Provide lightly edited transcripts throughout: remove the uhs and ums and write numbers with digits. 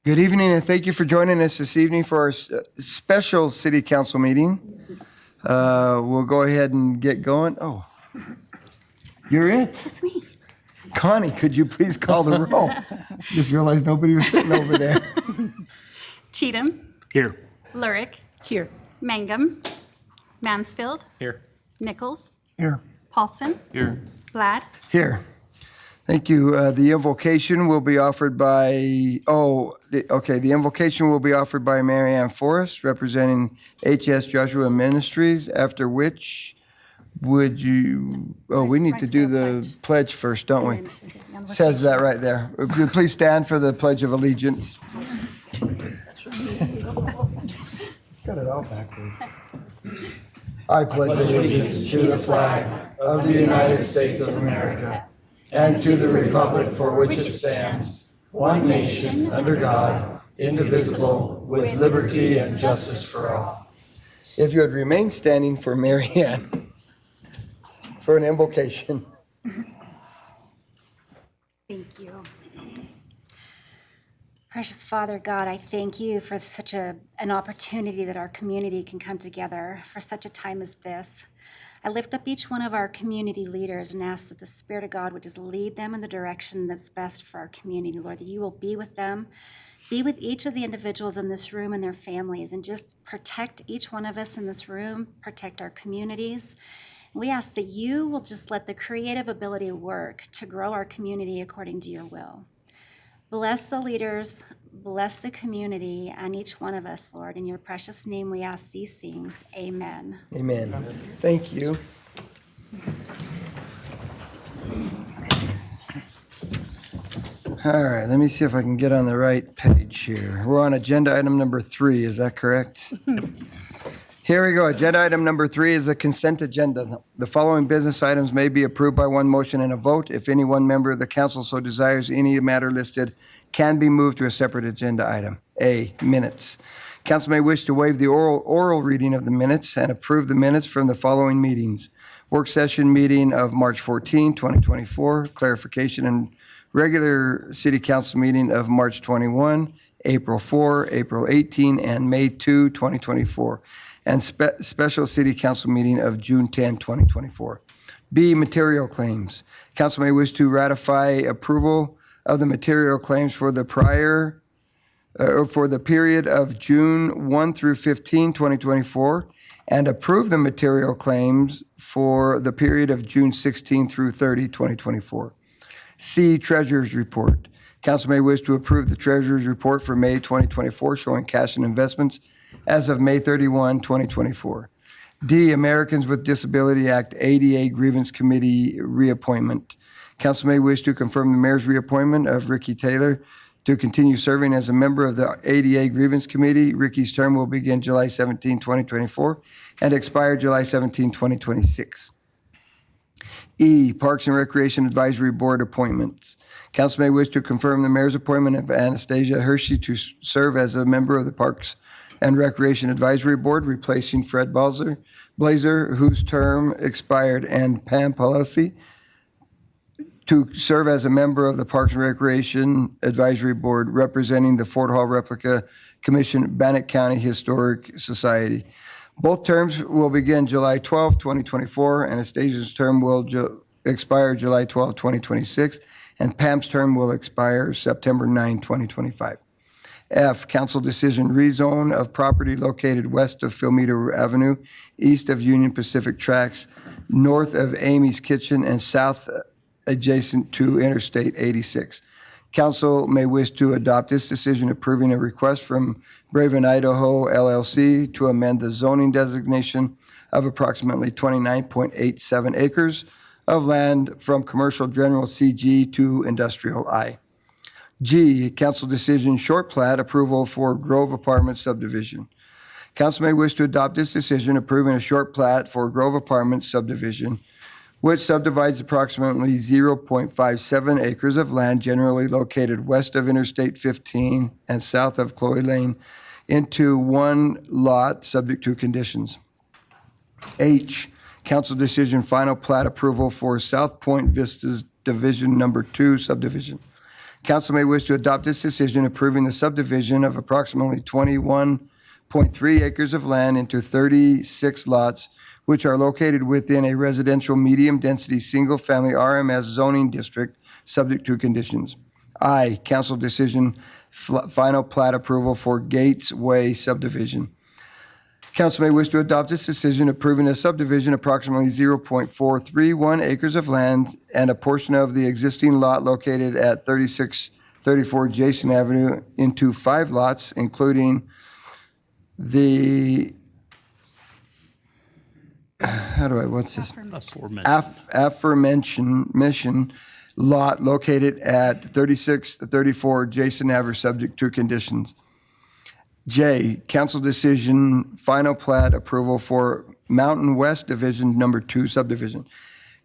Good evening, and thank you for joining us this evening for our special city council meeting. We'll go ahead and get going. Oh, you're it. That's me. Connie, could you please call the roll? Just realized nobody was sitting over there. Cheatham. Here. Lurick. Here. Mangum. Mansfield. Here. Nichols. Here. Paulson. Here. Ladd. Here. Thank you. The invocation will be offered by, the invocation will be offered by Mary Ann Forrest, representing HS Joshua Ministries, after which would you, we need to do the pledge first, don't we? Says that right there. If you please stand for the Pledge of Allegiance. Got it all backwards. I pledge allegiance to the flag of the United States of America and to the republic for which it stands, one nation, under God, indivisible, with liberty and justice for all. If you would remain standing for Mary Ann for an invocation. Thank you. Precious Father God, I thank you for such an opportunity that our community can come together for such a time as this. I lift up each one of our community leaders and ask that the Spirit of God would just lead them in the direction that's best for our community, Lord, that you will be with them, be with each of the individuals in this room and their families, and just protect each one of us in this room, protect our communities. We ask that you will just let the creative ability work to grow our community according to your will. Bless the leaders, bless the community, and each one of us, Lord. In your precious name we ask these things. Amen. Amen. Thank you. All right, let me see if I can get on the right page here. We're on agenda item number 3, is that correct? Here we go. Agenda item number 3 is a consent agenda. The following business items may be approved by one motion and a vote. If any one member of the council so desires, any matter listed can be moved to a separate agenda item. A, minutes. Council may wish to waive the oral reading of the minutes and approve the minutes from the following meetings. Work session meeting of March 14, 2024, clarification and regular city council meeting of March 21, April 4, April 18, and May 2, 2024. And special city council meeting of June 10, 2024. B, material claims. Council may wish to ratify approval of the material claims for the period of June 1 through 15, 2024, and approve the material claims for the period of June 16 through 30, 2024. C, treasurer's report. Council may wish to approve the treasurer's report for May 2024 showing cash and investments as of May 31, 2024. D, Americans with Disability Act ADA Grievance Committee reappointment. Council may wish to confirm the mayor's reappointment of Ricky Taylor to continue serving as a member of the ADA Grievance Committee. Ricky's term will begin July 17, 2024 and expire July 17, 2026. E, Parks and Recreation Advisory Board appointments. Council may wish to confirm the mayor's appointment of Anastasia Hershey to serve as a member of the Parks and Recreation Advisory Board, replacing Fred Blazer, whose term expired, and Pam Pelosi to serve as a member of the Parks and Recreation Advisory Board, representing the Fort Hall Replica Commission, Bannock County Historic Society. Both terms will begin July 12, 2024, and Anastasia's term will expire July 12, 2026, and Pam's term will expire September 9, 2025. F, council decision rezone of property located west of Philmeda Avenue, east of Union Pacific Tracks, north of Amy's Kitchen, and south adjacent to Interstate 86. Council may wish to adopt this decision approving a request from Braven Idaho LLC to amend the zoning designation of approximately 29.87 acres of land from commercial general CG to industrial I. G, council decision short plat approval for Grove Apartment subdivision. Council may wish to adopt this decision approving a short plat for Grove Apartment subdivision, which subdivides approximately 0.57 acres of land generally located west of Interstate 15 and south of Chloe Lane into one lot subject to conditions. H, council decision final plat approval for South Point Vistas Division Number 2 subdivision. Council may wish to adopt this decision approving the subdivision of approximately 21.3 acres of land into 36 lots, which are located within a residential medium-density, single-family RMS zoning district, subject to conditions. I, council decision, final plat approval for Gates Way subdivision. Council may wish to adopt this decision approving a subdivision approximately 0.431 acres of land and a portion of the existing lot located at 3634 Jason Avenue into 5 lots, including the, aforementioned lot located at 3634 Jason Avenue, subject to conditions. J, council decision, final plat approval for Mountain West Division Number 2 subdivision.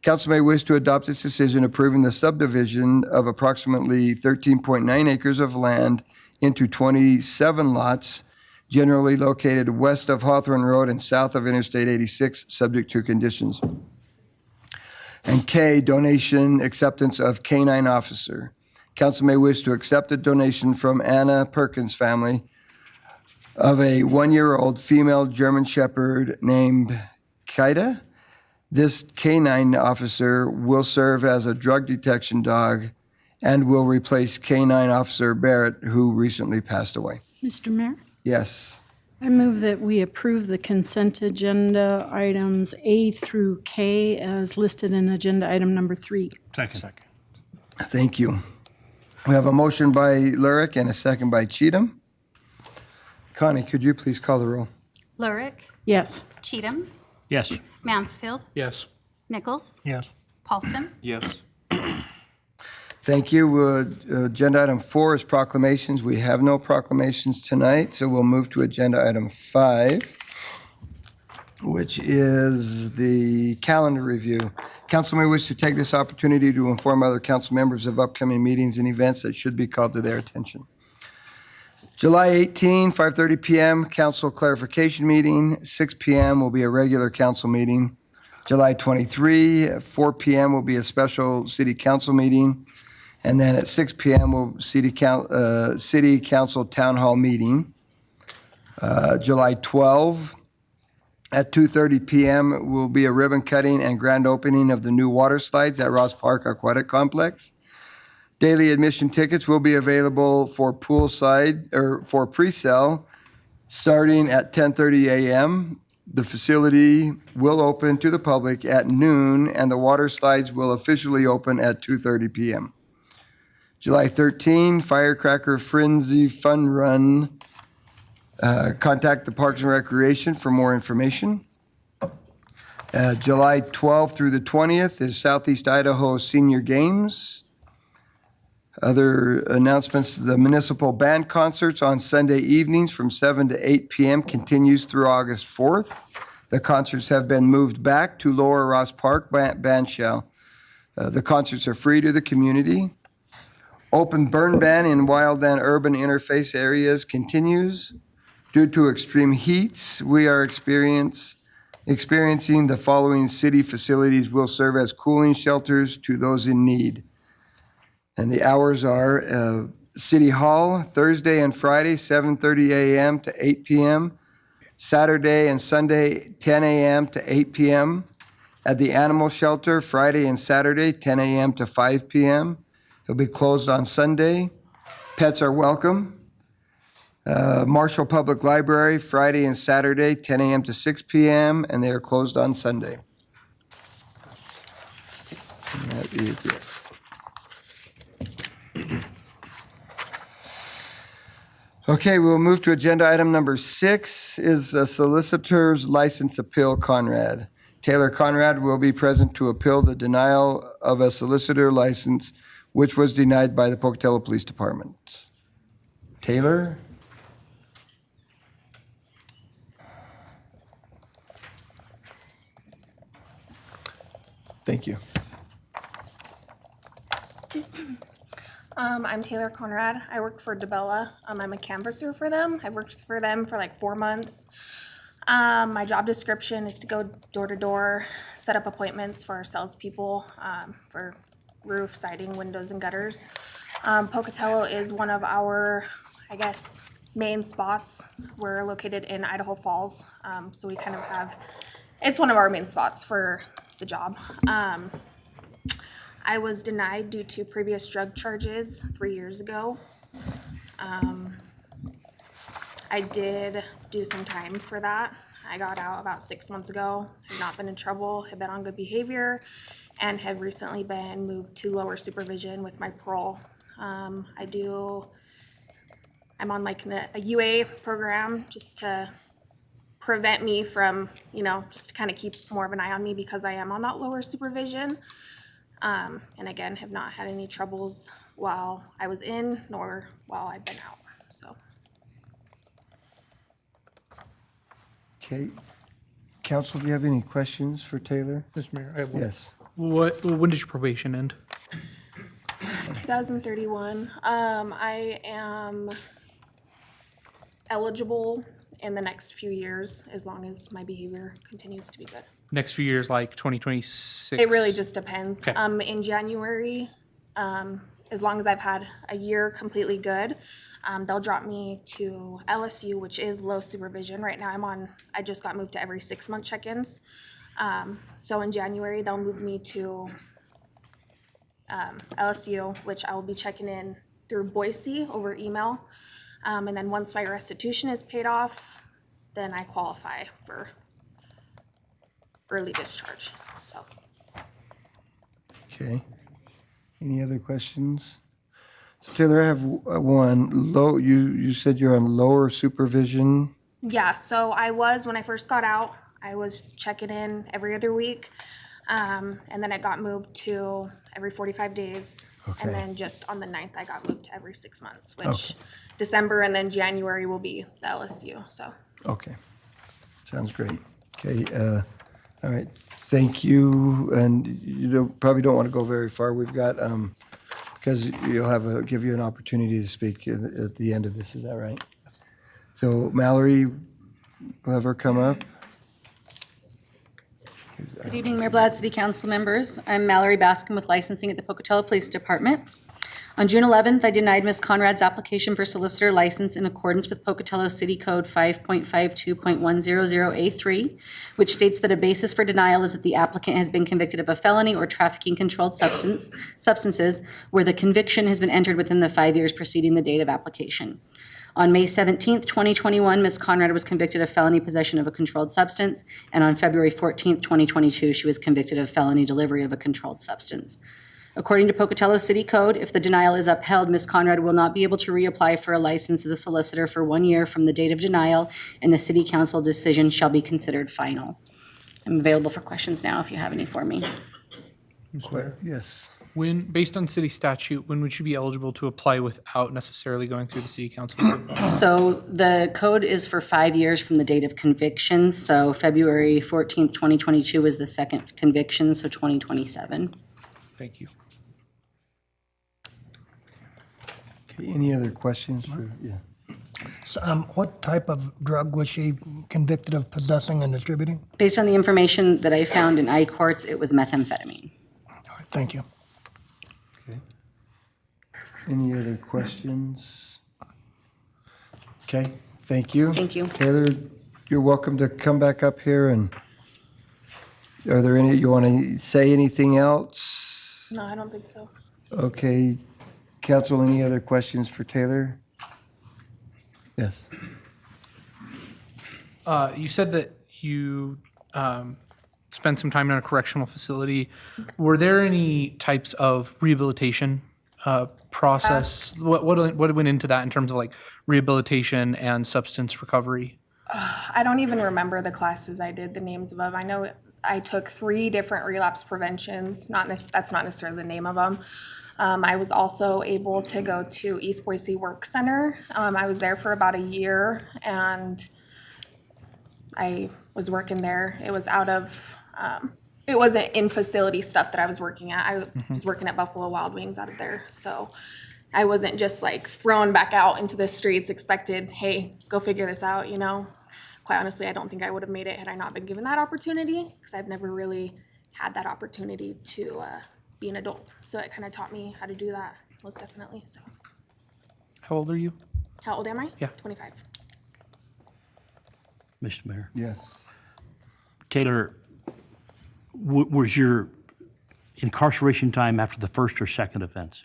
Council may wish to adopt this decision approving the subdivision of approximately 13.9 acres of land into 27 lots, generally located west of Hawthorne Road and south of Interstate 86, subject to conditions. And K, donation acceptance of K-9 officer. Council may wish to accept a donation from Anna Perkins family of a 1-year-old female German Shepherd named Kaida. This K-9 officer will serve as a drug detection dog and will replace K-9 Officer Barrett, who recently passed away. Mr. Mayor, Yes. I move that we approve the consent agenda items A through K as listed in agenda item number 3. Second. Thank you. We have a motion by Lurick and a second by Cheatham. Connie, could you please call the roll? Lurick, Yes. Cheatham, Yes. Mansfield, Yes. Nichols, Yes. Paulson. Yes. Thank you. Agenda item 4 is proclamations. We have no proclamations tonight, so we'll move to agenda item 5, which is the calendar review. Council may wish to take this opportunity to inform other council members of upcoming meetings and events that should be called to their attention. July 18, 5:30 p.m., council clarification meeting. 6 p.m. will be a regular council meeting. July 23, 4 p.m. will be a special city council meeting. And then at 6 p.m. will city council town hall meeting. July 12, at 2:30 p.m. will be a ribbon cutting and grand opening of the new water slides at Ross Park Aquatic Complex. Daily admission tickets will be available for poolside or for pre-sale starting at 10:30 a.m. The facility will open to the public at noon, and the water slides will officially open at 2:30 p.m. July 13, Firecracker Frenzy Fun Run. Contact the Parks and Recreation for more information. July 12th through the 20th is Southeast Idaho Senior Games. Other announcements, the municipal band concerts on Sunday evenings from 7 to 8 p.m. continues through August 4th. The concerts have been moved back to Lower Ross Park Band Shell. The concerts are free to the community. Open burn ban in wild and urban interface areas continues. Due to extreme heats, we are experiencing the following city facilities will serve as cooling shelters to those in need. And the hours are City Hall, Thursday and Friday, 7:30 a.m. to 8 p.m. Saturday and Sunday, 10 a.m. to 8 p.m. At the Animal Shelter, Friday and Saturday, 10 a.m. to 5 p.m. It'll be closed on Sunday. Pets are welcome. Marshall Public Library, Friday and Saturday, 10 a.m. to 6 p.m., and they are closed on Sunday. And that is it. Okay, we'll move to agenda item number 6 is a solicitor's license appeal, Conrad. Taylor Conrad will be present to appeal the denial of a solicitor license, which was denied by the Pocatello Police Department. Taylor? Thank you. I'm Taylor Conrad. I work for DeBella. I'm a canvasser for them. I've worked for them for like 4 months. My job description is to go door to door, set up appointments for our salespeople for roof, siding, windows, and gutters. Pocatello is one of our, I guess, main spots. We're located in Idaho Falls, so we kind of have, it's one of our main spots for the job. I was denied due to previous drug charges 3 years ago. I did do some time for that. I got out about 6 months ago, have not been in trouble, have been on good behavior, and have recently been moved to lower supervision with my parole. I'm on like a UA program just to prevent me from, just to kind of keep more of an eye on me because I am on that lower supervision. And again, have not had any troubles while I was in nor while I've been out, so. Okay. Council, do you have any questions for Taylor? Mr. Mayor, I have one. Yes. When does your probation end? 2031. I am eligible in the next few years as long as my behavior continues to be good. Next few years, like 2026? It really just depends. Okay. In January, as long as I've had a year completely good, they'll drop me to LSU, which is low supervision. Right now I just got moved to every 6-month check-ins. So in January, they'll move me to LSU, which I will be checking in through Boise over email. And then once my restitution is paid off, then I qualify for early discharge, so. Okay. Any other questions? So Taylor, I have one. You said you're on lower supervision. Yeah, so when I first got out, I was checking in every other week. And then it got moved to every 45 days. Okay. And then just on the 9th, I got moved to every 6 months, which Okay. December and then January will be the LSU, so. Okay. Sounds great. Okay. All right. Thank you. And you probably don't want to go very far. We've got, because you'll give you an opportunity to speak at the end of this. Is that right? So Mallory, we'll have her come up. Good evening, Mayor Bland, City Council members. I'm Mallory Bascom with licensing at the Pocatello Police Department. On June 11th, I denied Ms. Conrad's application for solicitor license in accordance with Pocatello City Code 5.52.100A3, which states that a basis for denial is that the applicant has been convicted of a felony or trafficking controlled substances where the conviction has been entered within the 5 years preceding the date of application. On May 17th, 2021, Ms. Conrad was convicted of felony possession of a controlled substance, and on February 14th, 2022, she was convicted of felony delivery of a controlled substance. According to Pocatello City Code, if the denial is upheld, Ms. Conrad will not be able to reapply for a license as a solicitor for 1 year from the date of denial, and the City Council decision shall be considered final. I'm available for questions now if you have any for me. Mr. Mayor? Yes. Based on city statute, when would you be eligible to apply without necessarily going through the city council? So the code is for 5 years from the date of conviction. So February 14th, 2022 was the second conviction, so 2027. Thank you. Okay. Any other questions? Yeah. So, what type of drug was she convicted of possessing and distributing? Based on the information that I found in I-courts, it was methamphetamine. All right, thank you. Okay. Any other questions? Okay. Thank you. Thank you. Taylor, you're welcome to come back up here. And are there you want to say anything else? No, I don't think so. Okay. Council, any other questions for Taylor? Yes. You said that you spent some time in a correctional facility. Were there any types of rehabilitation process? What went into that in terms of like rehabilitation and substance recovery? I don't even remember the classes I did, the names of them. I know I took 3 different relapse preventions. That's not necessarily the name of them. I was also able to go to East Boise Work Center. I was there for about a year, and I was working there. It was it wasn't in facility stuff that I was working at. I was working at Buffalo Wild Wings out of there. So I wasn't just like thrown back out into the streets expected, hey, go figure this out, Quite honestly, I don't think I would have made it had I not been given that opportunity, because I've never really had that opportunity to be an adult. So it kind of taught me how to do that, most definitely. So How old are you? how old am I? Yeah. 25. Mr. Mayor. Yes. Taylor, was your incarceration time after the first or second offense?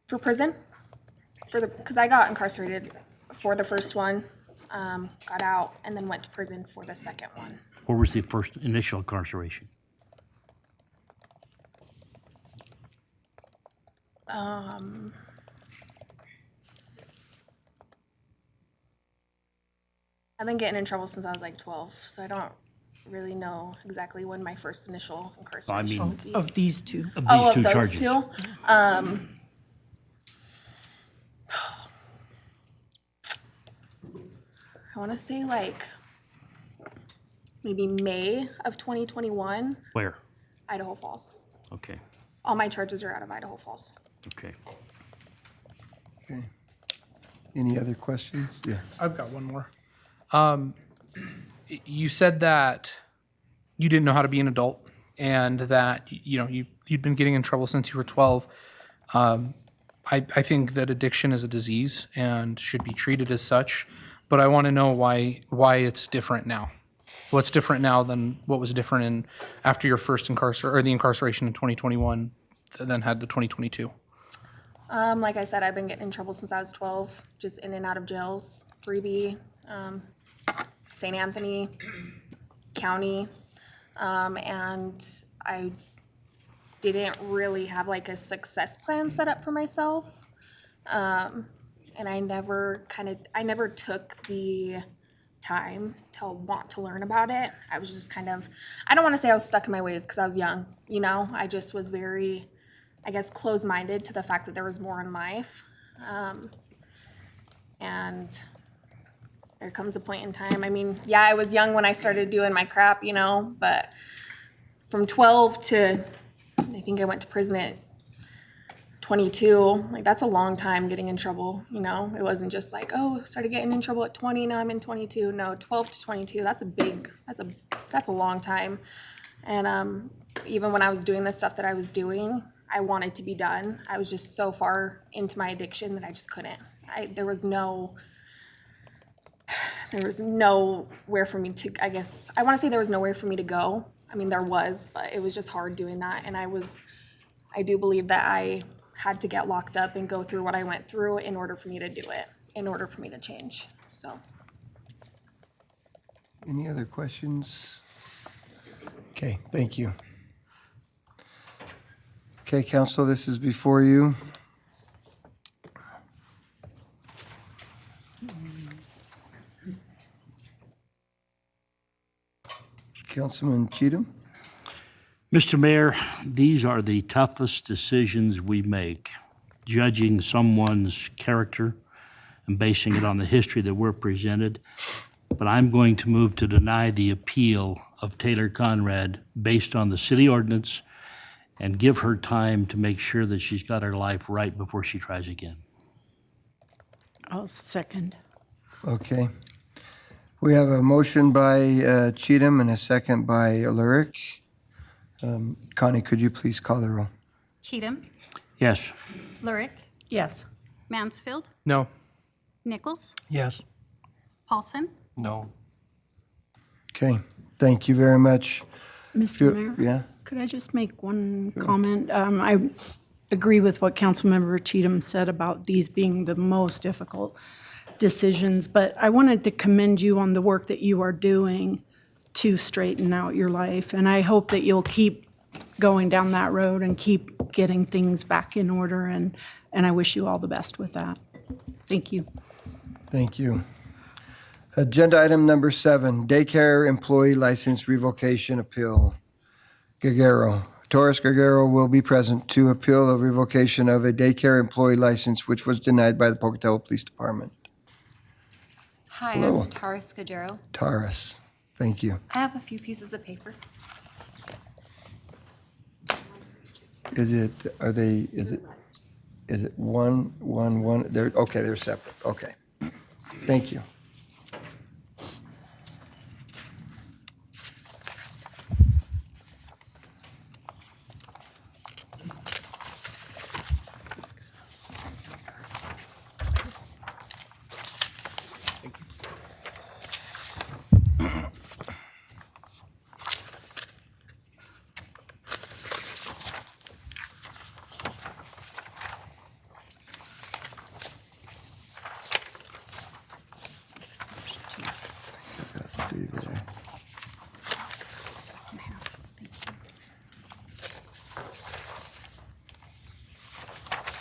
For prison? Because I got incarcerated for the first one, got out, and then went to prison for the second one. Or was the first initial incarceration? I've been getting in trouble since I was like 12, so I don't really know exactly when my first initial incarceration would be. Of these two. Of Oh, these of two those charges? two? I want to say like maybe May of 2021, Where? Idaho Falls. Okay, All my charges are out of Idaho Falls. okay. Okay. Any other questions? Yes. I've got one more. You said that you didn't know how to be an adult and that, you'd been getting in trouble since you were 12. I think that addiction is a disease and should be treated as such, but I want to know why it's different now. What's different now than what was different after your first the incarceration in 2021 than had the 2022? Like I said, I've been getting in trouble since I was 12, just in and out of jails, Freebie, St. Anthony County, and I didn't really have like a success plan set up for myself. And I never took the time to want to learn about it. I was just kind of, I don't want to say I was stuck in my ways because I was young, I just was very, I guess, closed-minded to the fact that there was more in life. And there comes a point in time, I mean, yeah, I was young when I started doing my crap, but from 12 to, I think I went to prison at 22, like that's a long time getting in trouble, It wasn't just like, oh, started getting in trouble at 20, now I'm in 22. No, 12 to 22, that's a long time. And even when I was doing the stuff that I was doing, I wanted to be done. I was just so far into my addiction that I just couldn't. There was nowhere for me to, I guess, I want to say there was nowhere for me to go. I mean, there was, but it was just hard doing that. And I do believe that I had to get locked up and go through what I went through in order for me to do it, in order for me to change, so. Any other questions? Okay, thank you. Okay, council, this is before you. Councilman Cheatham? Mr. Mayor, these are the toughest decisions we make, judging someone's character and basing it on the history that we're presented. But I'm going to move to deny the appeal of Taylor Conrad based on the city ordinance and give her time to make sure that she's got her life right before she tries again. I'll second. Okay. We have a motion by Cheatham and a second by Lyric. Connie, could you please call the roll? Cheatham, Yes. Lurick, Yes. Mansfield, No. Nichols, Yes. Paulson, No. Okay, thank you very much. Mr. Mayor? Yeah? Could I just make one comment? I agree with what Councilmember Cheatham said about these being the most difficult decisions, but I wanted to commend you on the work that you are doing to straighten out your life. And I hope that you'll keep going down that road and keep getting things back in order. And I wish you all the best with that. Thank you. Thank you. Agenda item number 7, daycare employee license revocation appeal. Guerrero. Torres Guerrero will be present to appeal a revocation of a daycare employee license which was denied by the Pocatello Police Department. Hi, Hello. I'm Tara Scudero. Taurus, thank you. I have a few pieces of paper. Is it one? They're, okay, they're separate, okay. Thank you.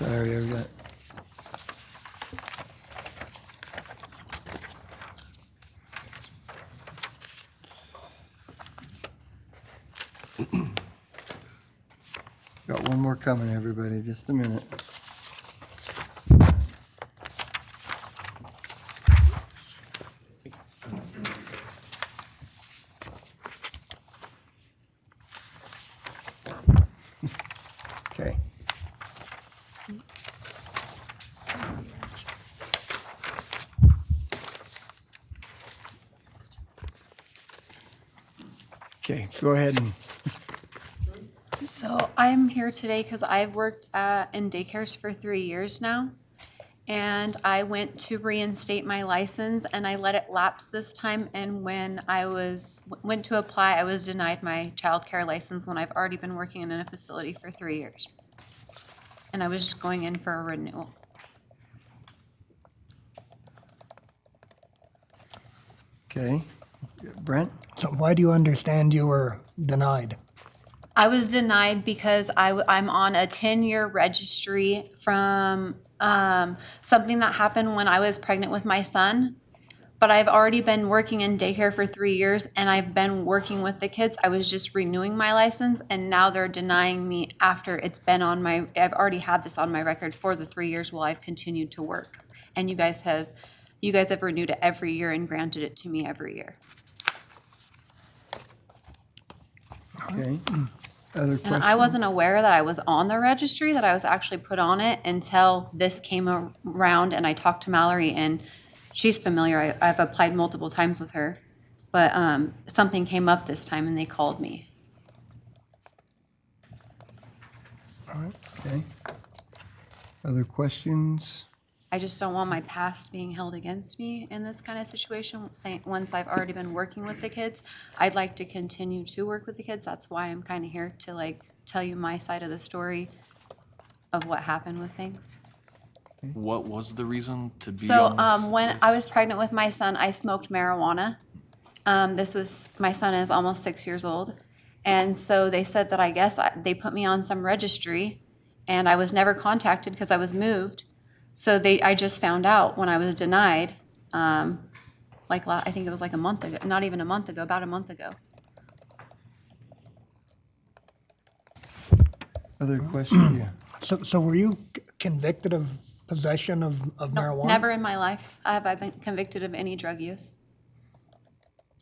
Sorry, I got. Got one more coming, everybody, just a minute. Okay. Okay, go ahead and, So I'm here today because I've worked in daycares for 3 years now. And I went to reinstate my license and I let it lapse this time. And when I went to apply, I was denied my childcare license when I've already been working in a facility for 3 years. And I was just going in for a renewal. okay. Brent? So why do you understand you were denied? I was denied because I'm on a 10-year registry from something that happened when I was pregnant with my son. But I've already been working in daycare for 3 years and I've been working with the kids. I was just renewing my license and now they're denying me after it's been on I've already had this on my record for the 3 years while I've continued to work. And you guys have renewed it every year and granted it to me every year. Okay. Other And questions? I wasn't aware that I was on the registry, that I was actually put on it until this came around and I talked to Mallory and she's familiar. I've applied multiple times with her, but something came up this time and they called me. Okay. Other questions? I just don't want my past being held against me in this kind of situation. Once I've already been working with the kids, I'd like to continue to work with the kids. That's why I'm kind of here to tell you my side of the story of what happened with things. What was the reason to be So on this when list? I was pregnant with my son, I smoked marijuana. My son is almost 6 years old. And so they said that I guess they put me on some registry and I was never contacted because I was moved. So I just found out when I was denied, I think it was like a month ago, not even a month ago, about a month ago. Other questions? Yeah. So were you convicted of possession of marijuana? Never in my life have I been convicted of any drug use.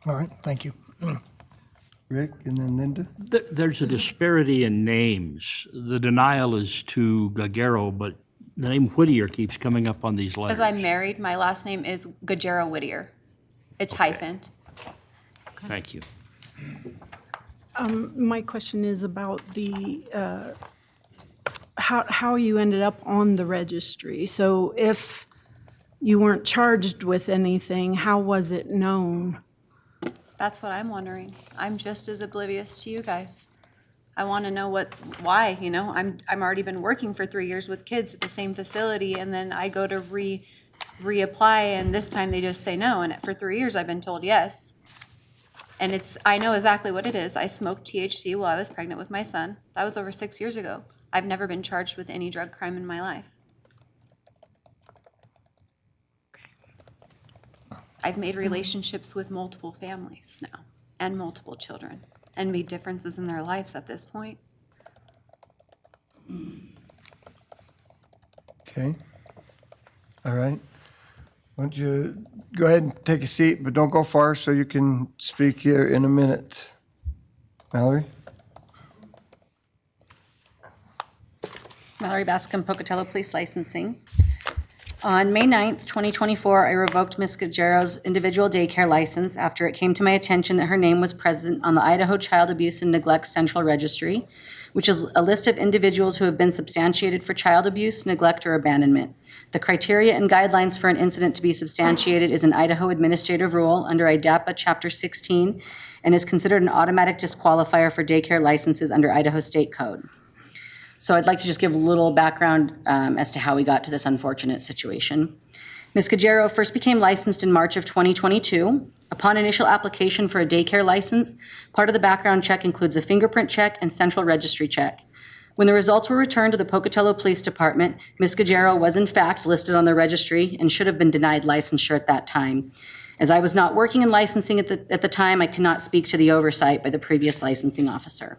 All right, thank you. Rick and then Linda? There's a disparity in names. The denial is to Gagero, but the name Whittier keeps coming up on these letters. Because I'm married, my last name is Gajero Whittier. It's hyphened. Thank you. My question is about the, how you ended up on the registry. So if you weren't charged with anything, how was it known? That's what I'm wondering. I'm just as oblivious to you guys. I want to know why, I'm already been working for 3 years with kids at the same facility and then I go to reapply and this time they just say no. And for 3 years I've been told yes. And I know exactly what it is. I smoked THC while I was pregnant with my son. That was over 6 years ago. I've never been charged with any drug crime in my life. I've made relationships with multiple families now and multiple children and made differences in their lives at this point. Okay. All right. Why don't you go ahead and take a seat, but don't go far so you can speak here in a minute. Mallory? Mallory Bascom, Pocatello Police Licensing. On May 9th, 2024, I revoked Ms. Gajero's individual daycare license after it came to my attention that her name was present on the Idaho Child Abuse and Neglect Central Registry, which is a list of individuals who have been substantiated for child abuse, neglect, or abandonment. The criteria and guidelines for an incident to be substantiated is an Idaho administrative rule under IDAPA Chapter 16 and is considered an automatic disqualifier for daycare licenses under Idaho State Code. So I'd like to just give a little background as to how we got to this unfortunate situation. Ms. Gajero first became licensed in March of 2022. Upon initial application for a daycare license, part of the background check includes a fingerprint check and central registry check. When the results were returned to the Pocatello Police Department, Ms. Guerrero was in fact listed on the registry and should have been denied licensure at that time. As I was not working in licensing at the time, I cannot speak to the oversight by the previous licensing officer.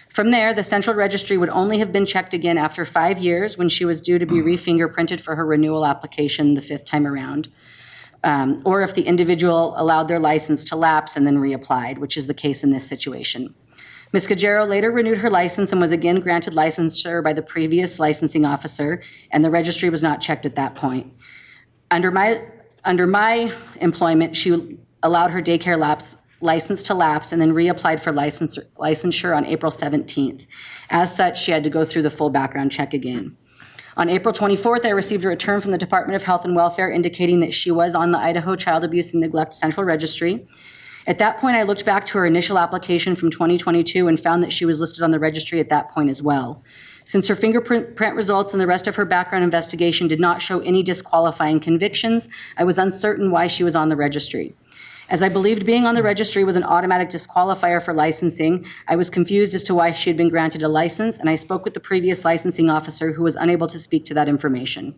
From there, the central registry would only have been checked again after 5 years when she was due to be re-fingerprinted for her renewal application the 5th time around, or if the individual allowed their license to lapse and then reapplied, which is the case in this situation. Ms. Guerrero later renewed her license and was again granted licensure by the previous licensing officer, and the registry was not checked at that point. Under my employment, she allowed her daycare license to lapse and then reapplied for licensure on April 17th. As such, she had to go through the full background check again. On April 24th, I received a return from the Department of Health and Welfare indicating that she was on the Idaho Child Abuse and Neglect Central Registry. At that point, I looked back to her initial application from 2022 and found that she was listed on the registry at that point as well. Since her fingerprint results and the rest of her background investigation did not show any disqualifying convictions, I was uncertain why she was on the registry. As I believed being on the registry was an automatic disqualifier for licensing, I was confused as to why she had been granted a license, and I spoke with the previous licensing officer who was unable to speak to that information.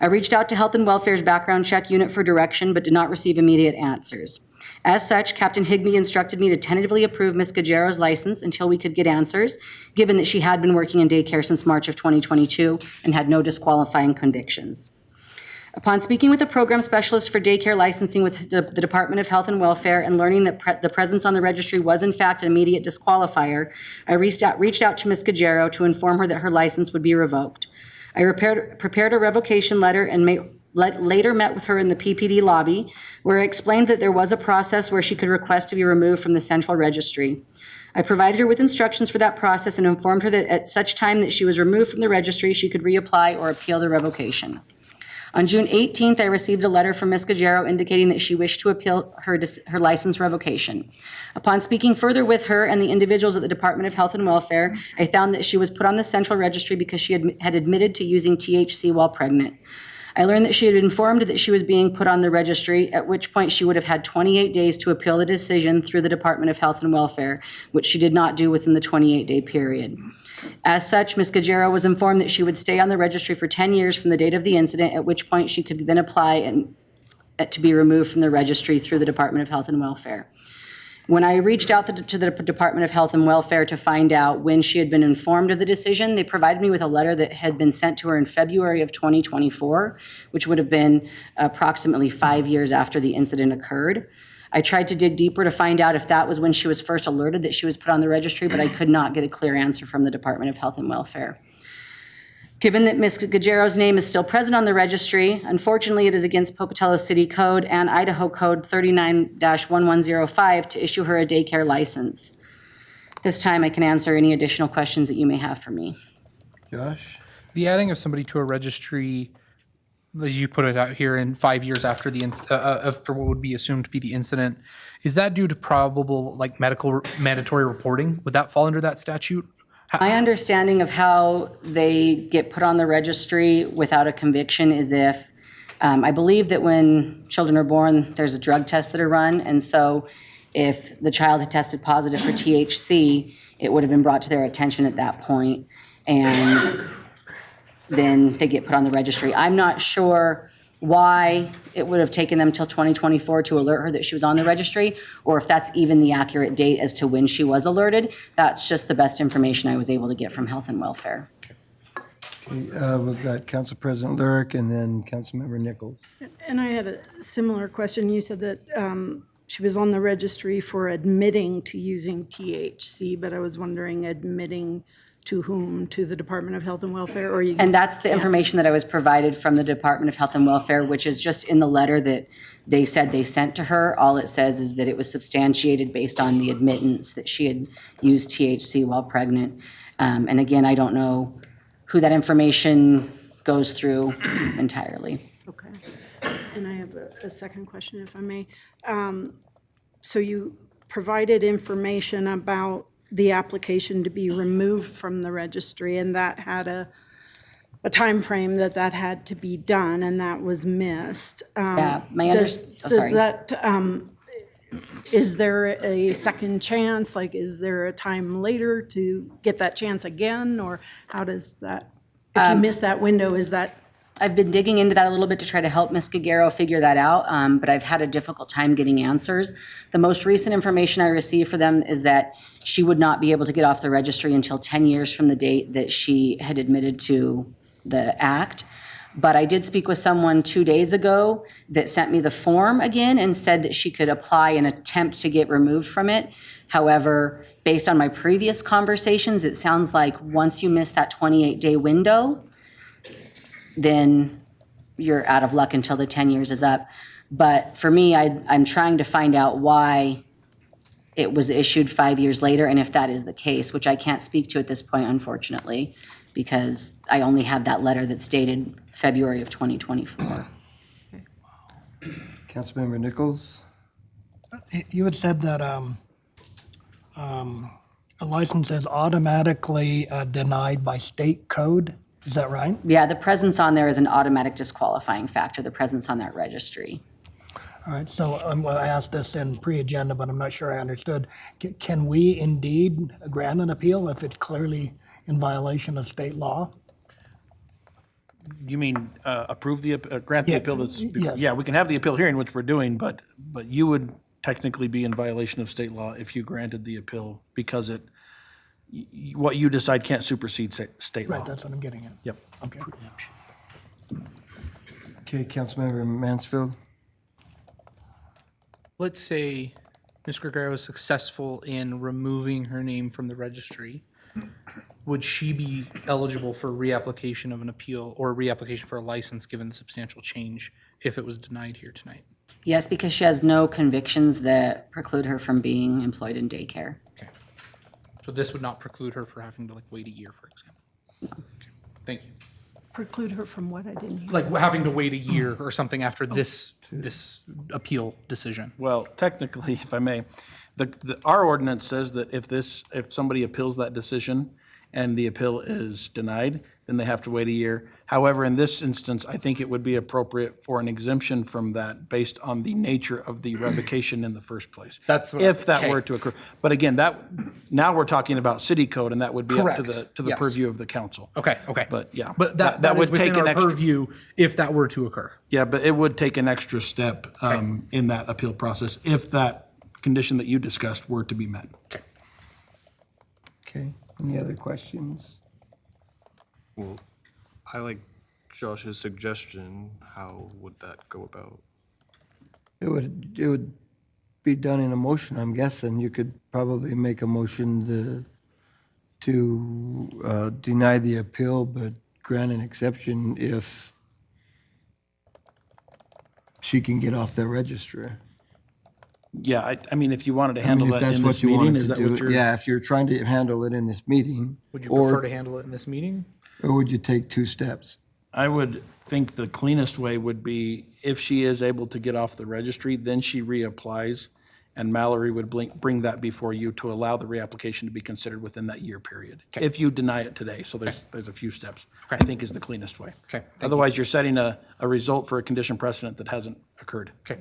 I reached out to Health and Welfare's background check unit for direction, but did not receive immediate answers. As such, Captain Higbee instructed me to tentatively approve Ms. Guerrero's license until we could get answers, given that she had been working in daycare since March of 2022 and had no disqualifying convictions. Upon speaking with a program specialist for daycare licensing with the Department of Health and Welfare and learning that the presence on the registry was in fact an immediate disqualifier, I reached out to Ms. Guerrero to inform her that her license would be revoked. I prepared a revocation letter and later met with her in the PPD lobby, where I explained that there was a process where she could request to be removed from the central registry. I provided her with instructions for that process and informed her that at such time that she was removed from the registry, she could reapply or appeal the revocation. On June 18th, I received a letter from Ms. Guerrero indicating that she wished to appeal her license revocation. Upon speaking further with her and the individuals at the Department of Health and Welfare, I found that she was put on the central registry because she had admitted to using THC while pregnant. I learned that she had been informed that she was being put on the registry, at which point she would have had 28 days to appeal the decision through the Department of Health and Welfare, which she did not do within the 28-day period. As such, Ms. Guerrero was informed that she would stay on the registry for 10 years from the date of the incident, at which point she could then apply to be removed from the registry through the Department of Health and Welfare. When I reached out to the Department of Health and Welfare to find out when she had been informed of the decision, they provided me with a letter that had been sent to her in February of 2024, which would have been approximately 5 years after the incident occurred. I tried to dig deeper to find out if that was when she was first alerted that she was put on the registry, but I could not get a clear answer from the Department of Health and Welfare. Given that Ms. Guerrero's name is still present on the registry, unfortunately it is against Pocatello City Code and Idaho Code 39-1105 to issue her a daycare license. This time I can answer any additional questions that you may have for me. Josh? The adding of somebody to a registry, as you put it out here, in 5 years after after what would be assumed to be the incident, is that due to probable medical mandatory reporting? Would that fall under that statute? My understanding of how they get put on the registry without a conviction is if, I believe that when children are born, there's a drug test that are run, and so if the child had tested positive for THC, it would have been brought to their attention at that point, and then they get put on the registry. I'm not sure why it would have taken them till 2024 to alert her that she was on the registry, or if that's even the accurate date as to when she was alerted. That's just the best information I was able to get from Health and Welfare. Okay, we've got Council President Lyric and then Councilmember Nichols. And I had a similar question. You said that she was on the registry for admitting to using THC, but I was wondering admitting to whom? To the Department of Health and Welfare, or you? And that's the information that I was provided from the Department of Health and Welfare, which is just in the letter that they said they sent to her. All it says is that it was substantiated based on the admittance that she had used THC while pregnant. And again, I don't know who that information goes through entirely. Okay. And I have a second question, if I may. So you provided information about the application to be removed from the registry, and that had a time frame that had to be done, and that was missed. Yeah, Does that is there a second chance? Like, is there a time later to get that chance again? Or how does that, if you miss that window, is that? I've been digging into that a little bit to try to help Ms. Gagaro figure that out, but I've had a difficult time getting answers. The most recent information I received for them is that she would not be able to get off the registry until 10 years from the date that she had admitted to the act. But I did speak with someone 2 days ago that sent me the form again and said that she could apply and attempt to get removed from it. However, based on my previous conversations, it sounds like once you miss that 28-day window, then you're out of luck until the 10 years is up. But for me, I'm trying to find out why it was issued 5 years later, and if that is the case, which I can't speak to at this point, unfortunately, because I only have that letter that's dated February of 2024. Councilmember Nichols? You had said that a license is automatically denied by state code. Is that right? Yeah, the presence on there is an automatic disqualifying factor, the presence on that registry. All right, so well, I asked this in pre-agenda, but I'm not sure I understood. Can we indeed grant an appeal if it's clearly in violation of state law? You mean approve the, grant the Yeah, appeal that's, yes. yeah, we can have the appeal hearing, which we're doing, but you would technically be in violation of state law if you granted the appeal because what you decide can't supersede state law. Right, that's what I'm getting at. Yep. Okay. Okay, Councilmember Mansfield? Let's say Ms. Gregorio is successful in removing her name from the registry. Would she be eligible for reapplication of an appeal or reapplication for a license given the substantial change if it was denied here tonight? Yes, because she has no convictions that preclude her from being employed in daycare. So this would not preclude her for having to wait a year, for example? No. Okay. Thank you. Preclude her from what? I didn't hear. Like having to wait a year or something after this appeal decision. Well, technically, if I may, our ordinance says that if somebody appeals that decision and the appeal is denied, then they have to wait a year. However, in this instance, I think it would be appropriate for an exemption from that based on the nature of the revocation in the first place. That's what- if that okay. were to occur. But again, now we're talking about city code, and that would be up to Correct. the Yes. purview of the council. Okay. But yeah, But that would is within take an our extra. purview if that were to occur. Yeah, but it would take an extra step in that appeal process if that condition that you discussed were to be met. Okay. Okay, any other questions? Well, I like Josh's suggestion. How would that go about? It would be done in a motion, I'm guessing. You could probably make a motion to deny the appeal, but grant an exception if she can get off the registry. Yeah, I mean, if you wanted to I mean, handle if that that's in what this you meeting, wanted is to that what do. you're? Yeah, if you're trying to handle it in this meeting. Would you or- prefer to handle it in this meeting? Or would you take two steps? I would think the cleanest way would be if she is able to get off the registry, then she reapplies, and Mallory would bring that before you to allow the reapplication to be considered within that year period. If you deny it today, so there's a few steps, I think is the cleanest way. Okay, thank you. Otherwise, you're setting a result for a condition precedent that hasn't occurred. Okay.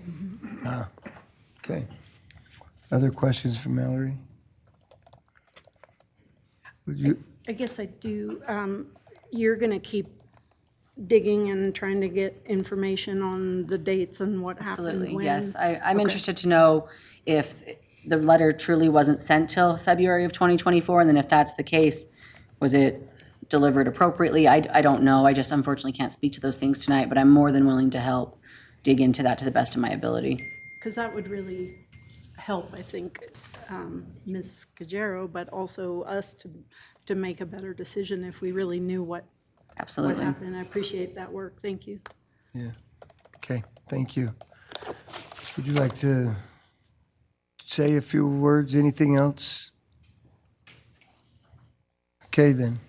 Okay. Other questions for Mallory? Would you, I guess I do. You're going to keep digging and trying to get information on the dates and what happened when? Absolutely, yes. I'm interested to know if the letter truly wasn't sent till February of 2024, and then if that's the case, was it delivered appropriately? I don't know. I just unfortunately can't speak to those things tonight, but I'm more than willing to help dig into that to the best of my ability. Because that would really help, I think, Ms. Cagero, but also us to make a better decision if we really knew what Absolutely. happened. I appreciate that work. Thank you. yeah. Okay, thank you. Would you like to say a few words? Anything else? Okay, then.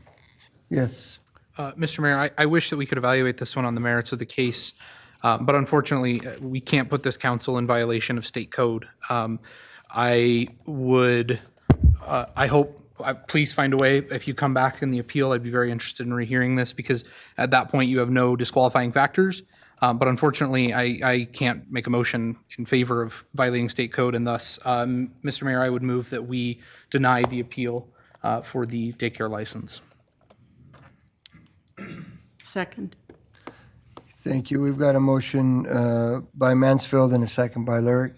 Yes. Mr. Mayor, I wish that we could evaluate this one on the merits of the case, but unfortunately, we can't put this council in violation of state code. I hope please find a way. If you come back in the appeal, I'd be very interested in rehearing this because at that point you have no disqualifying factors. But unfortunately, I can't make a motion in favor of violating state code, and thus, Mr. Mayor, I would move that we deny the appeal for the daycare license. Second. Thank you. We've got a motion by Mansfield and a second by Lurick.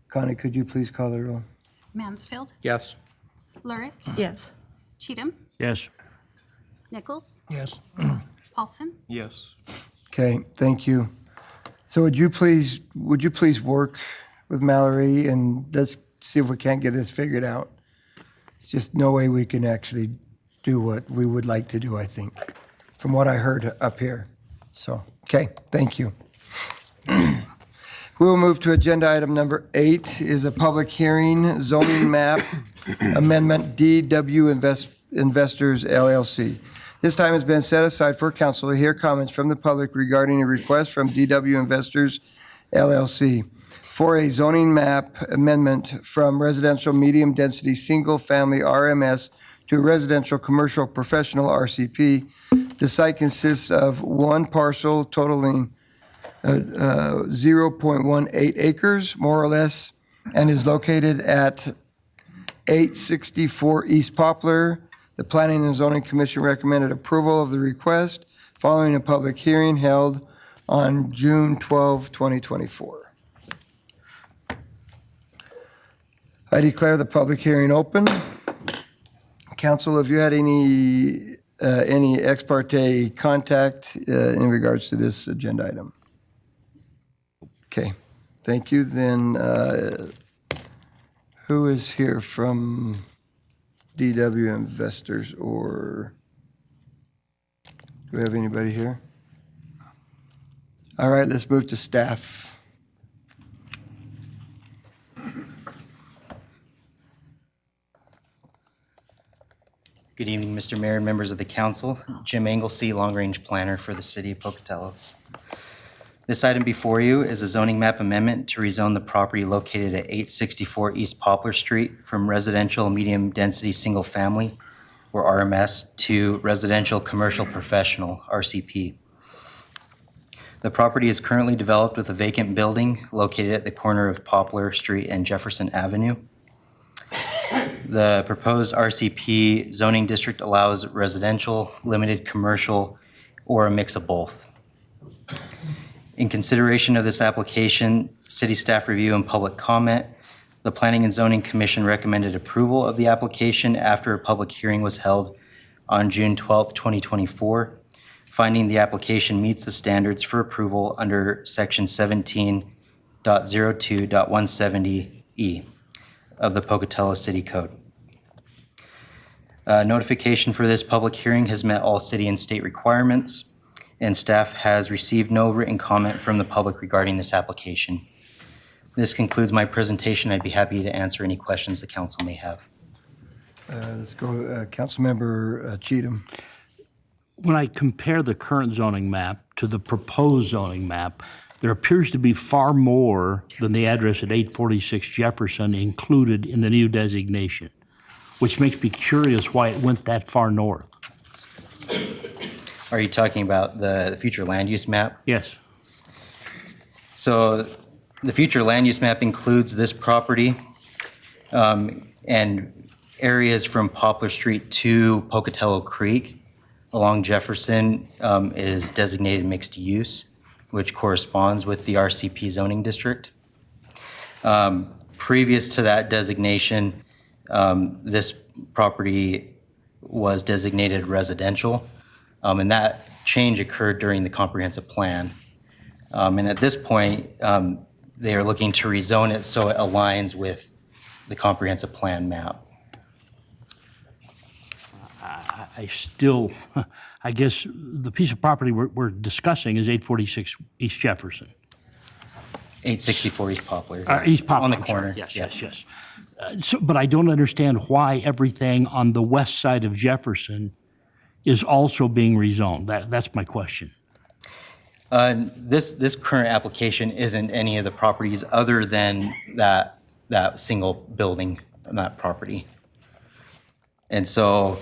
Connie, could you please call the roll? Mansfield, Yes. Lurick, Yes. Cheatham, Yes. Nichols, Yes. Paulson, Yes. Okay, thank you. So would you please work with Mallory and let's see if we can't get this figured out. It's just no way we can actually do what we would like to do, I think, from what I heard up here. So, okay, thank you. We will move to agenda item number 8 is a public hearing, zoning map amendment, DW Investors LLC. This time has been set aside for council to hear comments from the public regarding a request from DW Investors LLC for a zoning map amendment from residential medium density single family RMS to residential commercial professional RCP. The site consists of one parcel totaling 0.18 acres, more or less, and is located at 864 East Poplar. The Planning and Zoning Commission recommended approval of the request following a public hearing held on June 12, 2024. I declare the public hearing open. Council, have you had any ex parte contact in regards to this agenda item? Okay, thank you. Then who is here from DW Investors, or do we have anybody here? All right, let's move to staff. Good evening, Mr. Mayor and members of the council. Jim Anglesey, Long Range Planner for the City of Pocatello. This item before you is a zoning map amendment to rezone the property located at 864 East Poplar Street from residential medium density single family, or RMS, to residential commercial professional, RCP. The property is currently developed with a vacant building located at the corner of Poplar Street and Jefferson Avenue. The proposed RCP zoning district allows residential, limited commercial, or a mix of both. In consideration of this application, city staff review and public comment, the Planning and Zoning Commission recommended approval of the application after a public hearing was held on June 12, 2024, finding the application meets the standards for approval under section 17.02.170E of the Pocatello City Code. Notification for this public hearing has met all city and state requirements, and staff has received no written comment from the public regarding this application. This concludes my presentation. I'd be happy to answer any questions the council may have. Let's go, Councilmember Cheatham. When I compare the current zoning map to the proposed zoning map, there appears to be far more than the address at 846 Jefferson included in the new designation, which makes me curious why it went that far north. Are you talking about the future land use map? Yes. So the future land use map includes this property and areas from Poplar Street to Pocatello Creek along Jefferson is designated mixed use, which corresponds with the RCP zoning district. Previous to that designation, this property was designated residential, and that change occurred during the comprehensive plan. And at this point, they are looking to rezone it so it aligns with the comprehensive plan map. I still, I guess the piece of property we're discussing is 846 East Jefferson. 864 East Poplar. East Poplar, On the I'm sorry. corner. Yes, yeah. yes. But I don't understand why everything on the west side of Jefferson is also being rezoned. That's my question. This current application isn't any of the properties other than that single building on that property. And so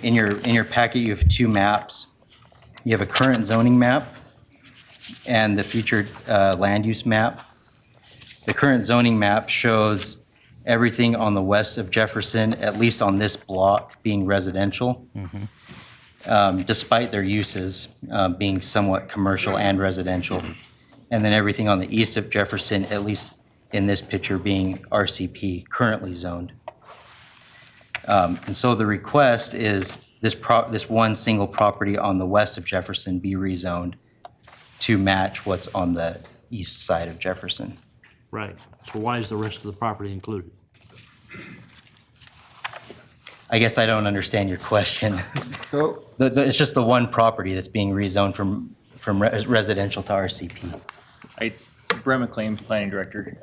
in your packet, you have two maps. You have a current zoning map and the future land use map. The current zoning map shows everything on the west of Jefferson, at least on this block, being residential, despite their uses being somewhat commercial and residential. And then everything on the east of Jefferson, at least in this picture, being RCP, currently zoned. And so the request is this one single property on the west of Jefferson be rezoned to match what's on the east side of Jefferson. Right. So why is the rest of the property included? I guess I don't understand your question. So, It's just the one property that's being rezoned from residential to RCP. Brett McLean, Planning Director.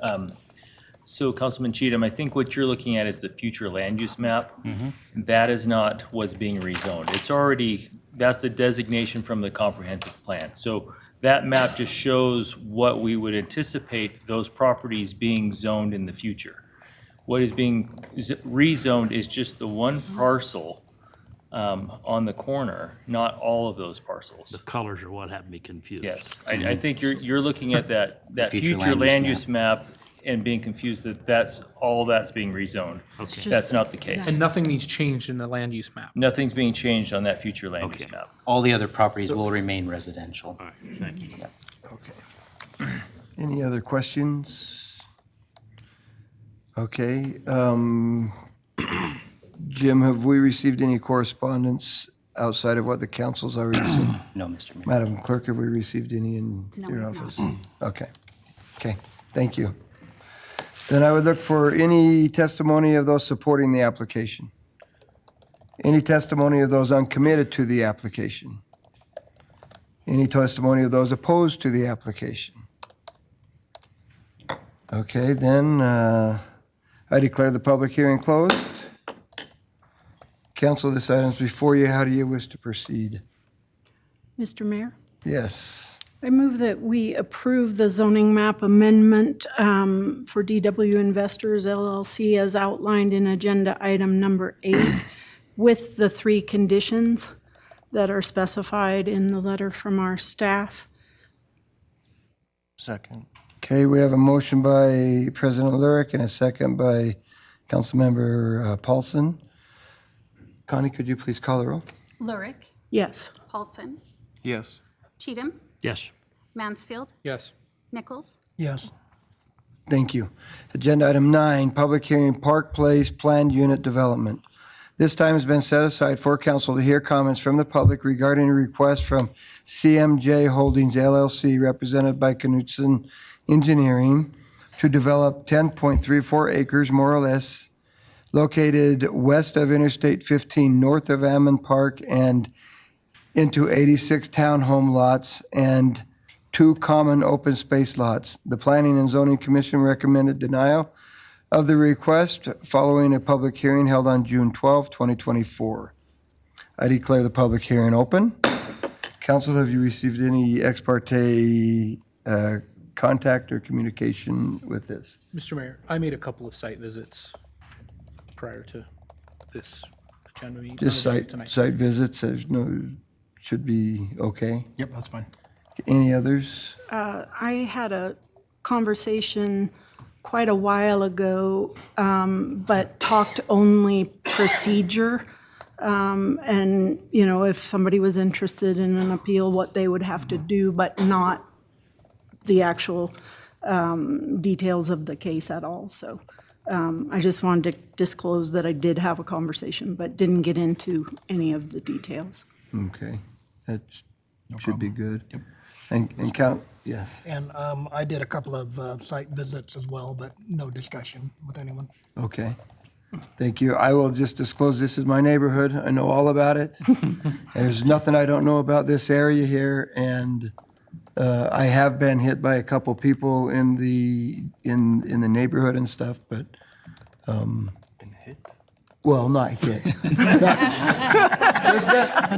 So Councilman Cheatham, I think what you're looking at is the future land use map. That is not what's being rezoned. It's already, that's the designation from the comprehensive plan. So that map just shows what we would anticipate those properties being zoned in the future. What is being rezoned is just the one parcel on the corner, not all of those parcels. The colors are what have me confused. Yes, I think you're looking at that future future land land use use map and being confused that that's all that's being rezoned. Okay. That's not the case. And nothing needs changed in the land use map. Nothing's being changed on that future land use Okay. map. All the other properties will remain residential. All right, thank you. okay. Any other questions? Okay. Jim, have we received any correspondence outside of what the council's already seen? No, Mr. Mayor. Madam Clerk, have we received any in No, your we have office? Okay. Okay, thank you. Then I would look for any testimony of those supporting the application. Any testimony of those uncommitted to the application. Any testimony of those opposed to the application. Okay, then I declare the public hearing closed. Council, this item's before you. How do you wish to proceed? Mr. Mayor? Yes. I move that we approve the zoning map amendment for DW Investors LLC as outlined in agenda item number 8 with the 3 conditions that are specified in the letter from our staff. Second. Okay, we have a motion by President Lurick and a second by Councilmember Paulson. Connie, could you please call the roll? Lurick, Yes. Paulson, Yes. Cheatham, Yes. Mansfield, Yes. Nichols, Yes. Thank you. Agenda item 9, public hearing Park Place Planned Unit Development. This time has been set aside for council to hear comments from the public regarding a request from CMJ Holdings LLC, represented by Knutson Engineering, to develop 10.34 acres, more or less, located west of Interstate 15, north of Ammon Park, and into 86 townhome lots and 2 common open space lots. The Planning and Zoning Commission recommended denial of the request following a public hearing held on June 12, 2024. I declare the public hearing open. Council, have you received any ex parte contact or communication with this? Mr. Mayor, I made a couple of site visits prior to this agenda meeting. Just site tonight. visits, there's no, should be okay. Yep, that's fine. Any others? I had a conversation quite a while ago, but talked only procedure. And, you know, if somebody was interested in an appeal, what they would have to do, but not the actual details of the case at all. So I just wanted to disclose that I did have a conversation, but didn't get into any of the details. Okay, that should be good. Yep. And count, yes, And I did a couple of site visits as well, but no discussion with anyone. okay. Thank you. I will just disclose this is my neighborhood. I know all about it. There's nothing I don't know about this area here, and I have been hit by a couple people in the neighborhood and stuff, but well, not hit.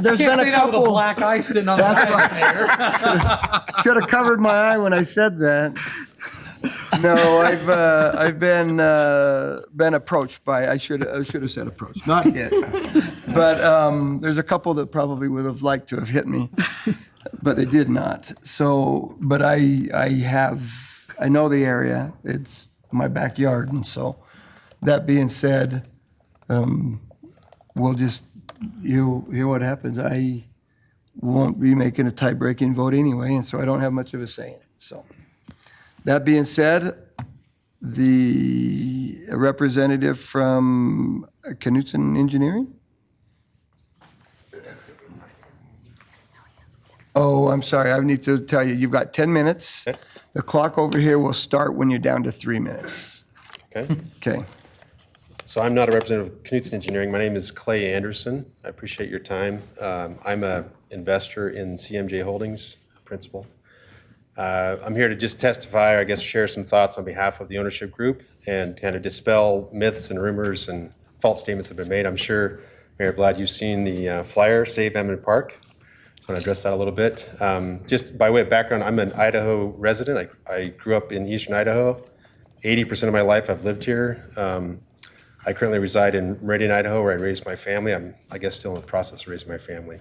There's been a couple. black eye sitting on the That's right. Should have covered my eye when I said that. No, I've been approached by, I should have said approached, not hit. But there's a couple that probably would have liked to have hit me, but they did not. So, but I know the area. It's my backyard, and so that being said, we'll just hear what happens. I won't be making a tie-breaking vote anyway, and so I don't have much of a say in it. So that being said, the representative from Knutson Engineering? Oh, I'm sorry. I need to tell you, you've got 10 minutes. The clock over here will start when you're down to 3 minutes. Okay. Okay. So I'm not a representative of Knutson Engineering. My name is Clay Anderson. I appreciate your time. I'm an investor in CMJ Holdings, a principal. I'm here to just testify, or I guess share some thoughts on behalf of the ownership group and kind of dispel myths and rumors and false statements that have been made. I'm sure, Mayor Blatt, you've seen the flyer, Save Emmett Park. I want to address that a little bit. Just by way of background, I'm an Idaho resident. I grew up in eastern Idaho. 80% of my life I've lived here. I currently reside in Meridian, Idaho, where I raised my family. I'm, I guess, still in the process of raising my family.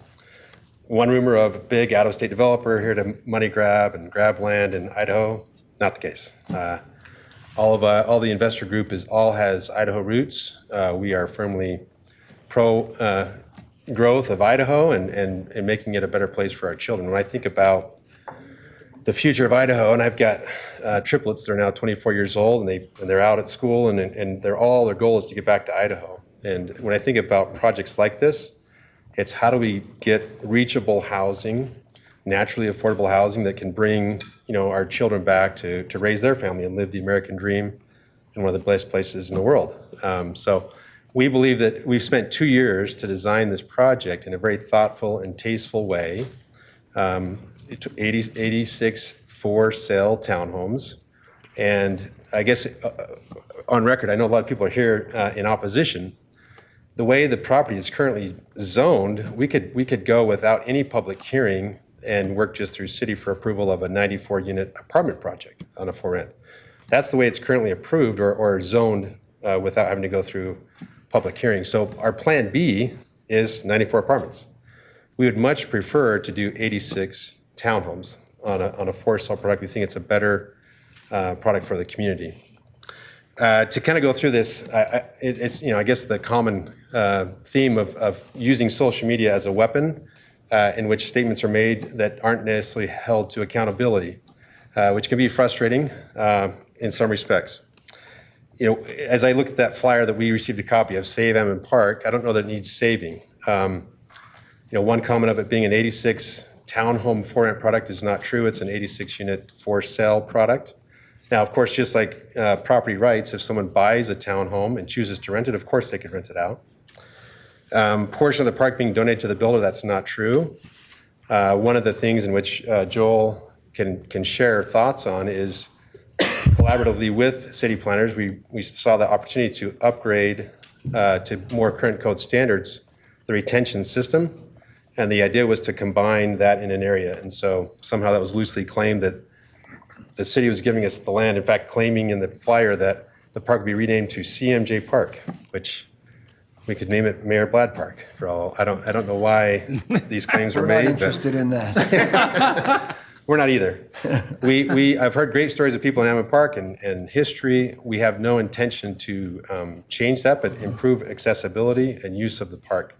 One rumor of a big out-of-state developer here to money grab and grab land in Idaho, not the case. All the investor group all has Idaho roots. We are firmly pro growth of Idaho and making it a better place for our children. When I think about the future of Idaho, and I've got triplets that are now 24 years old, and they're out at school, and their goal is to get back to Idaho. And when I think about projects like this, it's how do we get reachable housing, naturally affordable housing that can bring our children back to raise their family and live the American dream in one of the best places in the world. So we believe that we've spent 2 years to design this project in a very thoughtful and tasteful way. 86 for-sale townhomes. And I guess on record, I know a lot of people are here in opposition. The way the property is currently zoned, we could go without any public hearing and work just through city for approval of a 94-unit apartment project on a for-rent. That's the way it's currently approved or zoned without having to go through public hearing. So our plan B is 94 apartments. We would much prefer to do 86 townhomes on a for-sale product. We think it's a better product for the community. To kind of go through this, it's I guess the common theme of using social media as a weapon in which statements are made that aren't necessarily held to accountability, which can be frustrating in some respects. As I look at that flyer that we received a copy of, Save Emmett Park, I don't know that it needs saving. One comment of it being an 86 townhome for-rent product is not true. It's an 86-unit for-sale product. Now, of course, just like property rights, if someone buys a townhome and chooses to rent it, of course they could rent it out. Portion of the park being donated to the builder, that's not true. One of the things in which Joel can share thoughts on is collaboratively with city planners, we saw the opportunity to upgrade to more current code standards the retention system. And the idea was to combine that in an area. And so somehow that was loosely claimed that the city was giving us the land, in fact, claiming in the flyer that the park would be renamed to CMJ Park, which we could name it Mayor Blatt Park for all. I don't know why these claims were made. We're not interested in that. We're not either. I've heard great stories of people in Emmett Park and history. We have no intention to change that, but improve accessibility and use of the park.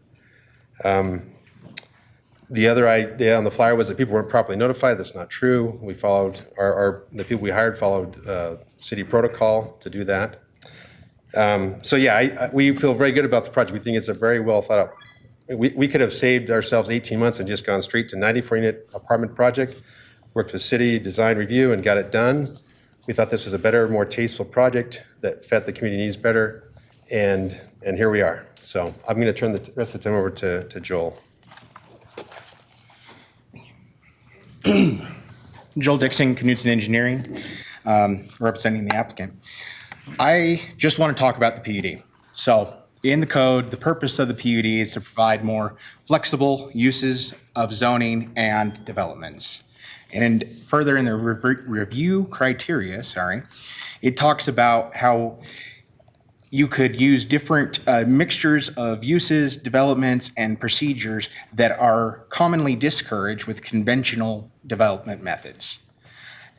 The other idea on the flyer was that people weren't properly notified. That's not true. We followed, the people we hired followed city protocol to do that. So yeah, we feel very good about the project. We think it's a very well thought out. We could have saved ourselves 18 months and just gone straight to 94-unit apartment project, worked with city design review and got it done. We thought this was a better, more tasteful project that fit the community needs better, and here we are. So I'm going to turn the rest of the time over to Joel. Joel Dixon, Knutson Engineering, representing the applicant. I just want to talk about the PUD. So in the code, the purpose of the PUD is to provide more flexible uses of zoning and developments. And further in the review criteria, it talks about how you could use different mixtures of uses, developments, and procedures that are commonly discouraged with conventional development methods.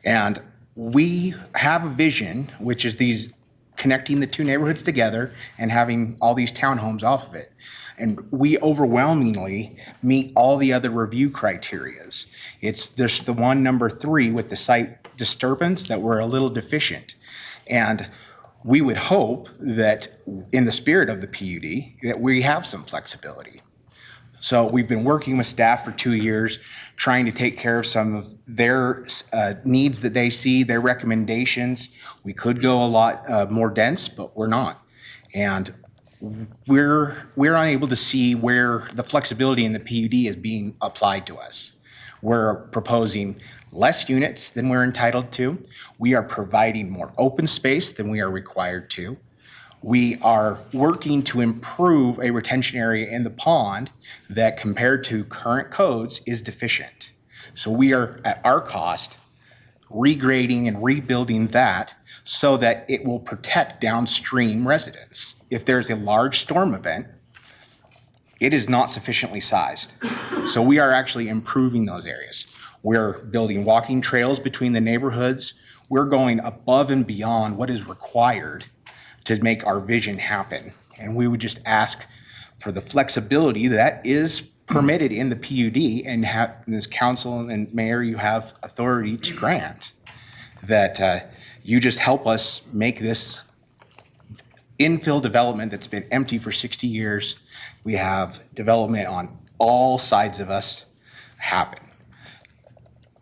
And we have a vision, which is these connecting the two neighborhoods together and having all these townhomes off of it. And we overwhelmingly meet all the other review criterias. It's just the one number 3 with the site disturbance that we're a little deficient. And we would hope that in the spirit of the PUD, that we have some flexibility. So we've been working with staff for 2 years, trying to take care of some of their needs that they see, their recommendations. We could go a lot more dense, but we're not. And we're unable to see where the flexibility in the PUD is being applied to us. We're proposing less units than we're entitled to. We are providing more open space than we are required to. We are working to improve a retention area in the pond that compared to current codes is deficient. So we are at our cost regrading and rebuilding that so that it will protect downstream residents. If there's a large storm event, it is not sufficiently sized. So we are actually improving those areas. We're building walking trails between the neighborhoods. We're going above and beyond what is required to make our vision happen. And we would just ask for the flexibility that is permitted in the PUD and this council and mayor, you have authority to grant that you just help us make this infill development that's been empty for 60 years. We have development on all sides of us happen.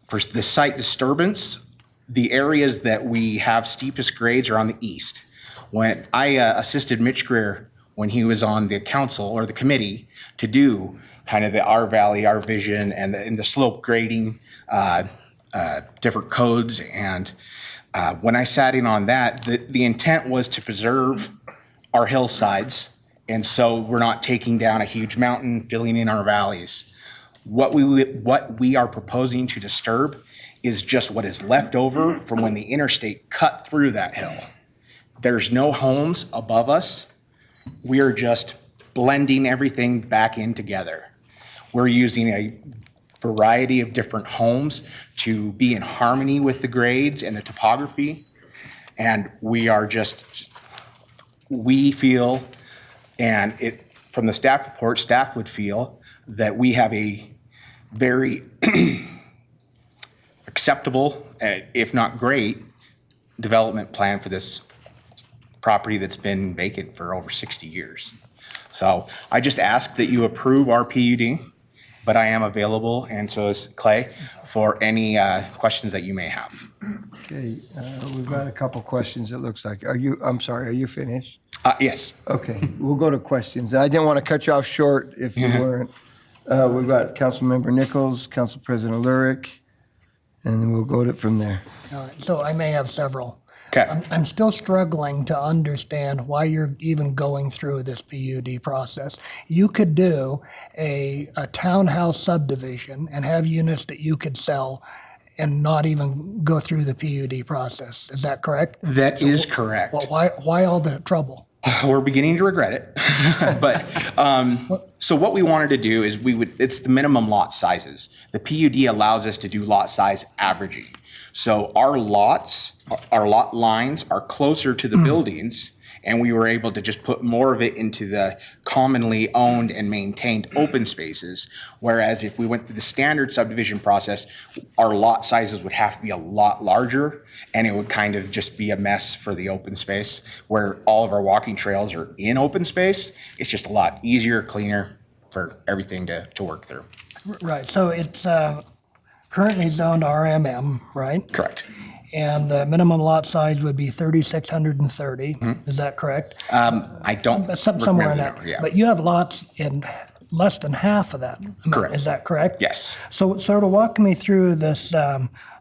For the site disturbance, the areas that we have steepest grades are on the east. When I assisted Mitch Greer when he was on the council or the committee to do kind of the R Valley, R Vision, and the slope grading, different codes. And when I sat in on that, the intent was to preserve our hillsides. And so we're not taking down a huge mountain, filling in our valleys. What we are proposing to disturb is just what is left over from when the interstate cut through that hill. There's no homes above us. We are just blending everything back in together. We're using a variety of different homes to be in harmony with the grades and the topography. And we feel, and from the staff report, staff would feel that we have a very acceptable, if not great, development plan for this property that's been vacant for over 60 years. So I just ask that you approve our PUD, but I am available, and so is Clay, for any questions that you may have. Okay, we've got a couple questions, it looks like. Are you finished? Yes. Okay, we'll go to questions. I didn't want to cut you off short if you weren't. We've got Councilmember Nichols, Council President Lurick, and then we'll go to from there. All right, so I may have several. Okay. I'm still struggling to understand why you're even going through this PUD process. You could do a townhouse subdivision and have units that you could sell and not even go through the PUD process. Is that correct? That is correct. Well, why all the trouble? We're beginning to regret it. But so what we wanted to do is it's the minimum lot sizes. The PUD allows us to do lot size averaging. So our lot lines are closer to the buildings, and we were able to just put more of it into the commonly owned and maintained open spaces. Whereas if we went through the standard subdivision process, our lot sizes would have to be a lot larger, and it would kind of just be a mess for the open space. Where all of our walking trails are in open space, it's just a lot easier, cleaner for everything to work through. Right, so it's currently zoned RMM, right? Correct. And the minimum lot size would be 3,630, is that correct? I don't Somewhere in remember that. the number, yeah. But you have lots in less than half of that amount. Correct. Is that correct? Yes. So sort of walk me through this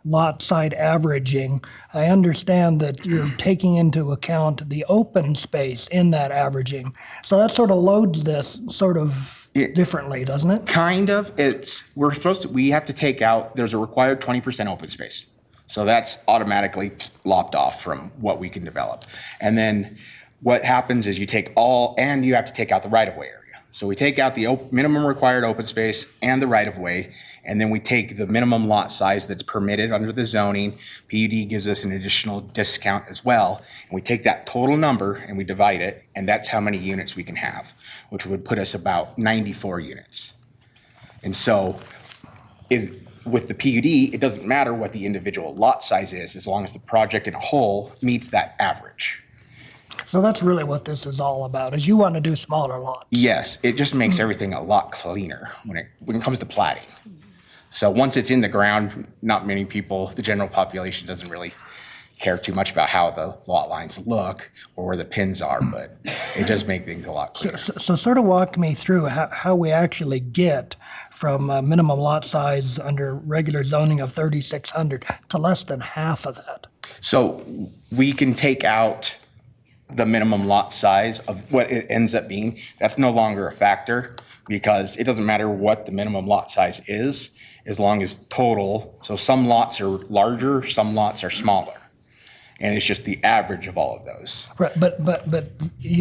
lot side averaging. I understand that you're taking into account the open space in that averaging. So that sort of loads this sort of differently, doesn't it? Kind of. We have to take out, there's a required 20% open space. So that's automatically lopped off from what we can develop. And then what happens is you take and you have to take out the right-of-way area. So we take out the minimum required open space and the right-of-way, and then we take the minimum lot size that's permitted under the zoning. PUD gives us an additional discount as well. And we take that total number and we divide it, and that's how many units we can have, which would put us about 94 units. And so with the PUD, it doesn't matter what the individual lot size is, as long as the project in a whole meets that average. So that's really what this is all about, is you want to do smaller lots. Yes, it just makes everything a lot cleaner when it comes to plating. So once it's in the ground, not many people, the general population doesn't really care too much about how the lot lines look or where the pins are, but it does make things a lot cleaner. So sort of walk me through how we actually get from a minimum lot size under regular zoning of 3,600 to less than half of that. So we can take out the minimum lot size of what it ends up being. That's no longer a factor because it doesn't matter what the minimum lot size is, as long as total. So some lots are larger, some lots are smaller. And it's just the average of all of those. Right, but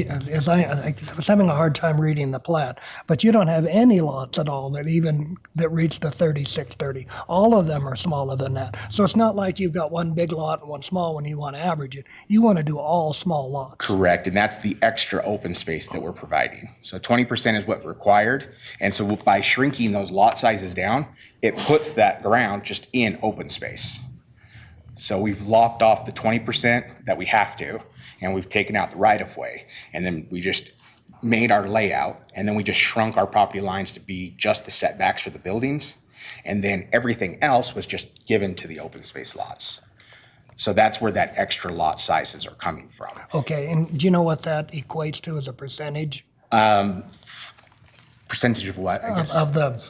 as I was having a hard time reading the plat, but you don't have any lots at all that reach the 3,630. All of them are smaller than that. So it's not like you've got one big lot and one small one, you want to average it. You want to do all small lots. Correct, and that's the extra open space that we're providing. So 20% is what's required, and so by shrinking those lot sizes down, it puts that ground just in open space. So we've lopped off the 20% that we have to, and we've taken out the right-of-way, and then we just made our layout, and then we just shrunk our property lines to be just the setbacks for the buildings, and then everything else was just given to the open space lots. So that's where that extra lot sizes are coming from. Okay, and do you know what that equates to as a percentage? Percentage of what, I guess? Of the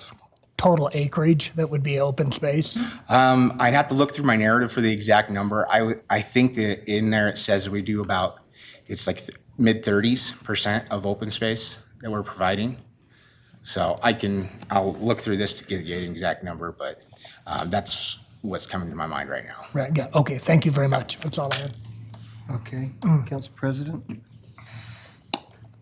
total acreage that would be open space? I'd have to look through my narrative for the exact number. I think that in there it says we do about, it's like mid-30s% of open space that we're providing. So I'll look through this to get an exact number, but that's what's coming to my mind right now. Right, yeah, okay, thank you very much. That's all I had. Okay, Council President?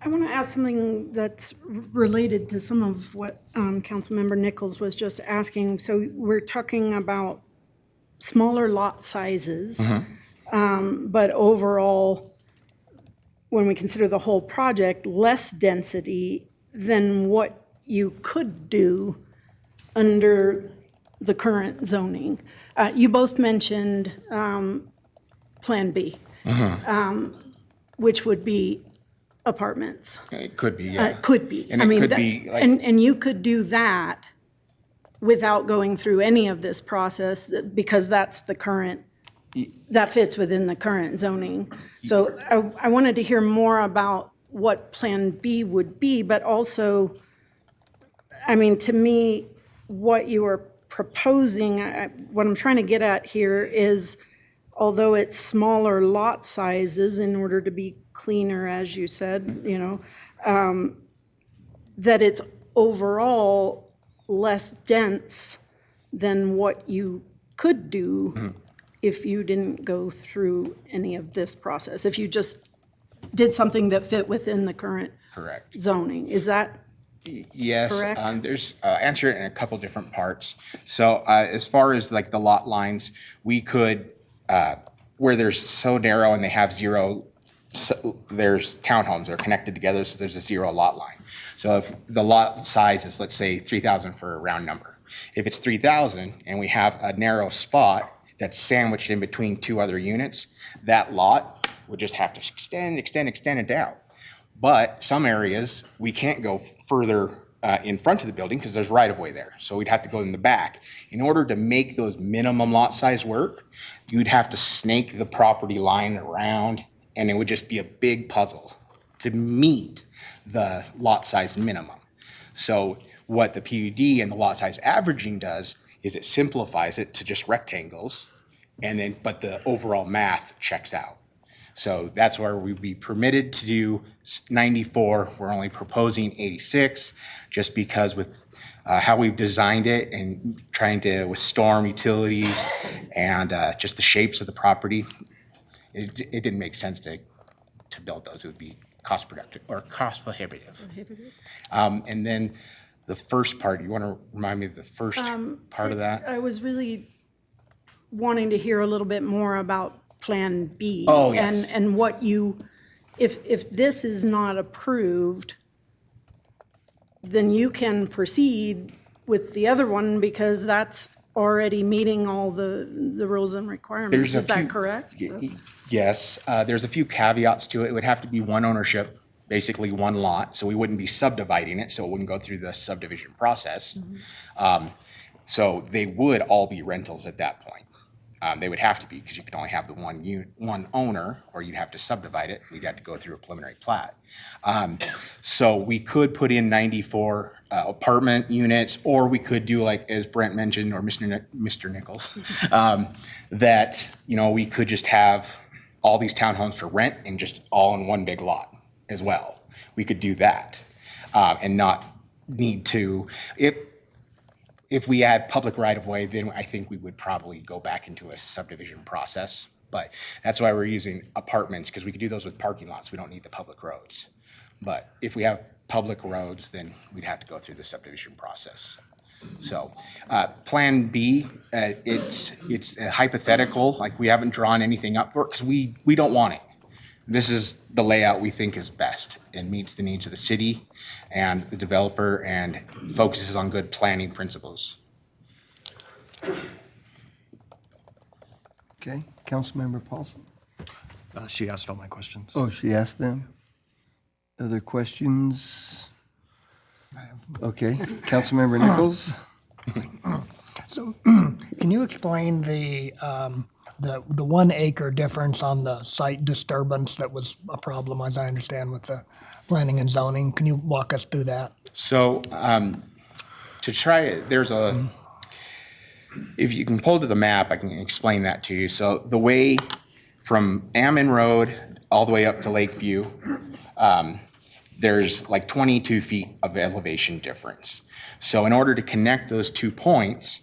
I want to ask something that's related to some of what Councilmember Nichols was just asking. So we're talking about smaller lot sizes, but overall, when we consider the whole project, less density than what you could do under the current zoning. You both mentioned Plan B, which would be apartments. It could be, yeah. Could be. And I it mean, could that- be like- And you could do that without going through any of this process because that's the current, that fits within the current zoning. So I wanted to hear more about what Plan B would be, but also, I mean, to me, what you are proposing, what I'm trying to get at here is, although it's smaller lot sizes in order to be cleaner, as you said, you know, that it's overall less dense than what you could do if you didn't go through any of this process, if you just did something that fit within the current Correct. zoning. Is that Yes, correct? there's, answer it in a couple different parts. So as far as like the lot lines, we could, where they're so narrow and they have zero, there's townhomes that are connected together, so there's a zero lot line. So if the lot size is, let's say, 3,000 for a round number. If it's 3,000 and we have a narrow spot that's sandwiched in between two other units, that lot would just have to extend it down. But some areas, we can't go further in front of the building because there's right-of-way there. So we'd have to go in the back. In order to make those minimum lot size work, you'd have to snake the property line around, and it would just be a big puzzle to meet the lot size minimum. So what the PUD and the lot size averaging does is it simplifies it to just rectangles, and then, but the overall math checks out. So that's where we'd be permitted to do 94. We're only proposing 86, just because with how we've designed it and trying to, with storm utilities and just the shapes of the property, it didn't make sense to build those. It would be cost productive or cost prohibitive. And then the first part, you want to remind me of the first part of that? I was really wanting to hear a little bit more about Plan B. Oh, yes. And what you, if this is not approved, then you can proceed with the other one because that's already meeting all the rules and requirements. There's a Is that few- correct? So- Yes, there's a few caveats to it. It would have to be one ownership, basically one lot, so we wouldn't be subdividing it, so it wouldn't go through the subdivision process. So they would all be rentals at that point. They would have to be, because you could only have the one owner, or you'd have to subdivide it. We'd have to go through a preliminary plat. So we could put in 94 apartment units, or we could do like, as Brent mentioned, or Mr. Nichols, that, we could just have all these townhomes for rent and just all in one big lot as well. We could do that and not need to, if we add public right-of-way, then I think we would probably go back into a subdivision process. But that's why we're using apartments, because we could do those with parking lots. We don't need the public roads. But if we have public roads, then we'd have to go through the subdivision process. So Plan B, it's a hypothetical, like we haven't drawn anything up for it because we don't want it. This is the layout we think is best and meets the needs of the city and the developer and focuses on good planning principles. Okay, Councilmember Paulson. She asked all my questions. Oh, she asked them. Other questions? Okay, Councilmember Nichols. So can you explain the 1 acre difference on the site disturbance that was a problem, as I understand, with the planning and zoning? Can you walk us through that? So to try it, if you can pull to the map, I can explain that to you. So the way from Ammon Road all the way up to Lakeview, there's like 22 feet of elevation difference. So in order to connect those 2 points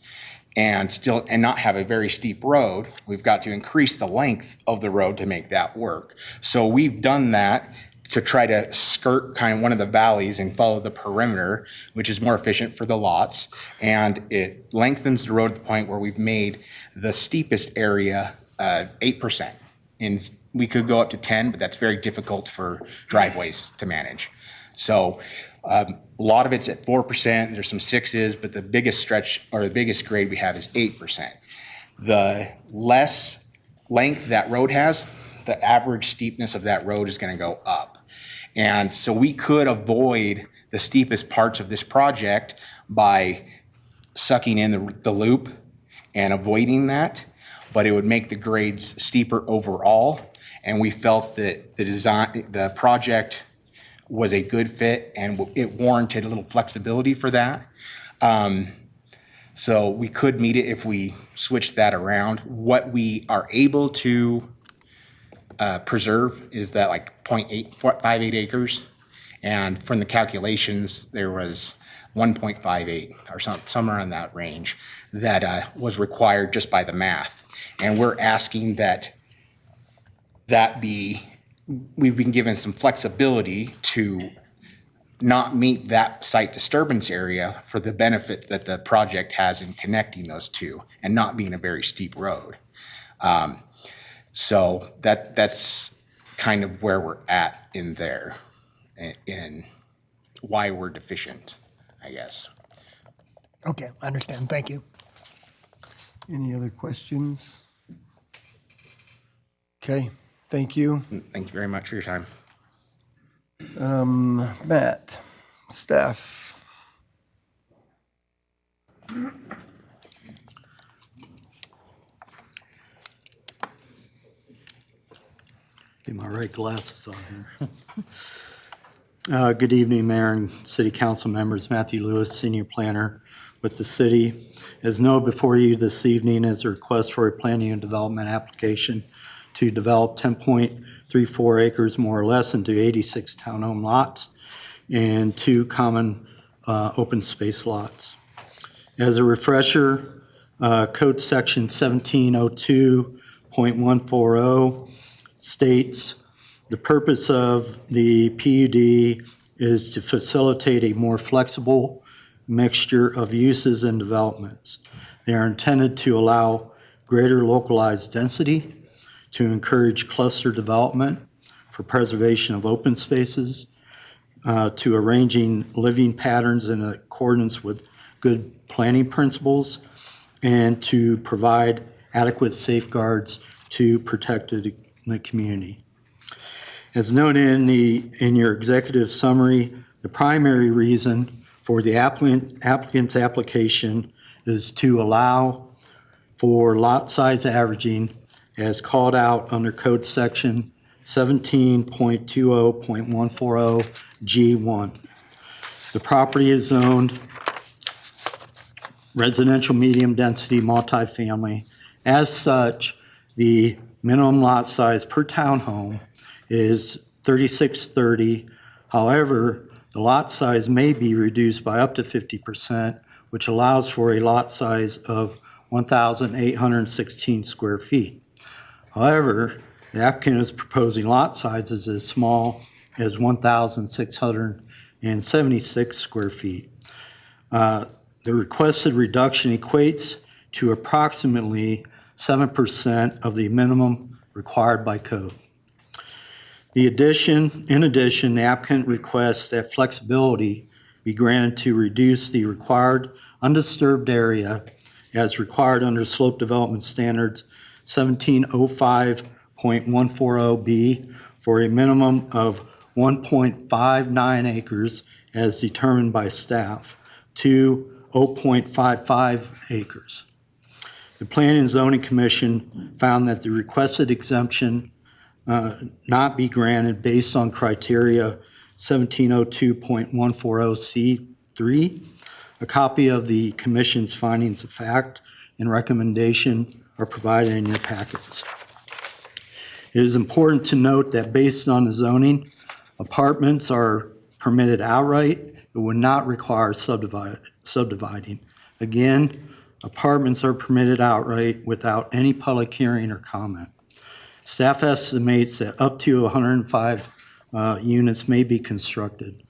and not have a very steep road, we've got to increase the length of the road to make that work. So we've done that to try to skirt kind of one of the valleys and follow the perimeter, which is more efficient for the lots. And it lengthens the road to the point where we've made the steepest area 8%. And we could go up to 10, but that's very difficult for driveways to manage. So a lot of it's at 4%. There's some 6s, but the biggest stretch or the biggest grade we have is 8%. The less length that road has, the average steepness of that road is going to go up. And so we could avoid the steepest parts of this project by sucking in the loop and avoiding that, but it would make the grades steeper overall. And we felt that the project was a good fit and it warranted a little flexibility for that. So we could meet it if we switched that around. What we are able to preserve is that like 0.58 acres. And from the calculations, there was 1.58 or somewhere in that range that was required just by the math. And we're asking that we've been given some flexibility to not meet that site disturbance area for the benefit that the project has in connecting those two and not being a very steep road. So that's kind of where we're at in there and why we're deficient, I guess. Okay, I understand. Thank you. Any other questions? Okay, thank you. Thank you very much for your time. Matt, staff. Get my right glasses on here. Good evening, Mayor and City Council members. Matthew Lewis, Senior Planner with the city. As noted before you this evening is a request for a planning and development application to develop 10.34 acres more or less into 86 townhome lots and 2 common open space lots. As a refresher, Code Section 1702.140 states, the purpose of the PUD is to facilitate a more flexible mixture of uses and developments. They are intended to allow greater localized density, to encourage cluster development, for preservation of open spaces, to arranging living patterns in accordance with good planning principles, and to provide adequate safeguards to protect the community. As noted in your executive summary, the primary reason for the applicant's application is to allow for lot size averaging as called out under Code Section 17.20.140 G1. The property is zoned residential medium density multifamily. As such, the minimum lot size per townhome is 3630. However, the lot size may be reduced by up to 50%, which allows for a lot size of 1,816 square feet. However, the applicant is proposing lot sizes as small as 1,676 square feet. The requested reduction equates to approximately 7% of the minimum required by code. In addition, the applicant requests that flexibility be granted to reduce the required undisturbed area as required under Slope Development Standards 1705.140B for a minimum of 1.59 acres as determined by staff to 0.55 acres. The Planning and Zoning Commission found that the requested exemption not be granted based on criteria 1702.140C3. A copy of the Commission's findings of fact and recommendation are provided in your packets. It is important to note that based on the zoning, apartments are permitted outright. It would not require subdividing. Again, apartments are permitted outright without any public hearing or comment. Staff estimates that up to 105 units may be constructed.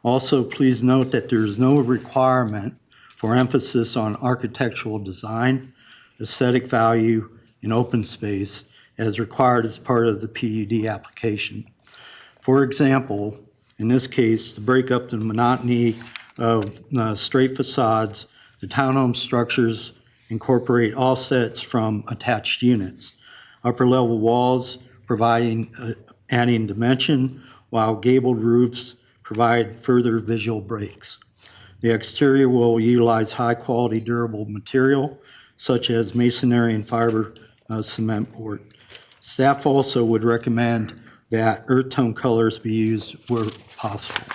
Also, please note that there is no requirement for emphasis on architectural design, aesthetic value, and open space as required as part of the PUD application. For example, in this case, to break up the monotony of straight facades, the townhome structures incorporate offsets from attached units. Upper level walls adding dimension, while gabled roofs provide further visual breaks. The exterior will utilize high quality durable material such as masonry and fiber cement board. Staff also would recommend that earth tone colors be used where possible.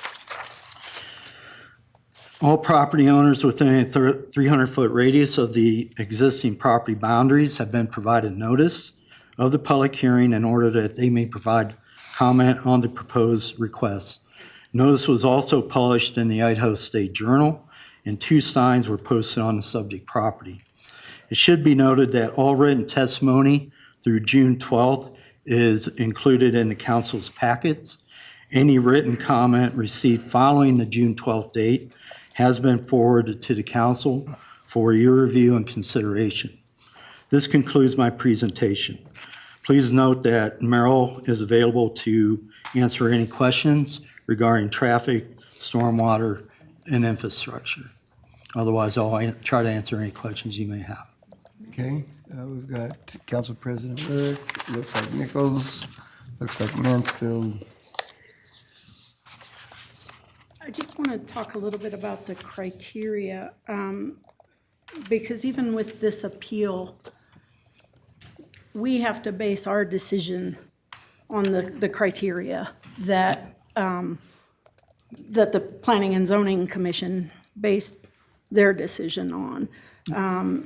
All property owners within a 300-foot radius of the existing property boundaries have been provided notice of the public hearing in order that they may provide comment on the proposed requests. Notice was also published in the Idaho State Journal, and 2 signs were posted on the subject property. It should be noted that all written testimony through June 12th is included in the council's packets. Any written comment received following the June 12th date has been forwarded to the council for your review and consideration. This concludes my presentation. Please note that Merrill is available to answer any questions regarding traffic, stormwater, and infrastructure. Otherwise, I'll try to answer any questions you may have. Okay, we've got Council President Lyric, looks like Nichols, looks like Mansfield. I just want to talk a little bit about the criteria, because even with this appeal, we have to base our decision on the criteria that that the Planning and Zoning Commission based their decision on.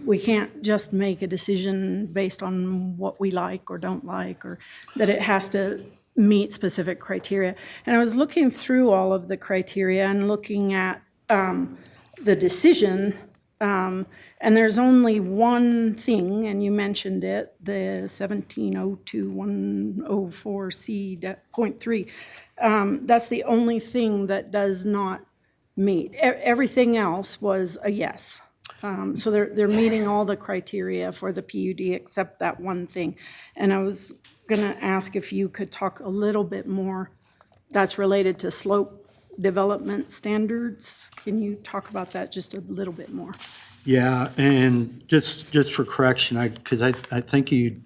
We can't just make a decision based on what we like or don't like, or that it has to meet specific criteria. And I was looking through all of the criteria and looking at the decision, and there's only one thing, and you mentioned it, the 1702104C.3. That's the only thing that does not meet. Everything else was a yes. So they're meeting all the criteria for the PUD except that one thing. And I was going to ask if you could talk a little bit more, that's related to slope development standards. Can you talk about that just a little bit more? Yeah, and just for correction, because I think you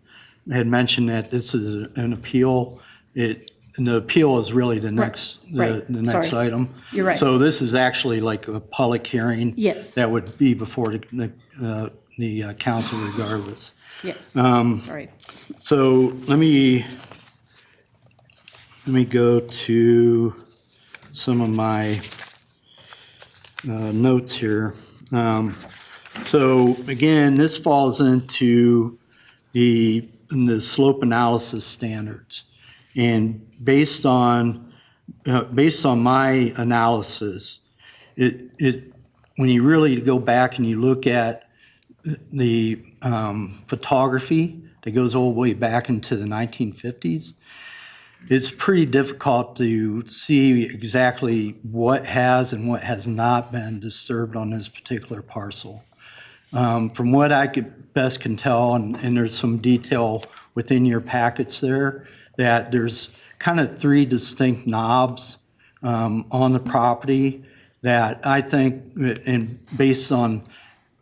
had mentioned that this is an appeal. And the appeal is really the next, Right. the next Sorry. item. You're right. So this is actually like a public hearing. Yes. That would be before the council regardless. Yes, sorry. So let me go to some of my notes here. So again, this falls into the slope analysis standards. And based on my analysis, when you really go back and you look at the photography that goes all the way back into the 1950s, it's pretty difficult to see exactly what has and what has not been disturbed on this particular parcel. From what I best can tell, and there's some detail within your packets there, that there's kind of three distinct knobs on the property that I think, and based on,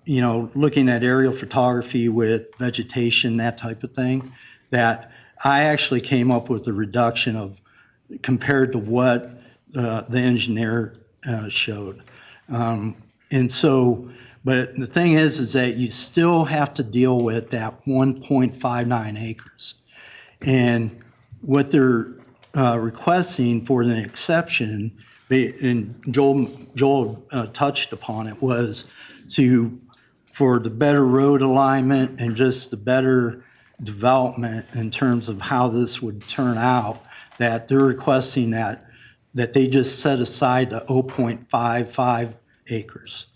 looking at aerial photography with vegetation, that type of thing, that I actually came up with a reduction of, compared to what the engineer showed. And so, but the thing is that you still have to deal with that 1.59 acres. And what they're requesting for the exception, and Joel touched upon it, was for the better road alignment and just the better development in terms of how this would turn out, that they're requesting that they just set aside the 0.55 acres.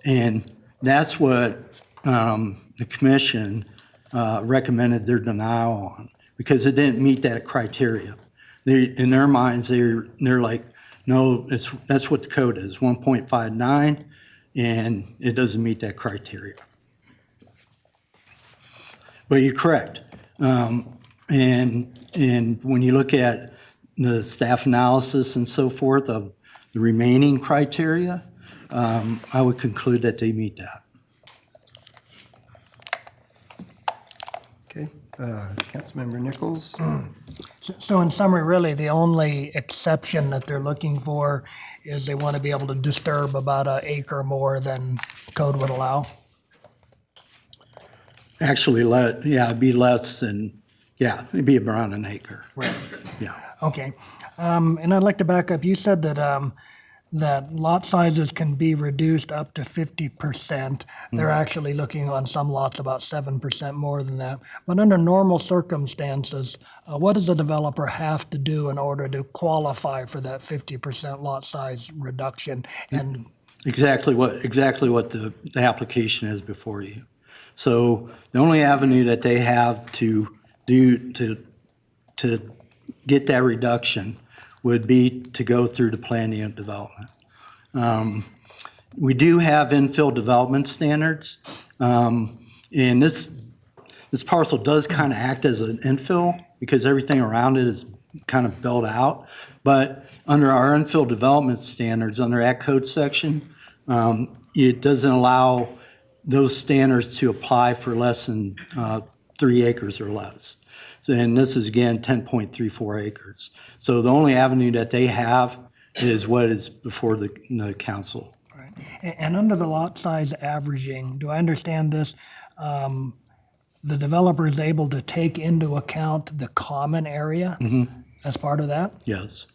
And that's what the commission recommended their denial on, because it didn't meet that criteria. In their minds, they're like, no, that's what the code is, 1.59, and it doesn't meet that criteria. But you're correct. And when you look at the staff analysis and so forth of the remaining criteria, I would conclude that they meet that. Okay, Councilmember Nichols? So in summary, really, the only exception that they're looking for is they want to be able to disturb about an acre more than code would allow? Actually, it'd be less than, it'd be around an acre. Right. Yeah. Okay. And I'd like to back up. You said that that lot sizes can be reduced up to 50%. They're actually looking on some lots about 7% more than that. But under normal circumstances, what does a developer have to do in order to qualify for that 50% lot size reduction? And Exactly what the application is before you. So the only avenue that they have to do to get that reduction would be to go through the planning and development. We do have infill development standards, and this parcel does kind of act as an infill because everything around it is kind of built out. But under our infill development standards, under that code section, it doesn't allow those standards to apply for less than 3 acres or less. And this is, again, 10.34 acres. So the only avenue that they have is what is before the council. Right. And under the lot size averaging, do I understand this? The developer is able to take into account the common area as part of that? Yes.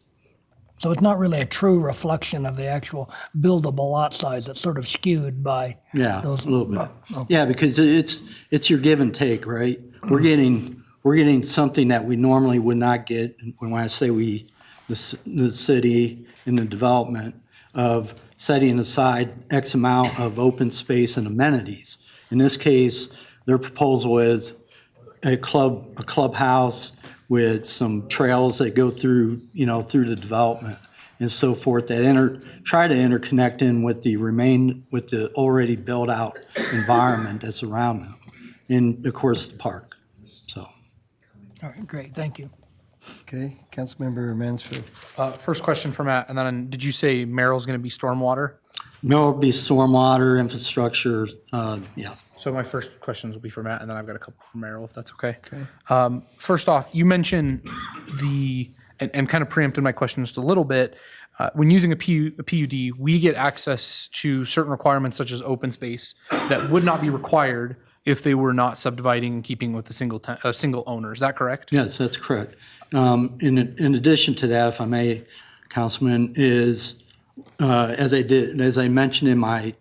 So it's not really a true reflection of the actual buildable lot size. It's sort of skewed by Yeah, those. a little bit. Yeah, because it's your give and take, right? We're getting something that we normally would not get. When I say we, the city in the development of setting aside X amount of open space and amenities. In this case, their proposal is a clubhouse with some trails that go through, through the development and so forth that try to interconnect in with the already built out environment that's around them. And of course, the park, so. All right, great, thank you. Okay, Councilmember Mansfield. First question for Matt, and then did you say Merrill's going to be stormwater? No, it'll be stormwater, infrastructure, yeah. So my first questions will be for Matt, and then I've got a couple for Merrill, if that's okay. Okay. First off, you mentioned and kind of preempted my question just a little bit. When using a PUD, we get access to certain requirements such as open space that would not be required if they were not subdividing and keeping with a single owner. Is that correct? Yes, that's correct. In addition to that, if I may, Councilman, is as I mentioned in my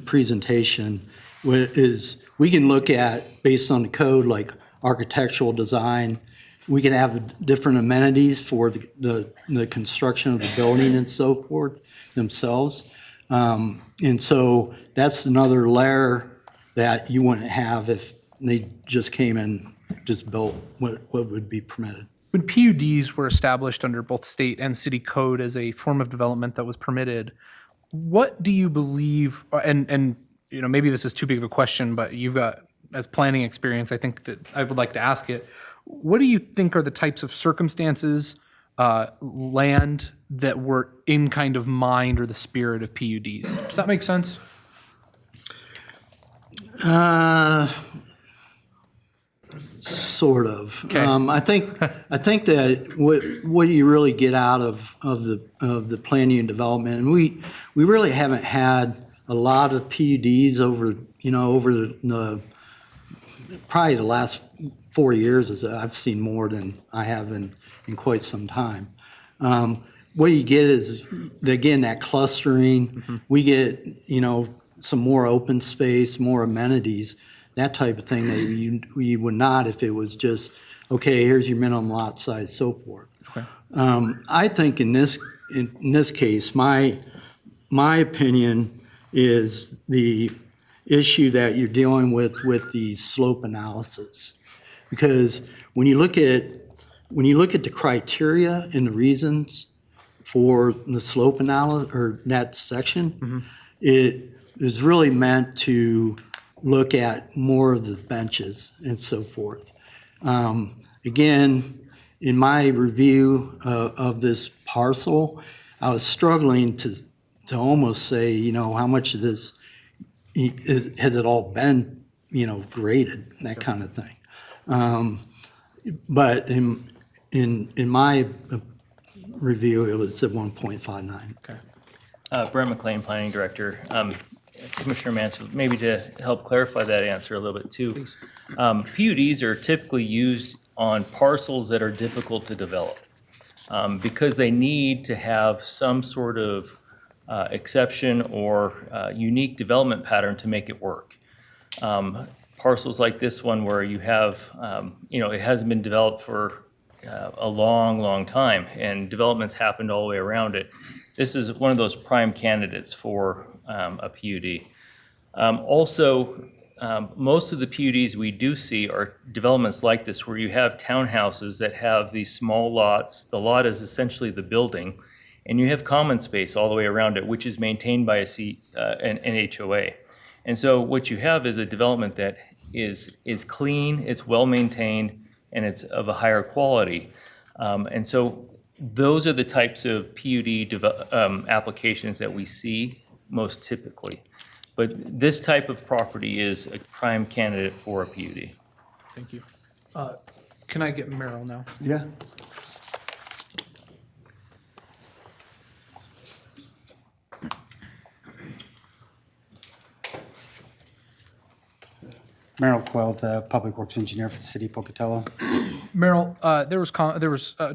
presentation, is we can look at, based on the code, like architectural design, we can have different amenities for the construction of the building and so forth themselves. And so that's another layer that you wouldn't have if they just came and just built what would be permitted. When PUDs were established under both state and city code as a form of development that was permitted, what do you believe, and maybe this is too big of a question, but you've got, as planning experience, I think that I would like to ask it. What do you think are the types of circumstances, land that were in kind of mind or the spirit of PUDs? Does that make sense? Sort of. Okay. I think that what you really get out of the planning and development, and we really haven't had a lot of PUDs over the probably the last 4 years. As I've seen more than I have in quite some time. What you get is, again, that clustering. Mm-hmm. We get some more open space, more amenities, that type of thing that you would not if it was just, okay, here's your minimum lot size, so forth. Okay. I think in this case, my opinion is the issue that you're dealing with the slope analysis, because when you look at the criteria and the reasons for the slope analysis or that section, mm-hmm. It is really meant to look at more of the benches and so forth. Again, in my review of this parcel, I was struggling to almost say, how much of this has it all been, graded, that kind of thing. But in my review, it was at 1.59. Okay. Brent McLean, Planning Director. Commissioner Mansfield, maybe to help clarify that answer a little bit too. PUDs are typically used on parcels that are difficult to develop because they need to have some sort of exception or unique development pattern to make it work. Parcels like this one where you have, it hasn't been developed for a long, long time and development's happened all the way around it. This is one of those prime candidates for a PUD. Also, most of the PUDs we do see are developments like this where you have townhouses that have these small lots. The lot is essentially the building, and you have common space all the way around it, which is maintained by an HOA. And so what you have is a development that is clean, it's well maintained, and it's of a higher quality. And so those are the types of PUD applications that we see most typically. But this type of property is a prime candidate for a PUD. Thank you. Can I get Merrill now? Yeah. Merrill Quill, the Public Works Engineer for the City of Pocatello. Merrill, there was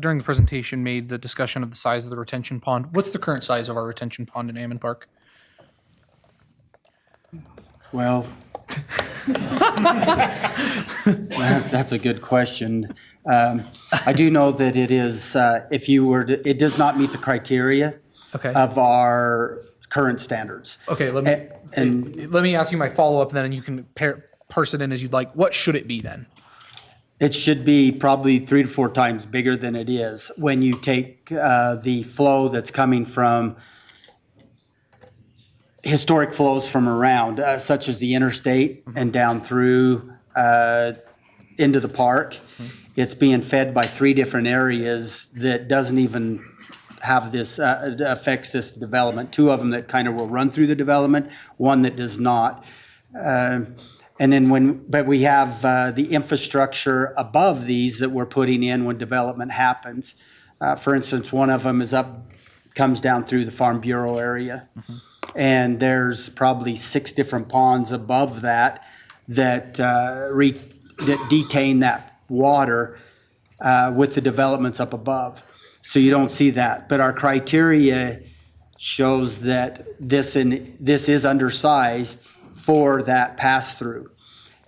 during the presentation made the discussion of the size of the retention pond. What's the current size of our retention pond in Ammon Park? Well, that's a good question. I do know that it is, it does not meet the criteria Okay. of our current standards. Okay, let me ask you my follow-up then, and you can parse it in as you'd like. What should it be then? It should be probably 3 to 4 times bigger than it is when you take the flow that's coming from historic flows from around, such as the interstate and down through into the park. It's being fed by 3 different areas that doesn't even have this, affects this development. 2 of them that kind of will run through the development, 1 that does not. And then but we have the infrastructure above these that we're putting in when development happens. For instance, one of them comes down through the Farm Bureau area. And there's probably 6 different ponds above that that detain that water with the developments up above. So you don't see that. But our criteria shows that this is undersized for that pass-through.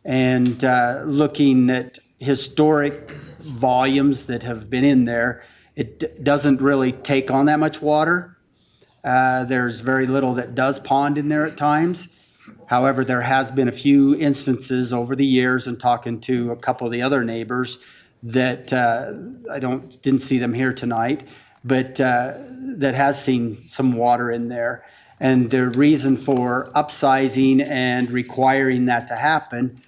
And looking at historic volumes that have been in there, it doesn't really take on that much water. There's very little that does pond in there at times. However, there has been a few instances over the years, and talking to a couple of the other neighbors, that I didn't see them here tonight, but that has seen some water in there. And the reason for upsizing and requiring that to happen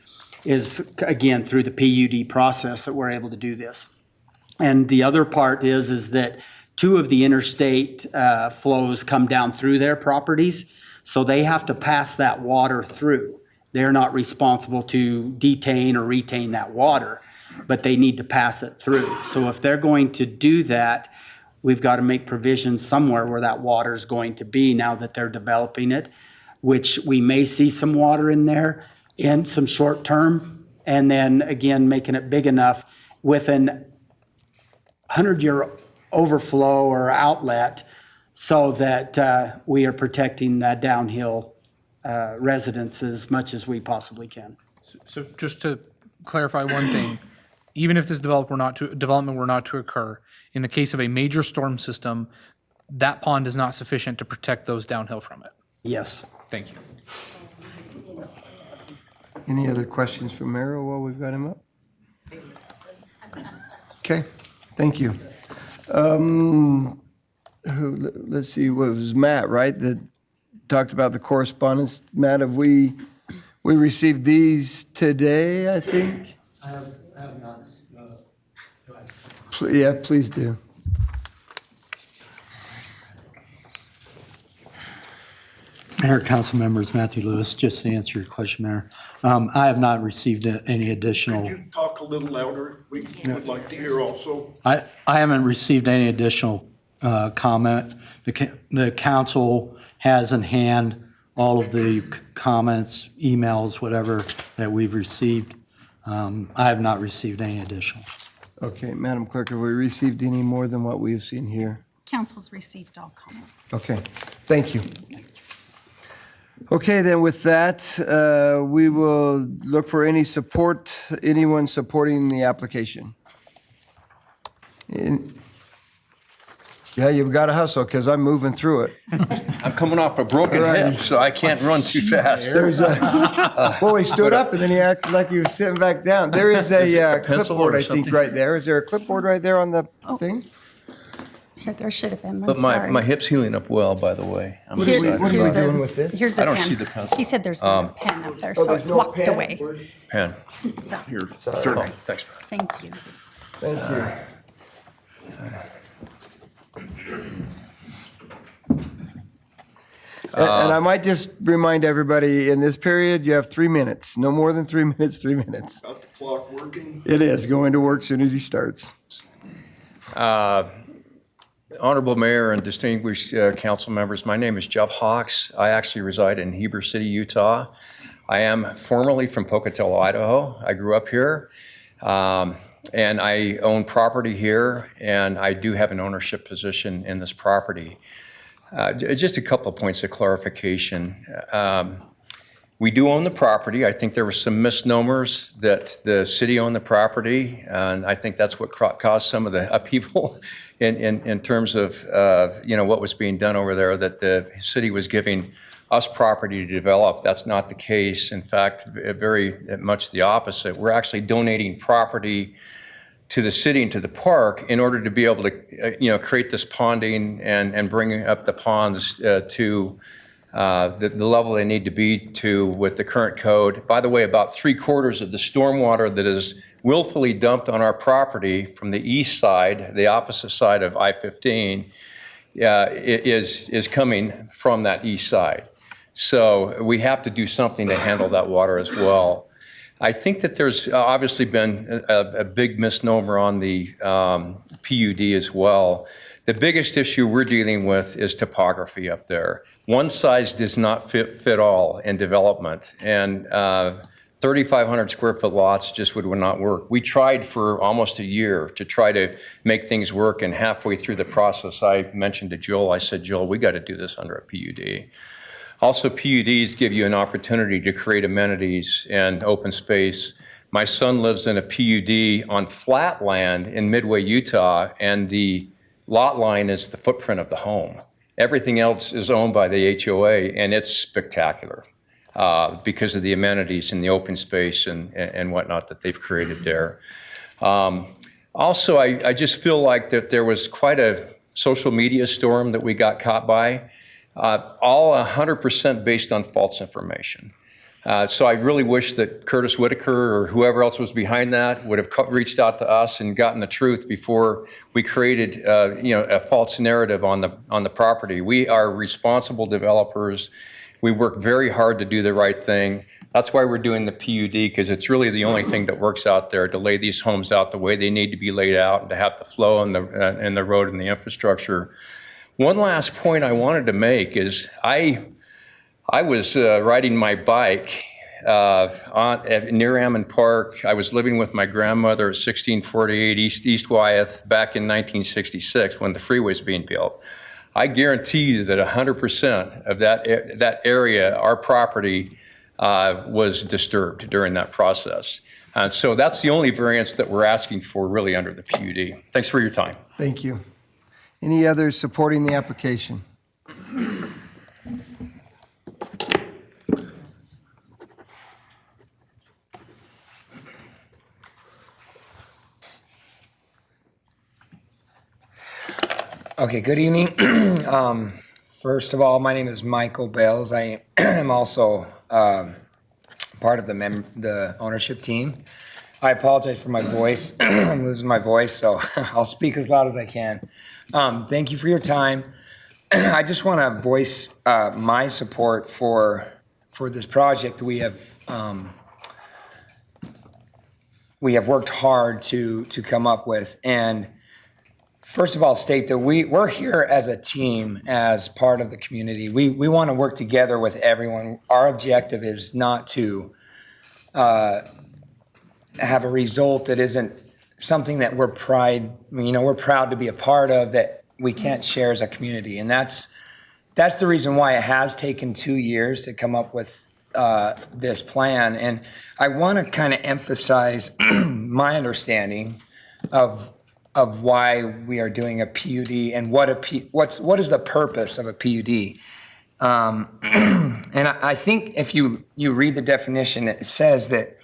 is, again, through the PUD process that we're able to do this. And the other part is that 2 of the interstate flows come down through their properties, so they have to pass that water through. They're not responsible to detain or retain that water, but they need to pass it through. So if they're going to do that, we've got to make provisions somewhere where that water is going to be now that they're developing it, which we may see some water in there in some short term, and then again, making it big enough with an 100-year overflow or outlet so that we are protecting that downhill residents as much as we possibly can. So just to clarify one thing, even if this development were not to occur, in the case of a major storm system, that pond is not sufficient to protect those downhill from it? Yes. Thank you. Any other questions for Merrill while we've got him up? Okay, thank you. Let's see, what was Matt, right, that talked about the correspondence? Matt, have we received these today, I think? I have not. Yeah, please do. Mayor, council members, Matthew Lewis, just to answer your question, Mayor. I have not received any additional. Could you talk a little louder? We would like to hear also. I haven't received any additional comment. The council has in hand all of the comments, emails, whatever that we've received. I have not received any additional. Okay, Madam Clerk, have we received any more than what we've seen here? Council's received all comments. Okay, thank you. Okay, then with that, we will look for anyone supporting the application. Yeah, you've got to hustle because I'm moving through it. I'm coming off a broken hip, so I can't run too fast. There's well, he stood up and then he acted like he was sitting back down. There is a clipboard, I think, right there. Is there a clipboard right there on the thing? Here, there should have been one, But sorry. my hip's healing up well, by the way. I'm What are we excited. doing with this? Here's a I don't pen. see the pencil. He said there's no pen up there, Oh, so there's it's no walked pen? away. Pen. So, Here, Oh, sir. thanks. thank you. Thank you. And I might just remind everybody, in this period, you have 3 minutes. No more than 3 minutes, 3 minutes. Got the clock working? It is going to work as soon as he starts. Honorable Mayor and distinguished council members, my name is Jeff Hawks. I actually reside in Heber City, Utah. I am formerly from Pocatello, Idaho. I grew up here, and I own property here, and I do have an ownership position in this property. Just a couple of points of clarification. We do own the property. I think there were some misnomers that the city owned the property, and I think that's what caused some of the upheaval in terms of what was being done over there, that the city was giving us property to develop. That's not the case. In fact, very much the opposite. We're actually donating property to the city and to the park in order to be able to create this ponding and bring up the ponds to the level they need to be to with the current code. By the way, about 3/4 of the stormwater that is willfully dumped on our property from the east side, the opposite side of I-15, is coming from that east side. So we have to do something to handle that water as well. I think that there's obviously been a big misnomer on the PUD as well. The biggest issue we're dealing with is topography up there. One size does not fit all in development, and 3,500 square foot lots just would not work. We tried for almost a year to try to make things work, and halfway through the process, I mentioned to Joel, I said, Joel, we got to do this under a PUD. Also, PUDs give you an opportunity to create amenities and open space. My son lives in a PUD on flat land in Midway, Utah, and the lot line is the footprint of the home. Everything else is owned by the HOA, and it's spectacular because of the amenities and the open space and whatnot that they've created there. Also, I just feel like that there was quite a social media storm that we got caught by, all 100% based on false information. So I really wish that Curtis Whitaker or whoever else was behind that would have reached out to us and gotten the truth before we created, a false narrative on the property. We are responsible developers. We work very hard to do the right thing. That's why we're doing the PUD, because it's really the only thing that works out there to lay these homes out the way they need to be laid out and to have the flow and the road and the infrastructure. One last point I wanted to make is I was riding my bike near Ammon Park. I was living with my grandmother at 1648 East Wyeth back in 1966 when the freeway was being built. I guarantee you that 100% of that area, our property, was disturbed during that process. And so that's the only variance that we're asking for really under the PUD. Thanks for your time. Thank you. Any others supporting the application? Okay, good evening. First of all, my name is Michael Bales. I am also part of the ownership team. I apologize for my voice. I'm losing my voice, so I'll speak as loud as I can. Thank you for your time. I just want to voice my support for this project. We have worked hard to come up with. And first of all, state that we're here as a team, as part of the community. We want to work together with everyone. Our objective is not to have a result that isn't something that we're proud to be a part of, that we can't share as a community. And that's the reason why it has taken 2 years to come up with this plan. And I want to kind of emphasize my understanding of why we are doing a PUD and what is the purpose of a PUD. And I think if you read the definition, it says that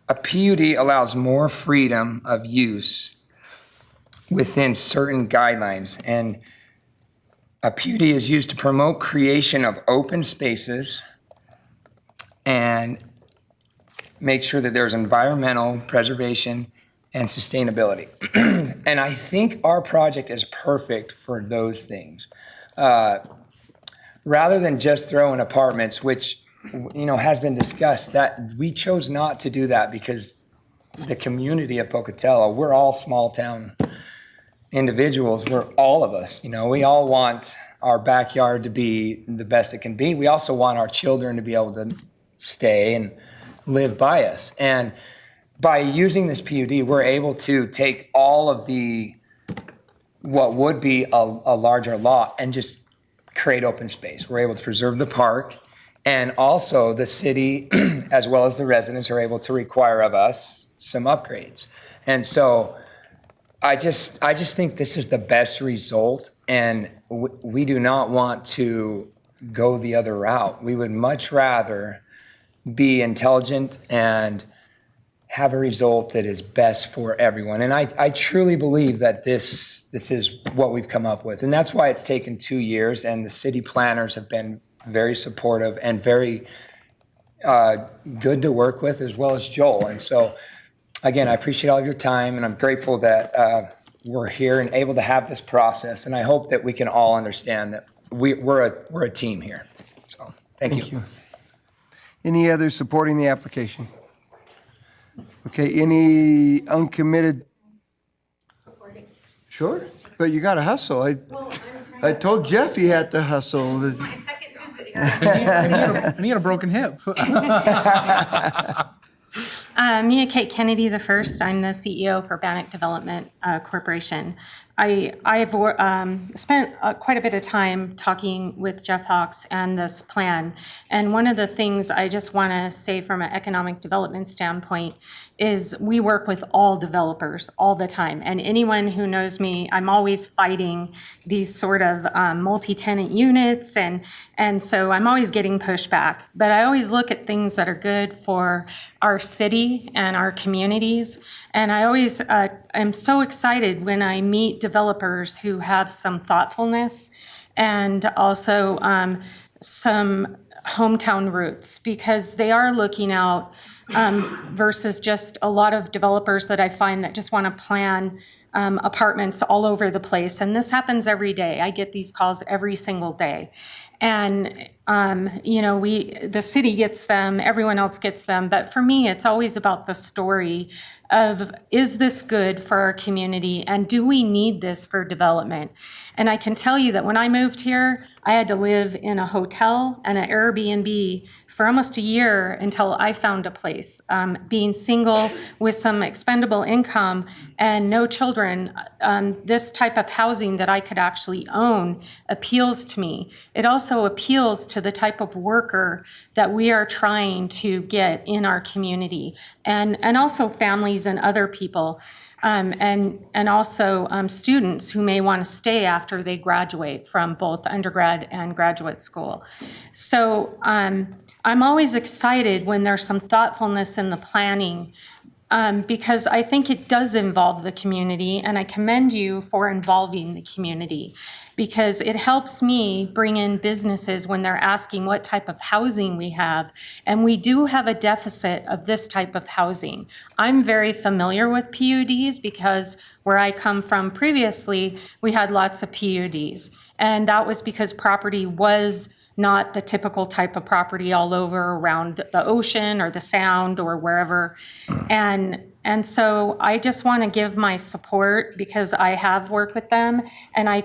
a PUD allows more freedom of use within certain guidelines. And a PUD is used to promote creation of open spaces and make sure that there's environmental preservation and sustainability. And I think our project is perfect for those things. Rather than just throwing apartments, which has been discussed, that we chose not to do that because the community of Pocatello, we're all small town individuals. We're all of us, we all want our backyard to be the best it can be. We also want our children to be able to stay and live by us. And by using this PUD, we're able to take all of what would be a larger lot and just create open space. We're able to preserve the park, and also the city, as well as the residents, are able to require of us some upgrades. And so I just think this is the best result, and we do not want to go the other route. We would much rather be intelligent and have a result that is best for everyone. And I truly believe that this is what we've come up with. And that's why it's taken 2 years, and the city planners have been very supportive and very good to work with, as well as Joel. And so, again, I appreciate all of your time, and I'm grateful that we're here and able to have this process. And I hope that we can all understand that we're a team here. So, thank you. Any others supporting the application? Okay, any uncommitted? Sure, but you got to hustle. I told Jeff he had to hustle. My second visit here. I need a broken hip. Mia Kate Kennedy the first. I'm the CEO for Bannock Development Corporation. I've spent quite a bit of time talking with Jeff Hawks and this plan. And one of the things I just want to say from an economic development standpoint is we work with all developers all the time. And anyone who knows me, I'm always fighting these sort of multi-tenant units. And so I'm always getting pushback. But I always look at things that are good for our city and our communities. And I always am so excited when I meet developers who have some thoughtfulness and also some hometown roots, because they are looking out versus just a lot of developers that I find that just want to plan apartments all over the place. And this happens every day. I get these calls every single day. And, the city gets them, everyone else gets them. But for me, it's always about the story of, is this good for our community? And do we need this for development? And I can tell you that when I moved here, I had to live in a hotel and an Airbnb for almost a year until I found a place. Being single with some expendable income and no children, this type of housing that I could actually own appeals to me. It also appeals to the type of worker that we are trying to get in our community, and also families and other people. And also students who may want to stay after they graduate from both undergrad and graduate school. So I'm always excited when there's some thoughtfulness in the planning, because I think it does involve the community, and I commend you for involving the community, because it helps me bring in businesses when they're asking what type of housing we have. And we do have a deficit of this type of housing. I'm very familiar with PUDs because where I come from previously, we had lots of PUDs. And that was because property was not the typical type of property all over around the ocean or the sound or wherever. And so I just want to give my support, because I have worked with them, and I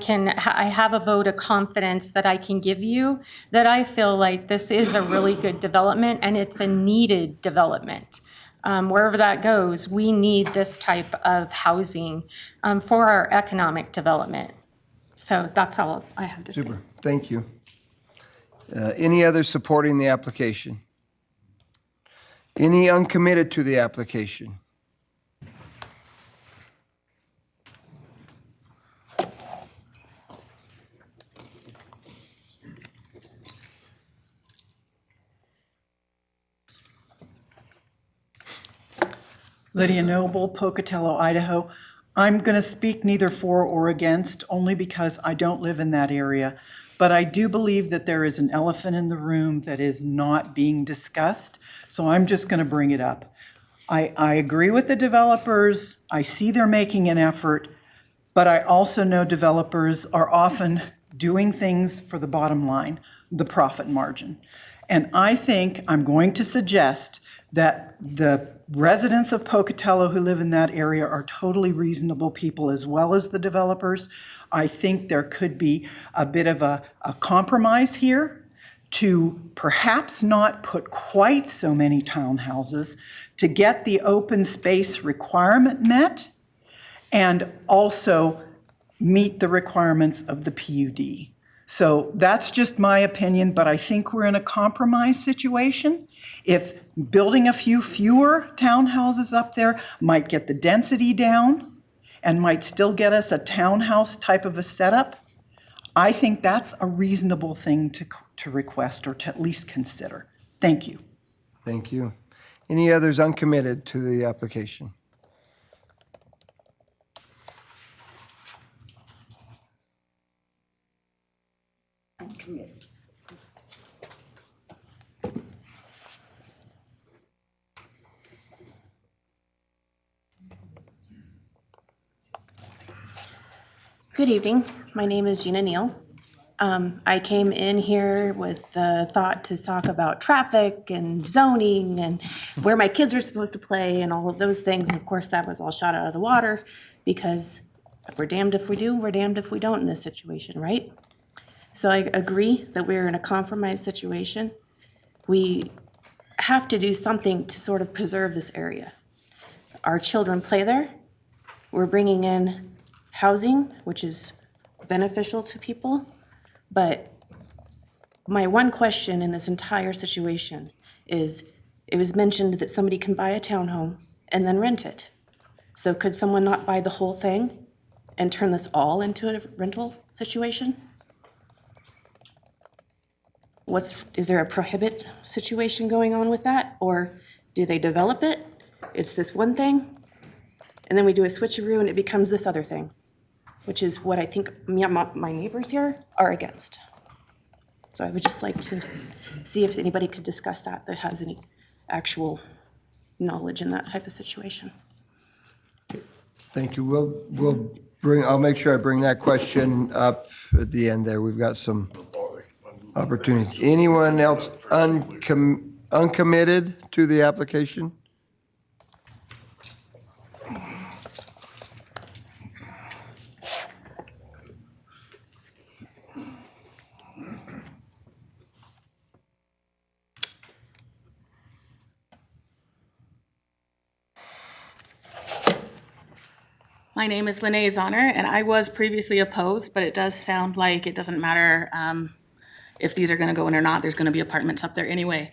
have a vote of confidence that I can give you, that I feel like this is a really good development, and it's a needed development. Wherever that goes, we need this type of housing for our economic development. So that's all I have to say. Super, thank you. Any others supporting the application? Any uncommitted to the application? Lydia Noble, Pocatello, Idaho. I'm going to speak neither for or against, only because I don't live in that area. But I do believe that there is an elephant in the room that is not being discussed, so I'm just going to bring it up. I agree with the developers. I see they're making an effort, but I also know developers are often doing things for the bottom line, the profit margin. And I think I'm going to suggest that the residents of Pocatello who live in that area are totally reasonable people as well as the developers. I think there could be a bit of a compromise here to perhaps not put quite so many townhouses to get the open space requirement met and also meet the requirements of the PUD. So that's just my opinion, but I think we're in a compromise situation. If building a few fewer townhouses up there might get the density down and might still get us a townhouse type of a setup, I think that's a reasonable thing to request or to at least consider. Thank you. Thank you. Any others uncommitted to the application? Good evening. My name is Gina Neal. I came in here with the thought to talk about traffic and zoning and where my kids are supposed to play and all of those things. Of course, that was all shot out of the water because we're damned if we do, we're damned if we don't in this situation, right? So I agree that we're in a compromised situation. We have to do something to sort of preserve this area. Our children play there. We're bringing in housing, which is beneficial to people. But my one question in this entire situation is, it was mentioned that somebody can buy a townhome and then rent it. So could someone not buy the whole thing and turn this all into a rental situation? Is there a prohibit situation going on with that? Or do they develop it? It's this one thing, and then we do a switcheroo and it becomes this other thing, which is what I think my neighbors here are against. So I would just like to see if anybody could discuss that has any actual knowledge in that type of situation. Thank you. I'll make sure I bring that question up at the end there. We've got some opportunities. Anyone else uncommitted to the application? My name is Lene Zahner, and I was previously opposed, but it does sound like it doesn't matter if these are going to go in or not. There's going to be apartments up there anyway.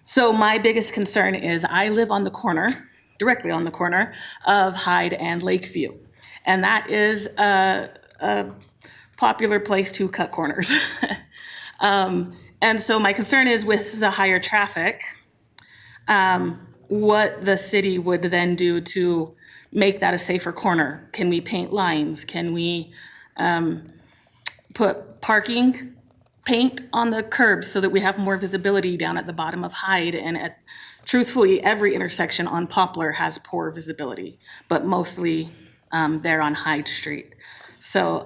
So my biggest concern is I live on the corner, directly on the corner of Hyde and Lakeview. And that is a popular place to cut corners. And so my concern is with the higher traffic, what the city would then do to make that a safer corner. Can we paint lines? Can we put parking paint on the curbs so that we have more visibility down at the bottom of Hyde? And truthfully, every intersection on Poplar has poor visibility, but mostly there on Hyde Street. So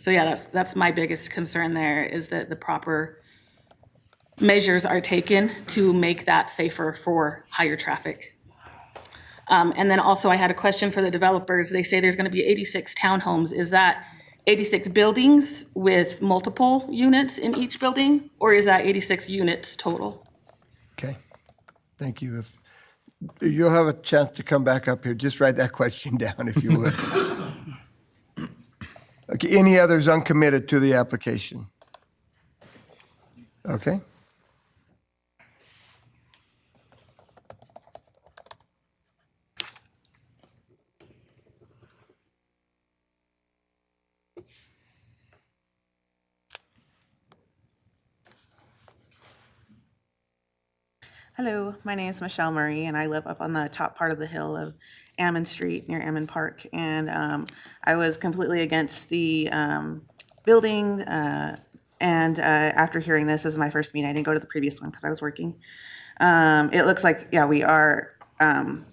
yeah, that's my biggest concern there, is that the proper measures are taken to make that safer for higher traffic. And then also I had a question for the developers. They say there's going to be 86 townhomes. Is that 86 buildings with multiple units in each building, or is that 86 units total? Okay, thank you. If you'll have a chance to come back up here, just write that question down if you would. Okay, any others uncommitted to the application? Okay. Hello, my name is Michelle Murray, and I live up on the top part of the hill of Ammon Street near Ammon Park. And I was completely against the building. And after hearing this is my first meeting. I didn't go to the previous one because I was working. It looks like, yeah, we are in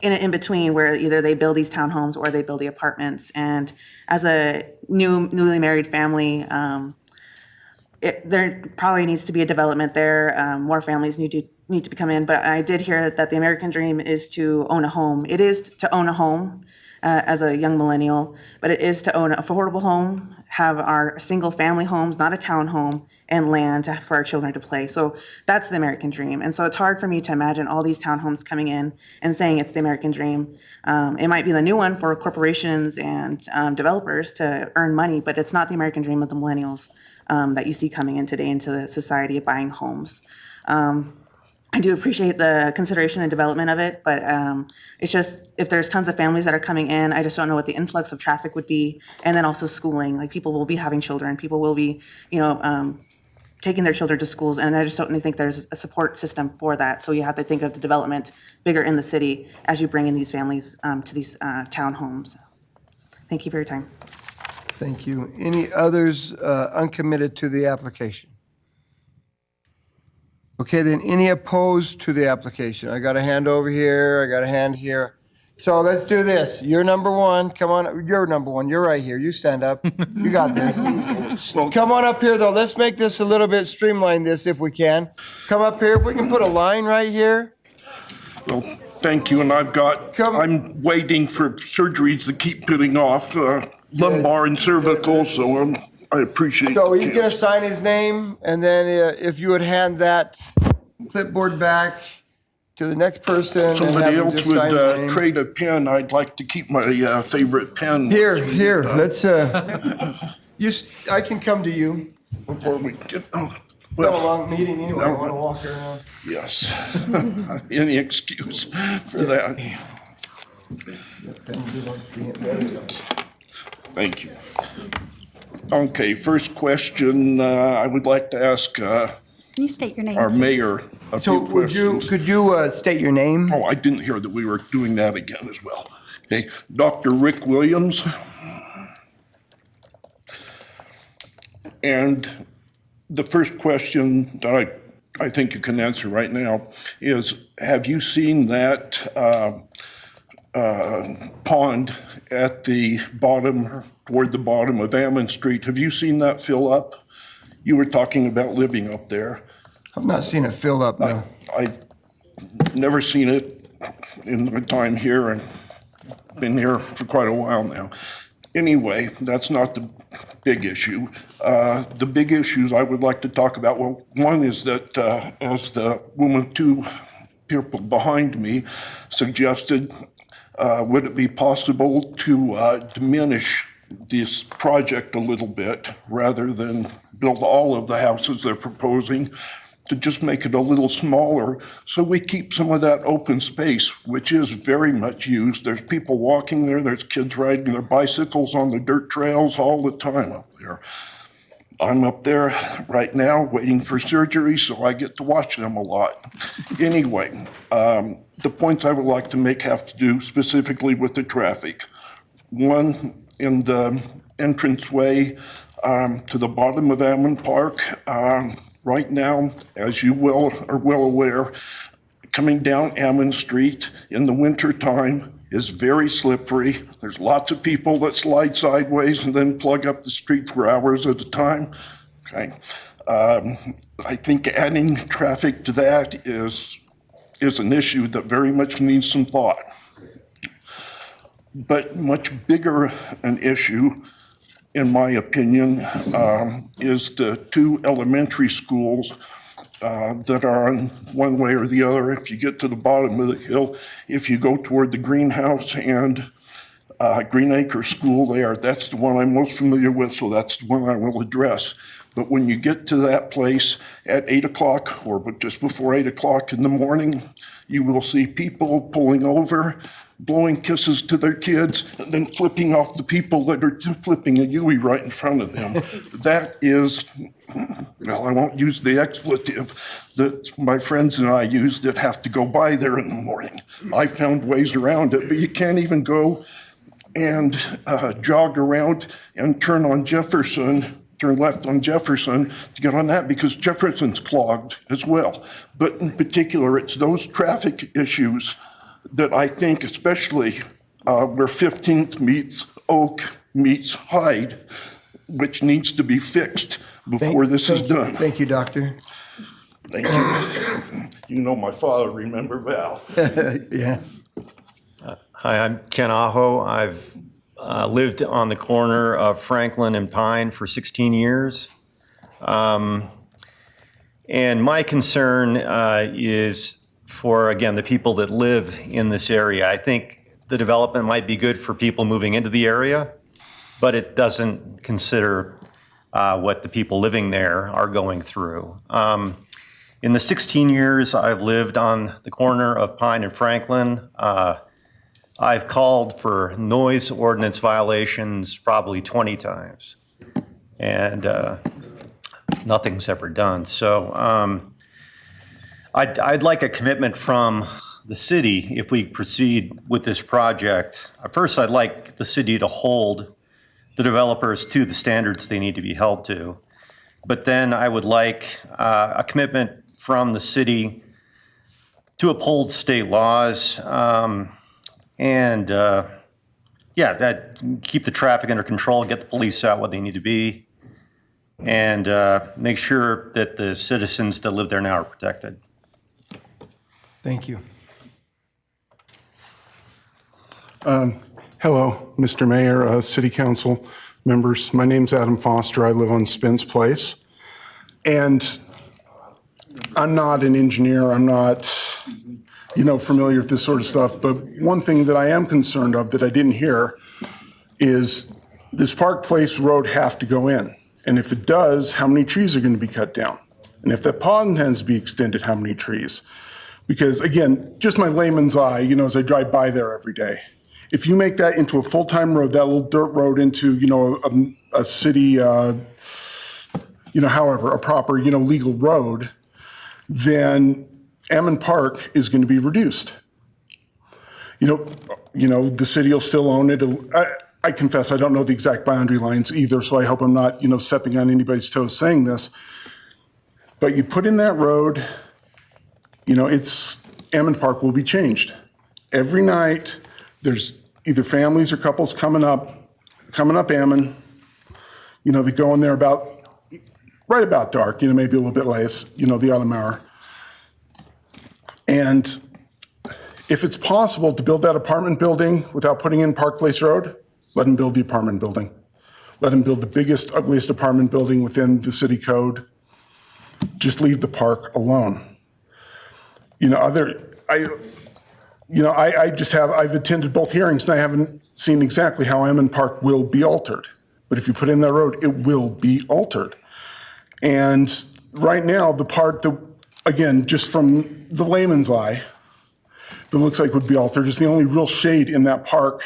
an in-between where either they build these townhomes or they build the apartments. And as a newly married family, there probably needs to be a development there. More families need need to come in, but I did hear that the American dream is to own a home. It is to own a home as a young millennial, but it is to own an affordable home, have our single-family homes, not a townhome, and land for our children to play. So that's the American dream. And so it's hard for me to imagine all these townhomes coming in and saying it's the American dream. It might be the new one for corporations and developers to earn money, but it's not the American dream of the millennials that you see coming in today into the society of buying homes. I do appreciate the consideration and development of it, but it's just, if there's tons of families that are coming in, I just don't know what the influx of traffic would be. And then also schooling, like people will be having children, people will be, taking their children to schools, and I just don't think there's a support system for that. So you have to think of the development bigger in the city as you bring in these families to these townhomes. Thank you for your time. Thank you. Any others uncommitted to the application? Okay, then any opposed to the application? I got a hand over here, I got a hand here. So let's do this. You're number one. Come on, you're number one. You're right here. You stand up. You got this. Come on up here, though. Let's make this a little bit, streamline this if we can. Come up here. If we can put a line right here. Well, thank you, and I'm waiting for surgeries that keep putting off, lumbar and cervical, so I appreciate So the he's chance. going to sign his name, and then if you would hand that clipboard back to the next person. and have Somebody him else just would sign the name. trade a pen. I'd like to keep my favorite pen. Here, let's, I can come to you. Before we get, We have a long meeting anyway. I want to walk around. yes. Any excuse for that. Thank you. Okay, first question, I would like to ask Can you state your name, our please? mayor a So few questions. could you state your name? Oh, I didn't hear that we were doing that again as well. Okay, Dr. Rick Williams. And the first question that I think you can answer right now is, have you seen that pond at the bottom, toward the bottom of Ammon Street? Have you seen that fill up? You were talking about living up there. I've not seen it fill up, no. I've never seen it in my time here, and been here for quite a while now. Anyway, that's not the big issue. The big issues I would like to talk about, well, one is that as the woman, two people behind me suggested, would it be possible to diminish this project a little bit rather than build all of the houses they're proposing, to just make it a little smaller so we keep some of that open space, which is very much used. There's people walking there, there's kids riding their bicycles on the dirt trails all the time up there. I'm up there right now waiting for surgery, so I get to watch them a lot. Anyway, the points I would like to make have to do specifically with the traffic. One, in the entranceway to the bottom of Ammon Park, right now, as you are well aware, coming down Ammon Street in the wintertime is very slippery. There's lots of people that slide sideways and then plug up the street for hours at a time. Okay. I think adding traffic to that is an issue that very much needs some thought. But much bigger an issue, in my opinion, is the two elementary schools that are on one way or the other. If you get to the bottom of the hill, if you go toward the greenhouse and Green Acre School there, that's the one I'm most familiar with, so that's the one I will address. But when you get to that place at 8 o'clock or just before 8 o'clock in the morning, you will see people pulling over, blowing kisses to their kids, and then flipping off the people that are flipping a Yui right in front of them. That is, well, I won't use the expletive that my friends and I use that have to go by there in the morning. I found ways around it, but you can't even go and jog around and turn left on Jefferson to get on that, because Jefferson's clogged as well. But in particular, it's those traffic issues that I think, especially where 15th meets Oak meets Hyde, which needs to be fixed before this is done. Thank you, Doctor. Thank you. You know my father, remember Val? Yeah. Hi, I'm Ken Aho. I've lived on the corner of Franklin and Pine for 16 years. And my concern is for, again, the people that live in this area. I think the development might be good for people moving into the area, but it doesn't consider what the people living there are going through. In the 16 years I've lived on the corner of Pine and Franklin, I've called for noise ordinance violations probably 20 times, and nothing's ever done. So I'd like a commitment from the city if we proceed with this project. First, I'd like the city to hold the developers to the standards they need to be held to. But then I would like a commitment from the city to uphold state laws and keep the traffic under control, get the police out where they need to be, and make sure that the citizens that live there now are protected. Thank you. Hello, Mr. Mayor, City Council members. My name's Adam Foster. I live on Spence Place. And I'm not an engineer. I'm not, familiar with this sort of stuff. But one thing that I am concerned of that I didn't hear is does Park Place Road have to go in? And if it does, how many trees are going to be cut down? And if that pond has to be extended, how many trees? Because again, just my layman's eye, as I drive by there every day, if you make that into a full-time road, that little dirt road into, a city, however, a proper, legal road, then Ammon Park is going to be reduced. The city will still own it. I confess, I don't know the exact boundary lines either, so I hope I'm not, stepping on anybody's toes saying this. But you put in that road, Ammon Park will be changed. Every night, there's either families or couples coming up Ammon. They go in there right about dark, maybe a little bit late, the autumn hour. And if it's possible to build that apartment building without putting in Park Place Road, let them build the apartment building. Let them build the biggest, ugliest apartment building within the city code. Just leave the park alone. I've attended both hearings and I haven't seen exactly how Ammon Park will be altered. But if you put in that road, it will be altered. And right now, the part that, again, just from the layman's eye, that looks like would be altered is the only real shade in that park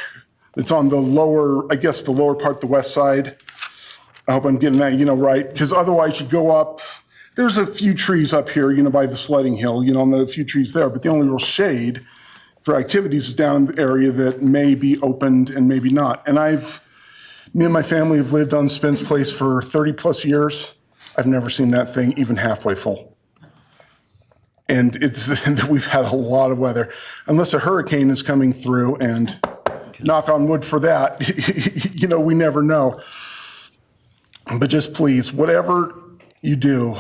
that's on the lower part, the west side. I hope I'm getting that, right. Because otherwise you go up, there's a few trees up here, by the sledding hill, and a few trees there. But the only real shade for activities is down in the area that may be opened and maybe not. And me and my family have lived on Spence Place for 30 plus years. I've never seen that thing even halfway full. And we've had a lot of weather. Unless a hurricane is coming through, and knock on wood for that, we never know. But just please, whatever you do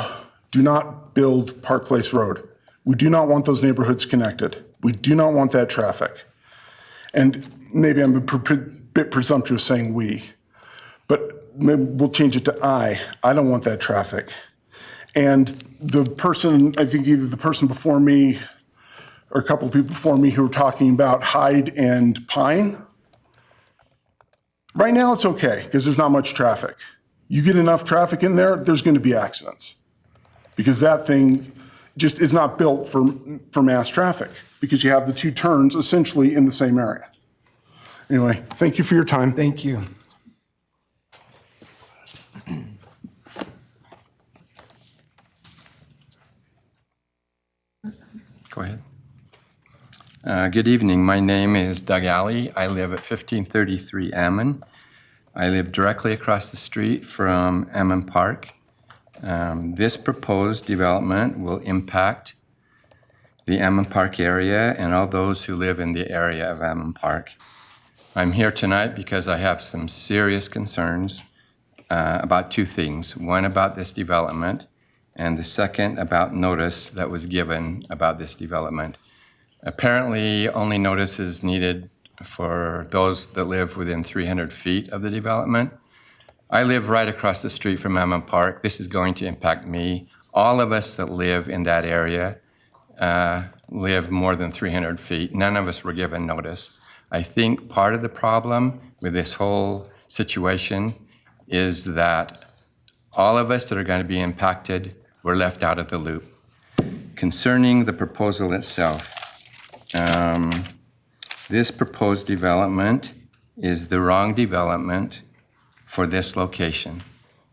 not build Park Place Road. We do not want those neighborhoods connected. We do not want that traffic. And maybe I'm a bit presumptuous saying we, but maybe we'll change it to I. I don't want that traffic. And the person, I think either the person before me or a couple of people before me who were talking about Hyde and Pine, right now it's okay because there's not much traffic. You get enough traffic in there, there's going to be accidents because that thing just is not built for mass traffic because you have the two turns essentially in the same area. Anyway, thank you for your time. Thank you. Go ahead. Good evening. My name is Doug Alley. I live at 1533 Ammon. I live directly across the street from Ammon Park. This proposed development will impact the Ammon Park area and all those who live in the area of Ammon Park. I'm here tonight because I have some serious concerns about two things. One about this development and the second about notice that was given about this development. Apparently, only notice is needed for those that live within 300 feet of the development. I live right across the street from Ammon Park. This is going to impact me. All of us that live in that area live more than 300 feet. None of us were given notice. I think part of the problem with this whole situation is that all of us that are going to be impacted were left out of the loop. Concerning the proposal itself, this proposed development is the wrong development for this location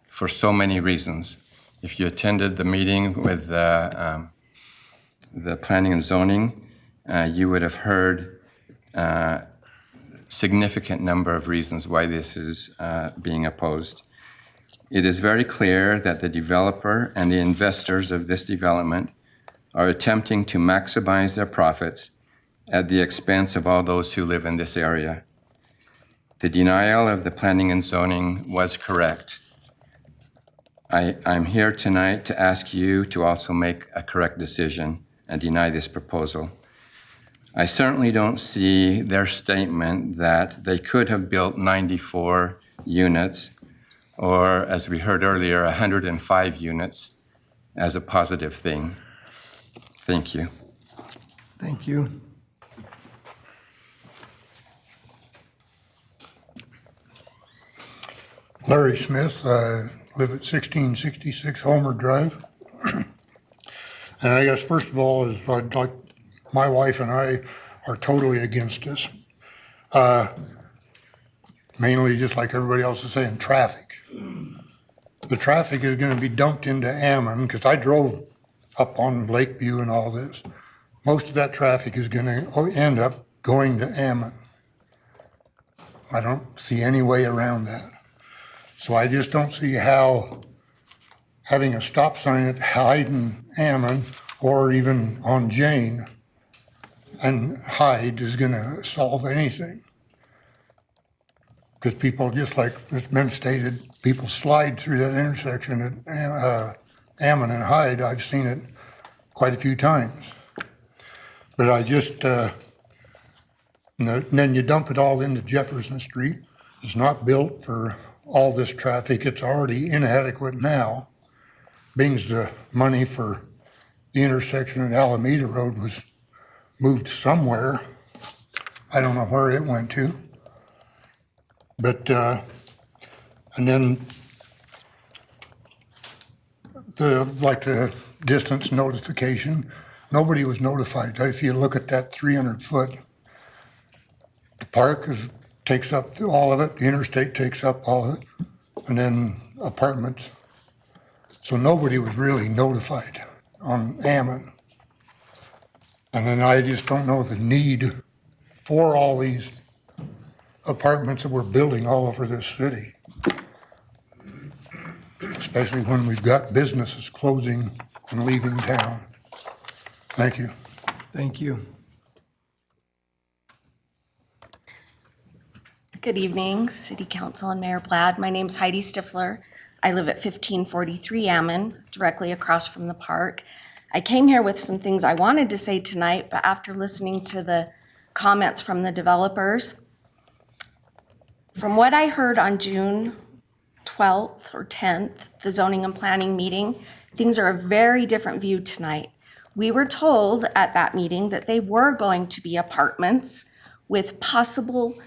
for so many reasons. If you attended the meeting with the planning and zoning, you would have heard significant number of reasons why this is being opposed. It is very clear that the developer and the investors of this development are attempting to maximize their profits at the expense of all those who live in this area. The denial of the planning and zoning was correct. I'm here tonight to ask you to also make a correct decision and deny this proposal. I certainly don't see their statement that they could have built 94 units, or as we heard earlier, 105 units as a positive thing. Thank you. Thank you. Larry Smith, I live at 1666 Homer Drive. And I guess first of all is I'd like, my wife and I are totally against this. Mainly just like everybody else is saying, traffic. The traffic is going to be dumped into Ammon because I drove up on Lakeview and all this. Most of that traffic is going to end up going to Ammon. I don't see any way around that. So I just don't see how having a stop sign at Hyde and Ammon, or even on Jane and Hyde, is going to solve anything. Because people, just like it's been stated, people slide through that intersection at Ammon and Hyde. I've seen it quite a few times. But I just, and then you dump it all into Jefferson Street. It's not built for all this traffic. It's already inadequate now. Being the money for the intersection at Alameda Road was moved somewhere. I don't know where it went to. But, and then the distance notification, nobody was notified. If you look at that 300 foot, the park takes up all of it, the interstate takes up all of it, and then apartments. So nobody was really notified on Ammon. And then I just don't know the need for all these apartments that we're building all over this city. Especially when we've got businesses closing and leaving town. Thank you. Thank you. Good evening, City Council and Mayor Blad. My name's Heidi Stifler. I live at 1543 Ammon, directly across from the park. I came here with some things I wanted to say tonight, but after listening to the comments from the developers, from what I heard on June 12th or 10th, the zoning and planning meeting, things are a very different view tonight. We were told at that meeting that they were going to be apartments with possible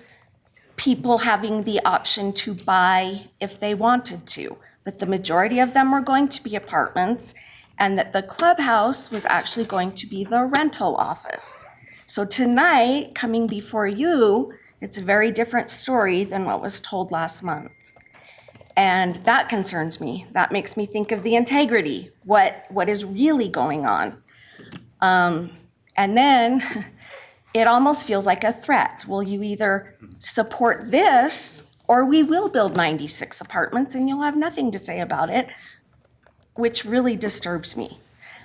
people having the option to buy if they wanted to, but the majority of them were going to be apartments, and that the clubhouse was actually going to be the rental office. So tonight, coming before you, it's a very different story than what was told last month. And that concerns me. That makes me think of the integrity, what is really going on. And then it almost feels like a threat. Will you either support this, or we will build 96 apartments and you'll have nothing to say about it, which really disturbs me.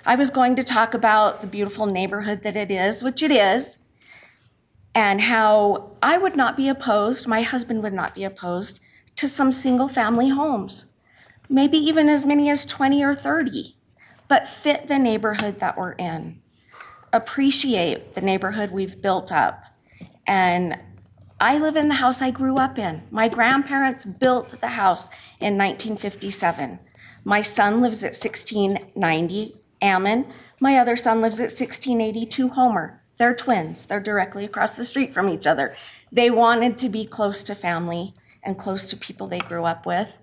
I was going to talk about the beautiful neighborhood that it is, which it is, and how I would not be opposed, my husband would not be opposed, to some single family homes, maybe even as many as 20 or 30. but fit the neighborhood that we're in. Appreciate the neighborhood we've built up. And I live in the house I grew up in. My grandparents built the house in 1957. My son lives at 1690 Ammon. My other son lives at 1682 Homer. They're twins. They're directly across the street from each other. They wanted to be close to family and close to people they grew up with.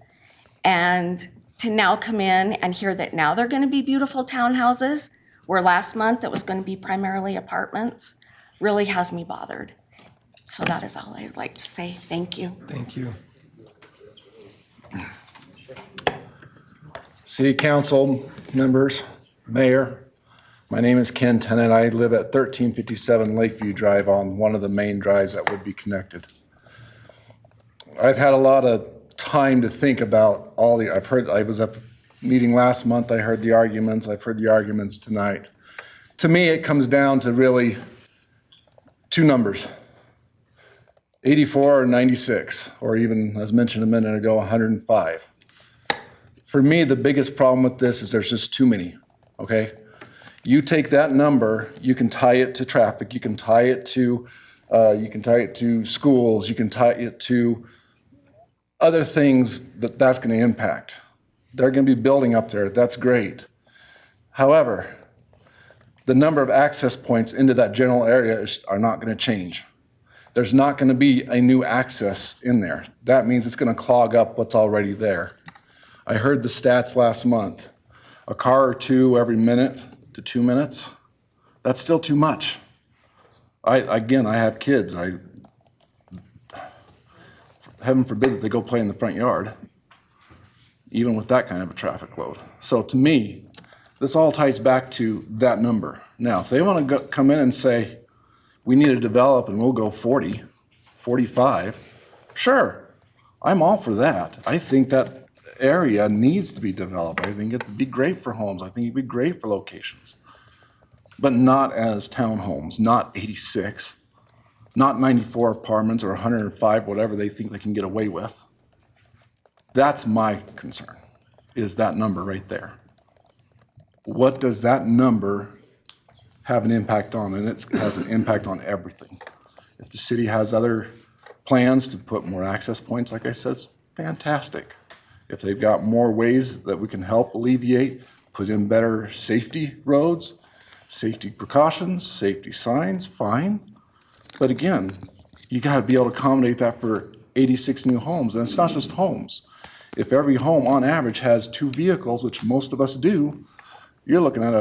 And to now come in and hear that now they're going to be beautiful townhouses, where last month it was going to be primarily apartments, really has me bothered. So that is all I'd like to say. Thank you. Thank you. City Council members, Mayor, my name is Ken Tennant. I live at 1357 Lakeview Drive on one of the main drives that would be connected. I've had a lot of time to think about I was at the meeting last month, I heard the arguments, I've heard the arguments tonight. To me, it comes down to really two numbers, 84 or 96, or even, as mentioned a minute ago, 105. For me, the biggest problem with this is there's just too many, okay? You take that number, you can tie it to traffic, you can tie it to schools, you can tie it to other things that's going to impact. They're going to be building up there. That's great. However, the number of access points into that general area are not going to change. There's not going to be a new access in there. That means it's going to clog up what's already there. I heard the stats last month. A car or two every minute to 2 minutes. That's still too much. I have kids. Heaven forbid that they go play in the front yard, even with that kind of a traffic load. So to me, this all ties back to that number. Now, if they want to come in and say, we need to develop and we'll go 40, 45, sure, I'm all for that. I think that area needs to be developed. I think it'd be great for homes. I think it'd be great for locations, but not as townhomes, not 86. Not 94 apartments or 105, whatever they think they can get away with. That's my concern, is that number right there. What does that number have an impact on? And it has an impact on everything. If the city has other plans to put more access points, like I said, it's fantastic. If they've got more ways that we can help alleviate, put in better safety roads, safety precautions, safety signs, fine. But again, you got to be able to accommodate that for 86 new homes. And it's not just homes. If every home on average has 2 vehicles, which most of us do, you're looking at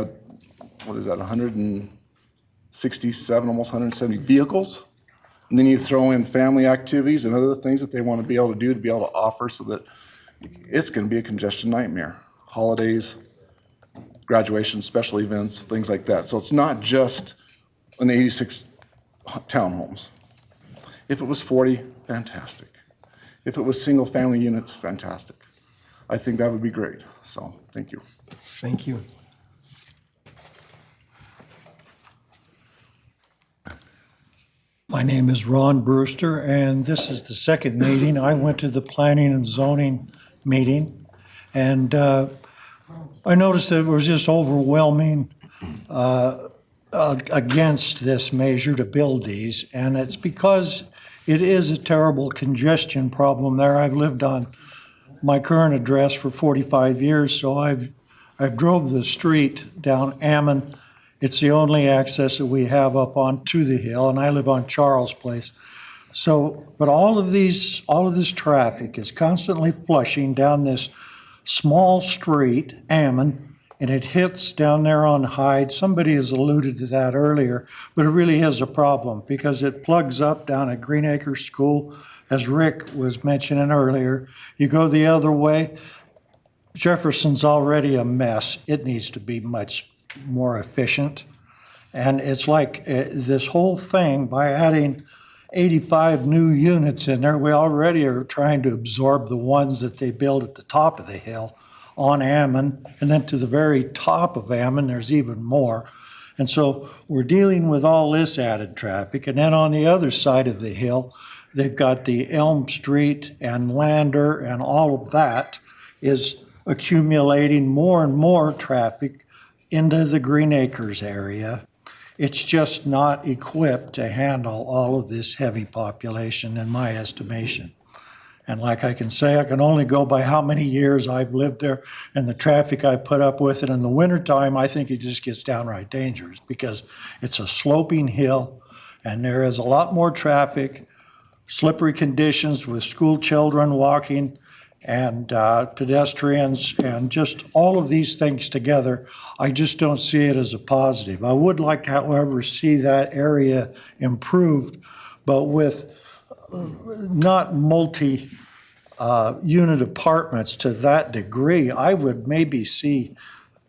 167, almost 170 vehicles. And then you throw in family activities and other things that they want to be able to do to be able to offer, so that it's going to be a congestion nightmare. Holidays, graduations, special events, things like that. So it's not just an 86 townhomes. If it was 40, fantastic. If it was single family units, fantastic. I think that would be great. So thank you. Thank you. My name is Ron Brewster, and this is the second meeting. I went to the planning and zoning meeting, and I noticed that it was just overwhelming against this measure to build these, and it's because it is a terrible congestion problem there. I've lived on my current address for 45 years, so I've drove the street down Ammon. It's the only access that we have up onto the hill, and I live on Charles Place. So, but all of this traffic is constantly flushing down this small street, Ammon, and it hits down there on Hyde. Somebody has alluded to that earlier, but it really is a problem because it plugs up down at Green Acres School, as Rick was mentioning earlier. You go the other way, Jefferson's already a mess. It needs to be much more efficient. And it's like this whole thing, by adding 85 new units in there, we already are trying to absorb the ones that they build at the top of the hill on Ammon, and then to the very top of Ammon, there's even more. And so we're dealing with all this added traffic. And then on the other side of the hill, they've got the Elm Street and Lander, and all of that is accumulating more and more traffic into the Green Acres area. It's just not equipped to handle all of this heavy population, in my estimation. And like I can say, I can only go by how many years I've lived there and the traffic I put up with. And in the wintertime, I think it just gets downright dangerous because it's a sloping hill and there is a lot more traffic, slippery conditions with school children walking and pedestrians and just all of these things together. I just don't see it as a positive. I would like, however, see that area improved, but with not multi-unit apartments to that degree. I would maybe see,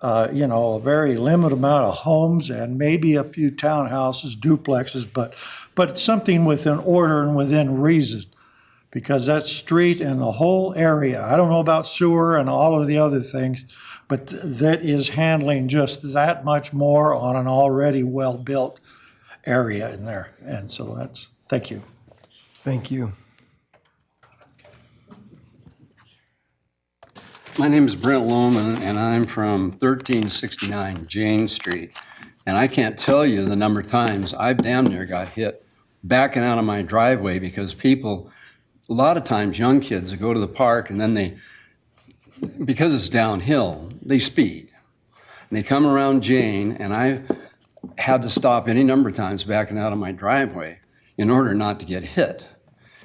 a very limited amount of homes and maybe a few townhouses, duplexes, but something within order and within reason. Because that street and the whole area, I don't know about sewer and all of the other things, but that is handling just that much more on an already well-built area in there. And so thank you. Thank you. My name is Brent Lohman, and I'm from 1369 James Street. And I can't tell you the number of times I've damn near got hit backing out of my driveway because people, a lot of times young kids that go to the park and then because it's downhill, they speed. And they come around Jane, and I had to stop any number of times backing out of my driveway in order not to get hit.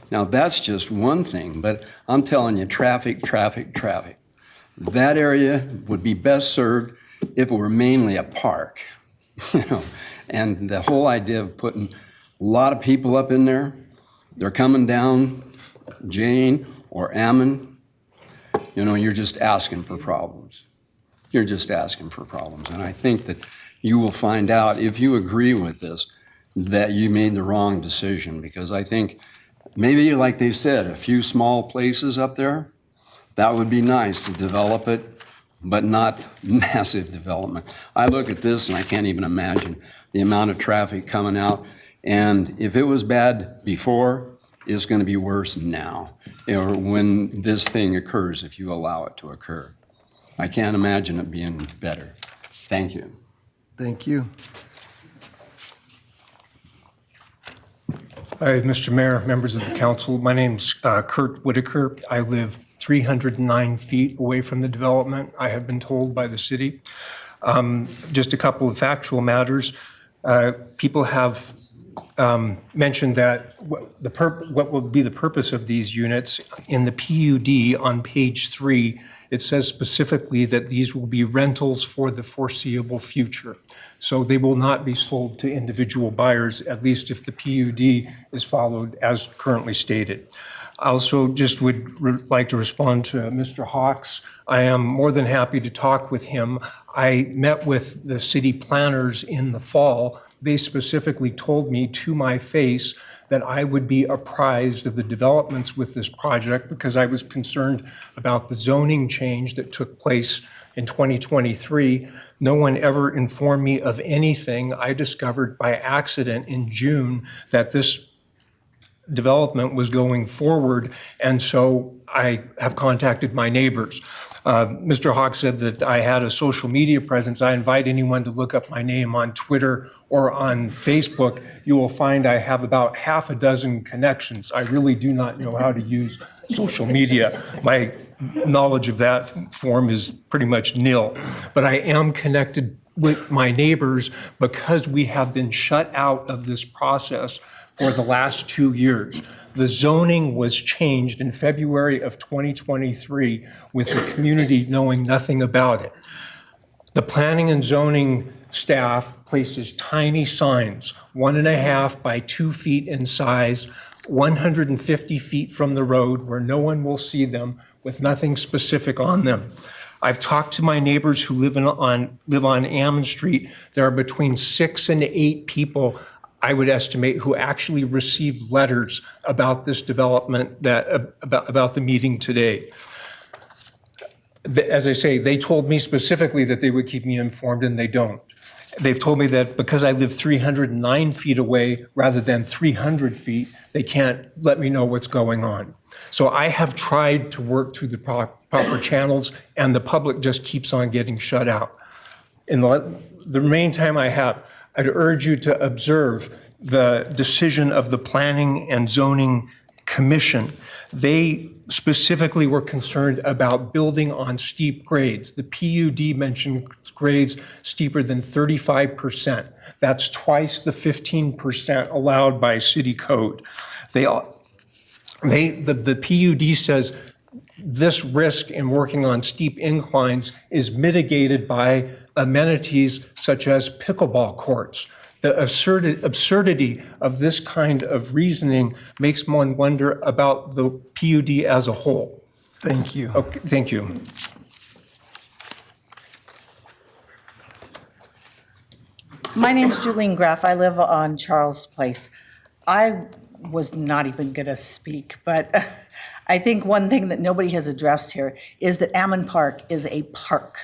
Now, that's just one thing, but I'm telling you, traffic. That area would be best served if it were mainly a park, and the whole idea of putting a lot of people up in there, they're coming down Jane or Ammon, you're just asking for problems. You're just asking for problems. And I think that you will find out, if you agree with this, that you made the wrong decision. Because I think maybe, like they said, a few small places up there, that would be nice to develop it, but not massive development. I look at this and I can't even imagine the amount of traffic coming out. And if it was bad before, it's going to be worse now, or when this thing occurs, if you allow it to occur. I can't imagine it being better. Thank you. Thank you. Hi, Mr. Mayor, members of the council. My name's Kurt Whitaker. I live 309 feet away from the development, I have been told by the city. Just a couple of factual matters. People have mentioned that what will be the purpose of these units. In the PUD on page 3, it says specifically that these will be rentals for the foreseeable future. So they will not be sold to individual buyers, at least if the PUD is followed as currently stated. I also just would like to respond to Mr. Hawks. I am more than happy to talk with him. I met with the city planners in the fall. They specifically told me to my face that I would be apprised of the developments with this project because I was concerned about the zoning change that took place in 2023. No one ever informed me of anything. I discovered by accident in June that this development was going forward, and so I have contacted my neighbors. Mr. Hawk said that I had a social media presence. I invite anyone to look up my name on Twitter or on Facebook. You will find I have about half a dozen connections. I really do not know how to use social media. My knowledge of that form is pretty much nil, but I am connected with my neighbors because we have been shut out of this process for the last 2 years. The zoning was changed in February of 2023 with the community knowing nothing about it. The planning and zoning staff places tiny signs, 1.5 by 2 feet in size, 150 feet from the road where no one will see them with nothing specific on them. I've talked to my neighbors who live on Ammon Street. There are between 6 and 8 people, I would estimate, who actually received letters about this development, about the meeting today. As I say, they told me specifically that they would keep me informed, and they don't. They've told me that because I live 309 feet away rather than 300 feet, they can't let me know what's going on. So I have tried to work through the proper channels, and the public just keeps on getting shut out. in the remaining time I have, I'd urge you to observe the decision of the Planning and Zoning Commission. They specifically were concerned about building on steep grades. The PUD mentioned grades steeper than 35%. That's twice the 15% allowed by city code. The PUD says this risk in working on steep inclines is mitigated by amenities such as pickleball courts. The absurdity of this kind of reasoning makes one wonder about the PUD as a whole. Thank you. Okay, thank you. My name's Julene Graff. I live on Charles Place. I was not even going to speak, but I think one thing that nobody has addressed here is that Ammon Park is a park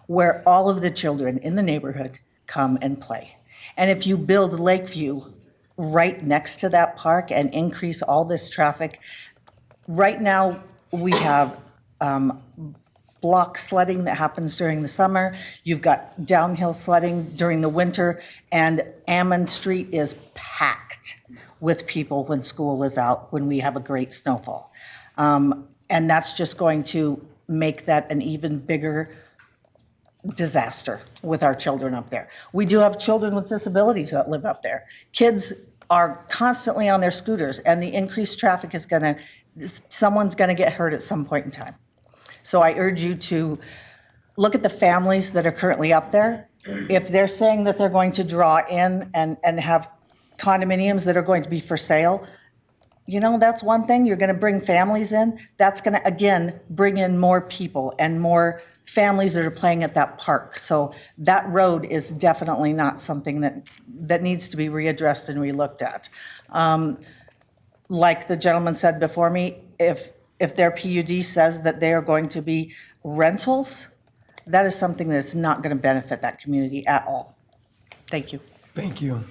where all of the children in the neighborhood come and play. And if you build Lakeview right next to that park and increase all this traffic, right now we have block sledding that happens during the summer. You've got downhill sledding during the winter, and Ammon Street is packed with people when school is out, when we have a great snowfall. And that's just going to make that an even bigger disaster with our children up there. We do have children with disabilities that live up there. Kids are constantly on their scooters, and the increased traffic is someone's gonna get hurt at some point in time. So I urge you to look at the families that are currently up there. If they're saying that they're going to draw in and have condominiums that are going to be for sale, you know, that's one thing. You're gonna bring families in. That's gonna, again, bring in more people and more families that are playing at that park. So that road is definitely not something that needs to be readdressed and relooked at. Like the gentleman said before me, if their PUD says that they are going to be rentals, that is something that's not going to benefit that community at all. Thank you. Thank you.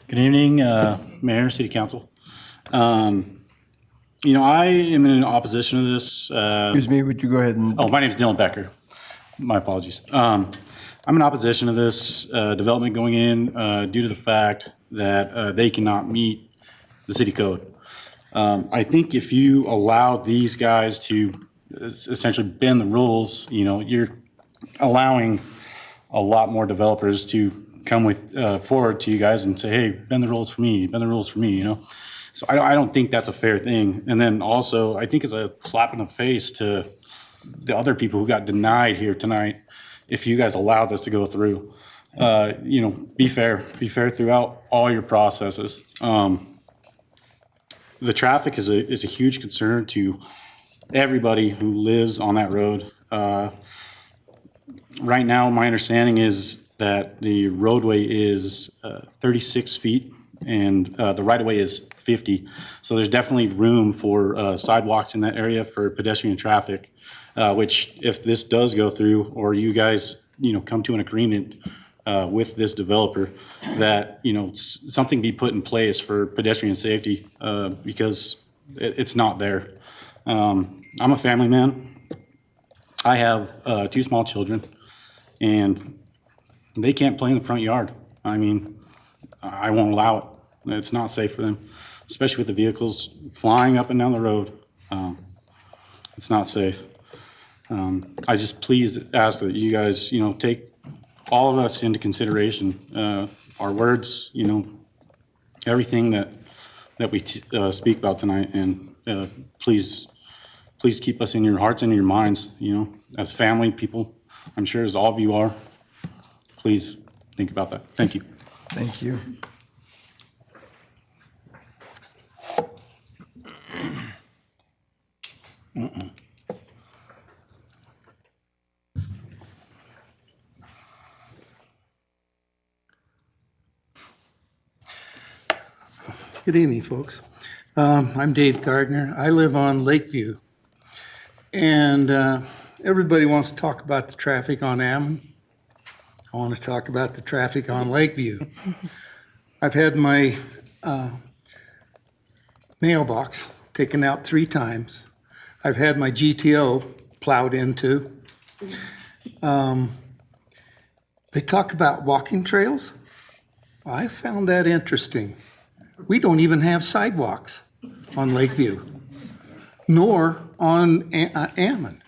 Good evening, Mayor, City Council. You know, I am in opposition to this. Excuse me, would you go ahead and... Oh, my name's Dylan Becker. My apologies. I'm in opposition to this development going in due to the fact that they cannot meet the city code. I think if you allow these guys to essentially bend the rules, you know, you're allowing a lot more developers to come forward to you guys and say, hey, bend the rules for me, you know? So I don't think that's a fair thing. And then also, I think it's a slap in the face to the other people who got denied here tonight if you guys allow this to go through. You know, be fair throughout all your processes. The traffic is a huge concern to everybody who lives on that road. Right now, my understanding is that the roadway is 36 feet and the right-of-way is 50. So there's definitely room for sidewalks in that area for pedestrian traffic, which if this does go through, or you guys, you know, come to an agreement with this developer, that, you know, something be put in place for pedestrian safety because it's not there. I'm a family man. I have 2 small children, and they can't play in the front yard. I mean, I won't allow it. It's not safe for them, especially with the vehicles flying up and down the road. It's not safe. I just please ask that you guys, you know, take all of us into consideration. Our words, you know, everything that we speak about tonight, and please keep us in your hearts and in your minds, you know, as family people. I'm sure as all of you are. Please think about that. Thank you. Thank you. Good evening, folks. I'm Dave Gardner. I live on Lakeview. And everybody wants to talk about the traffic on Ammon. I want to talk about the traffic on Lakeview. I've had my mailbox taken out 3 times. I've had my GTO plowed into. They talk about walking trails. I found that interesting. We don't even have sidewalks on Lakeview, nor on Ammon.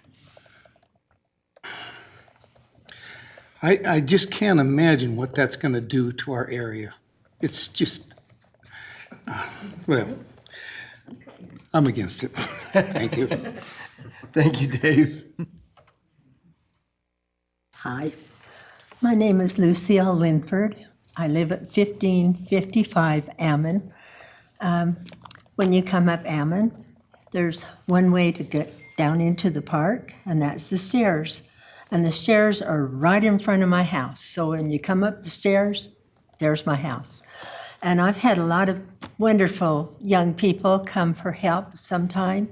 I just can't imagine what that's going to do to our area. It's just, well, I'm against it. Thank you. Thank you, Dave. Hi, my name is Lucille Linford. I live at 1555 Ammon. When you come up Ammon, there's one way to get down into the park, and that's the stairs. And the stairs are right in front of my house. So when you come up the stairs, there's my house. And I've had a lot of wonderful young people come for help sometime.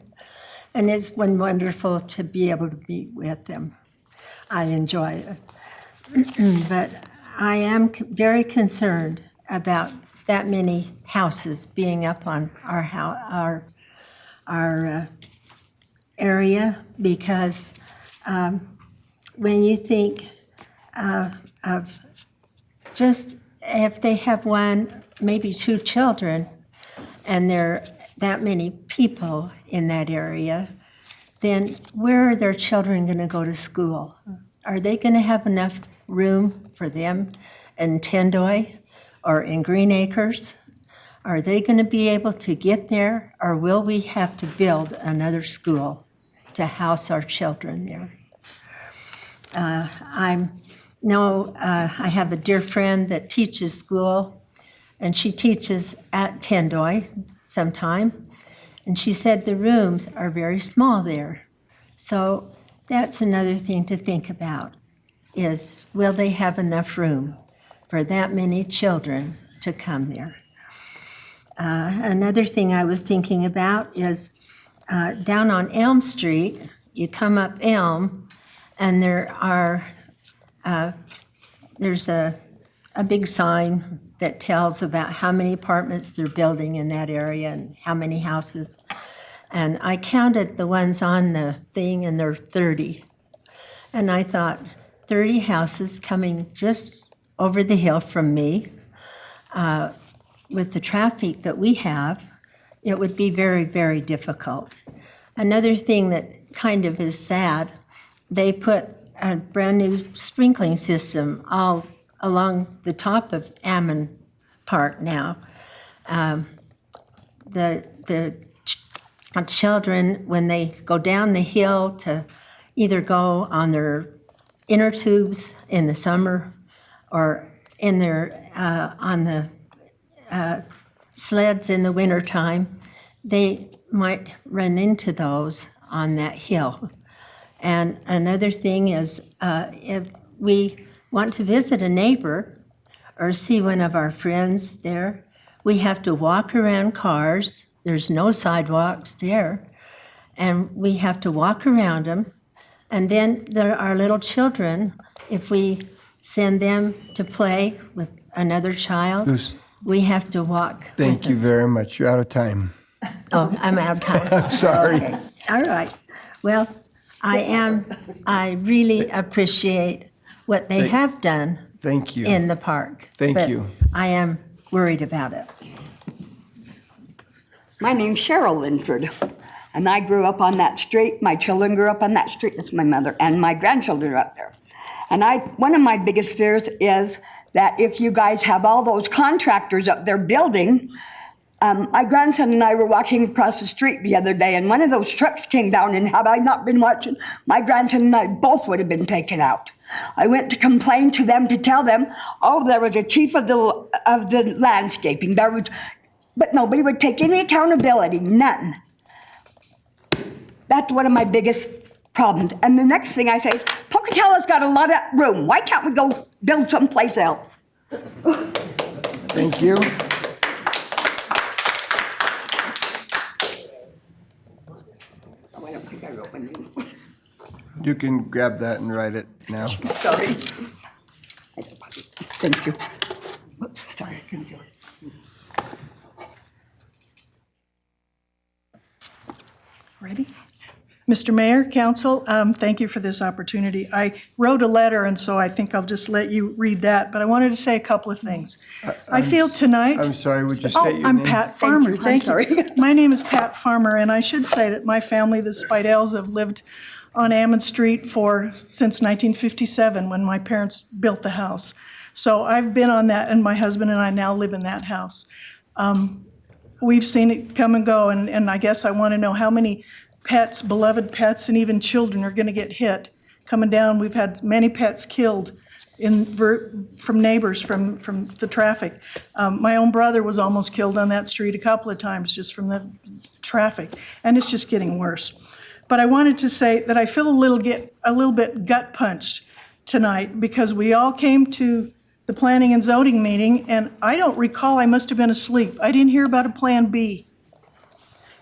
And it's been wonderful to be able to be with them. I enjoy it. But I am very concerned about that many houses being up on our area, because when you think of just if they have 1, maybe 2 children, and there are that many people in that area, then where are their children going to go to school? Are they going to have enough room for them in Tendoy or in Green Acres? Are they going to be able to get there, or will we have to build another school to house our children there? I have a dear friend that teaches school, and she teaches at Tendoy sometime, and she said the rooms are very small there. So that's another thing to think about, is will they have enough room for that many children to come there? Another thing I was thinking about is down on Elm Street, you come up Elm, and there's a big sign that tells about how many apartments they're building in that area and how many houses. And I counted the ones on the thing, and there are 30. And I thought, 30 houses coming just over the hill from me, with the traffic that we have, it would be very, very difficult. Another thing that kind of is sad, they put a brand new sprinkling system all along the top of Ammon Park now. The children, when they go down the hill to either go on their inner tubes in the summer or in their on the sleds in the wintertime, they might run into those on that hill. And another thing is, if we want to visit a neighbor or see one of our friends there, we have to walk around cars. There's no sidewalks there. And we have to walk around them. And then there are little children. If we send them to play with another child, we have to walk. Thank you very much. You're out of time. Oh, I'm out of time. I'm sorry. Okay. All right. Well, I really appreciate what they have done. Thank you. In the park. Thank but you. I am worried about it. My name's Cheryl Linford, and I grew up on that street. My children grew up on that street. That's my mother, and my grandchildren are up there. And one of my biggest fears is that if you guys have all those contractors up there building, my grandson and I were walking across the street the other day, and one of those trucks came down, and had I not been watching, my grandson and I both would have been taken out. I went to complain to them, to tell them, oh, there was a chief of the landscaping. But nobody would take any accountability, none. That's one of my biggest problems. And the next thing I say is, Pocatello's got a lot of room. Why can't we go build someplace else? Thank you. You can grab that and write it now. Sorry. Thank you. Oops, sorry, I couldn't do it. Ready? Mr. Mayor, Council, thank you for this opportunity. I wrote a letter, and so I think I'll just let you read that, but I wanted to say a couple of things. I feel tonight... I'm sorry, would you state your I'm name? Pat Farmer. Thank you. I'm sorry. My name is Pat Farmer, and I should say that my family, the Spidells, have lived on Ammon Street since 1957, when my parents built the house. So I've been on that, and my husband and I now live in that house. We've seen it come and go, and I guess I want to know how many pets, beloved pets, and even children are going to get hit. Coming down, we've had many pets killed from neighbors, from the traffic. My own brother was almost killed on that street a couple of times just from the traffic, and it's just getting worse. But I wanted to say that I feel a little bit gut punched tonight because we all came to the planning and zoning meeting, and I don't recall, I must have been asleep. I didn't hear about a Plan B.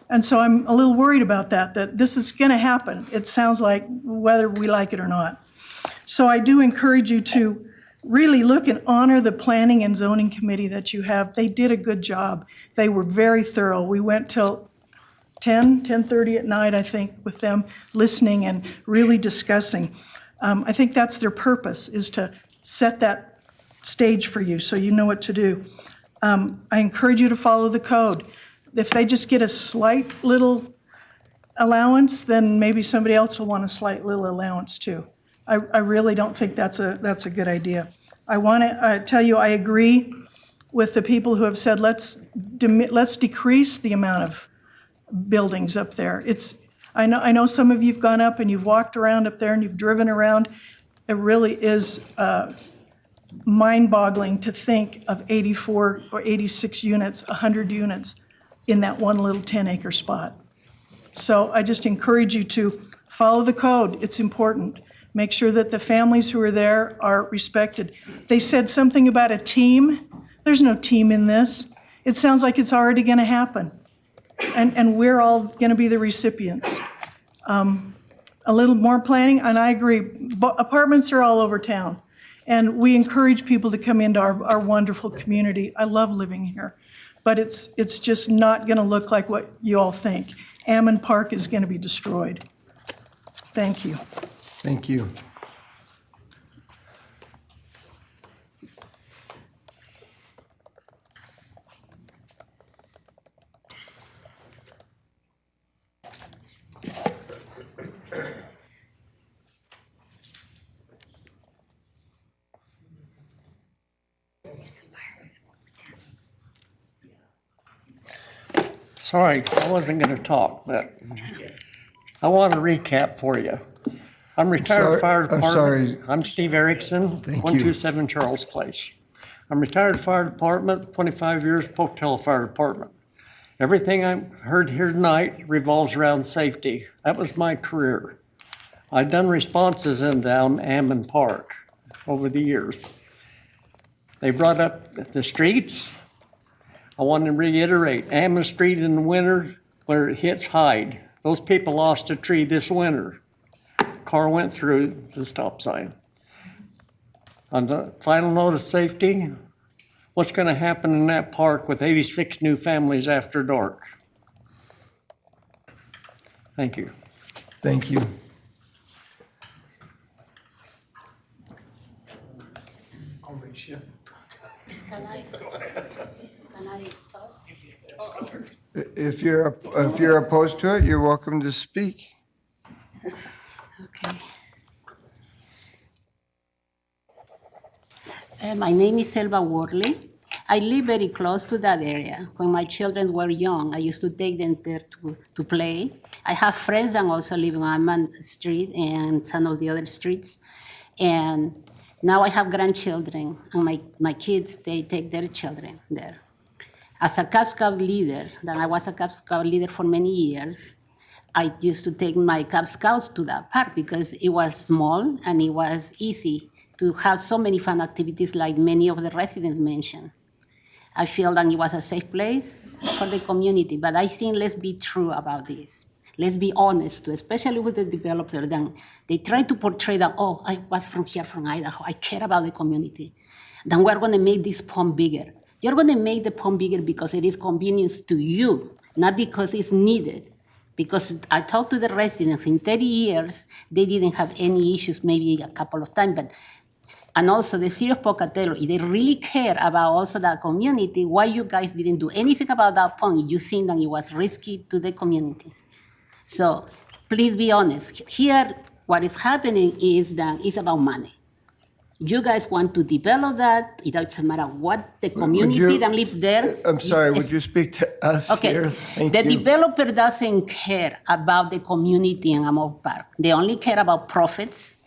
And so I'm a little worried about that this is going to happen. It sounds like whether we like it or not. So I do encourage you to really look and honor the Planning and Zoning Committee that you have. They did a good job. They were very thorough. We went till 10:30 at night, I think, with them listening and really discussing. I think that's their purpose, is to set that stage for you so you know what to do. I encourage you to follow the code. If they just get a slight little allowance, then maybe somebody else will want a slight little allowance too. I really don't think that's a good idea. I want to tell you I agree with the people who have said let's decrease the amount of buildings up there. I know some of you've gone up and you've walked around up there and you've driven around. It really is mind-boggling to think of 84 or 86 units, 100 units in that one little 10-acre spot. So I just encourage you to follow the code. It's important. Make sure that the families who are there are respected. They said something about a team. There's no team in this. It sounds like it's already going to happen. And we're all going to be the recipients. A little more planning, and I agree. Apartments are all over town. And we encourage people to come into our wonderful community. I love living here. But it's just not going to look like what you all think. Ammon Park is going to be destroyed. Thank you. Thank you. Sorry, I wasn't going to talk, but I want to recap for you. I'm retired fire department. I'm sorry. I'm Steve Erickson, 127 Charles Place. I'm retired fire department, 25 years Pocatello Fire Department. Everything I heard here tonight revolves around safety. That was my career. I've done responses in down Ammon Park over the years. They brought up the streets. I want to reiterate, Ammon Street in the winter, where it hits Hyde. Those people lost a tree this winter. Car went through the stop sign. On the final note of safety, what's going to happen in that park with 86 new families after dark? Thank you. Thank you. I'll reach you. If you're opposed to it, you're welcome to speak. Okay. My name is Selva Worley. I live very close to that area. When my children were young, I used to take them there to play. I have friends that also live on Ammon Street and some of the other streets. And now I have grandchildren, and my kids, they take their children there. As a Cub Scout leader, then I was a Cub Scout leader for many years, I used to take my Cub Scouts to that park because it was small and it was easy to have so many fun activities like many of the residents mentioned. I feel that it was a safe place for the community, but I think let's be true about this. Let's be honest, especially with the developer. Then they try to portray that, oh, I was from here, from Idaho. I care about the community. Then we're going to make this pond bigger. You're going to make the pond bigger because it is convenience to you, not because it's needed. Because I talked to the residents in 30 years, they didn't have any issues, maybe a couple of times, but and also the city of Pocatello, if they really care about also that community, why you guys didn't do anything about that pond? You think that it was risky to the community. So please be honest. Here, what is happening is that it's about money. You guys want to develop that. It doesn't matter what the community that lives there. I'm sorry, would you speak to us here? Thank The you. developer doesn't care about the community in Amor Park. They only care about profits.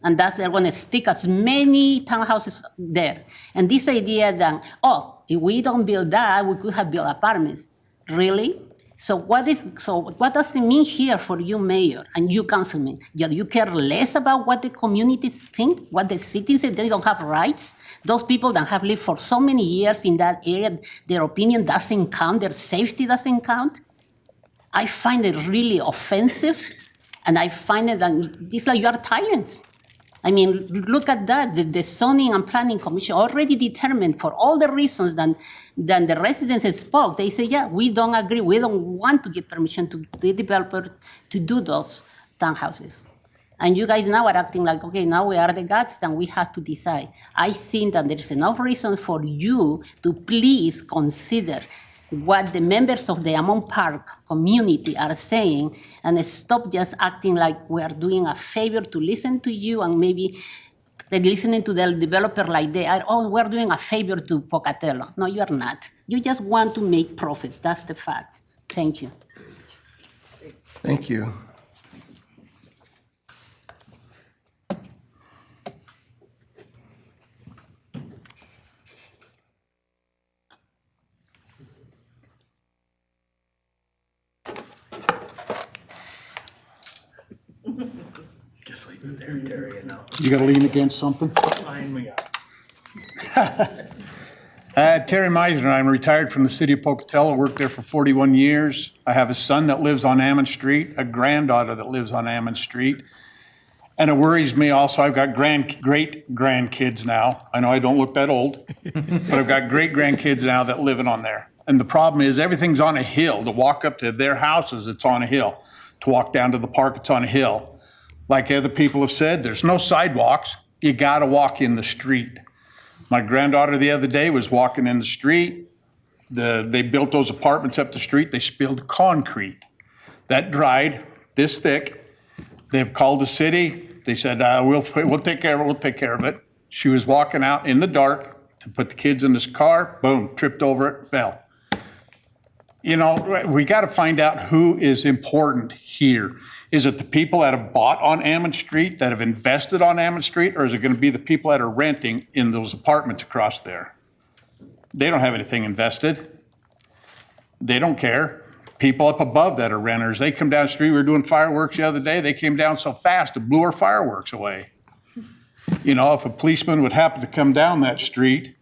And that's they're going to stick as many townhouses there. And this idea that, oh, if we don't build that, we could have built apartments. Really? So what does it mean here for you, mayor, and you, councilman? You care less about what the communities think, what the citizens, they don't have rights? Those people that have lived for so many years in that area, their opinion doesn't count, their safety doesn't count? I find it really offensive, and I find it that it's like you are tyrants. I mean, look at that. The Zoning and Planning Commission already determined for all the reasons that the residents spoke. They say, yeah, we don't agree. We don't want to give permission to the developer to do those townhouses. And you guys now are acting like, okay, now we are the gods, then we have to decide. I think that there's enough reason for you to please consider what the members of the Amon Park community are saying and stop just acting like we are doing a favor to listen to you and maybe they're listening to the developer like they are, oh, we're doing a favor to Pocatello. No, you are not. You just want to make profits. That's the fact. Thank you. Thank you. Just leave it there, Terry, you know. You gotta lean against something? Fine, we got. Terry Meisner, I'm retired from the city of Pocatello, worked there for 41 years. I have a son that lives on Ammon Street, a granddaughter that lives on Ammon Street. And it worries me also, I've got great-grandkids now. I know I don't look that old, but I've got great-grandkids now that living on there. And the problem is everything's on a hill. To walk up to their houses, it's on a hill. To walk down to the park, it's on a hill. Like other people have said, there's no sidewalks. You gotta walk in the street. My granddaughter the other day was walking in the street. They built those apartments up the street. They spilled concrete. That dried this thick. They've called the city. They said, we'll take care of it, we'll take care of it. She was walking out in the dark to put the kids in this car, boom, tripped over it, fell. You know, we got to find out who is important here. Is it the people that have bought on Ammon Street, that have invested on Ammon Street, or is it going to be the people that are renting in those apartments across there? They don't have anything invested. They don't care. People up above that are renters, they come down the street. We were doing fireworks the other day. They came down so fast it blew our fireworks away. You know, if a policeman would happen to come down that street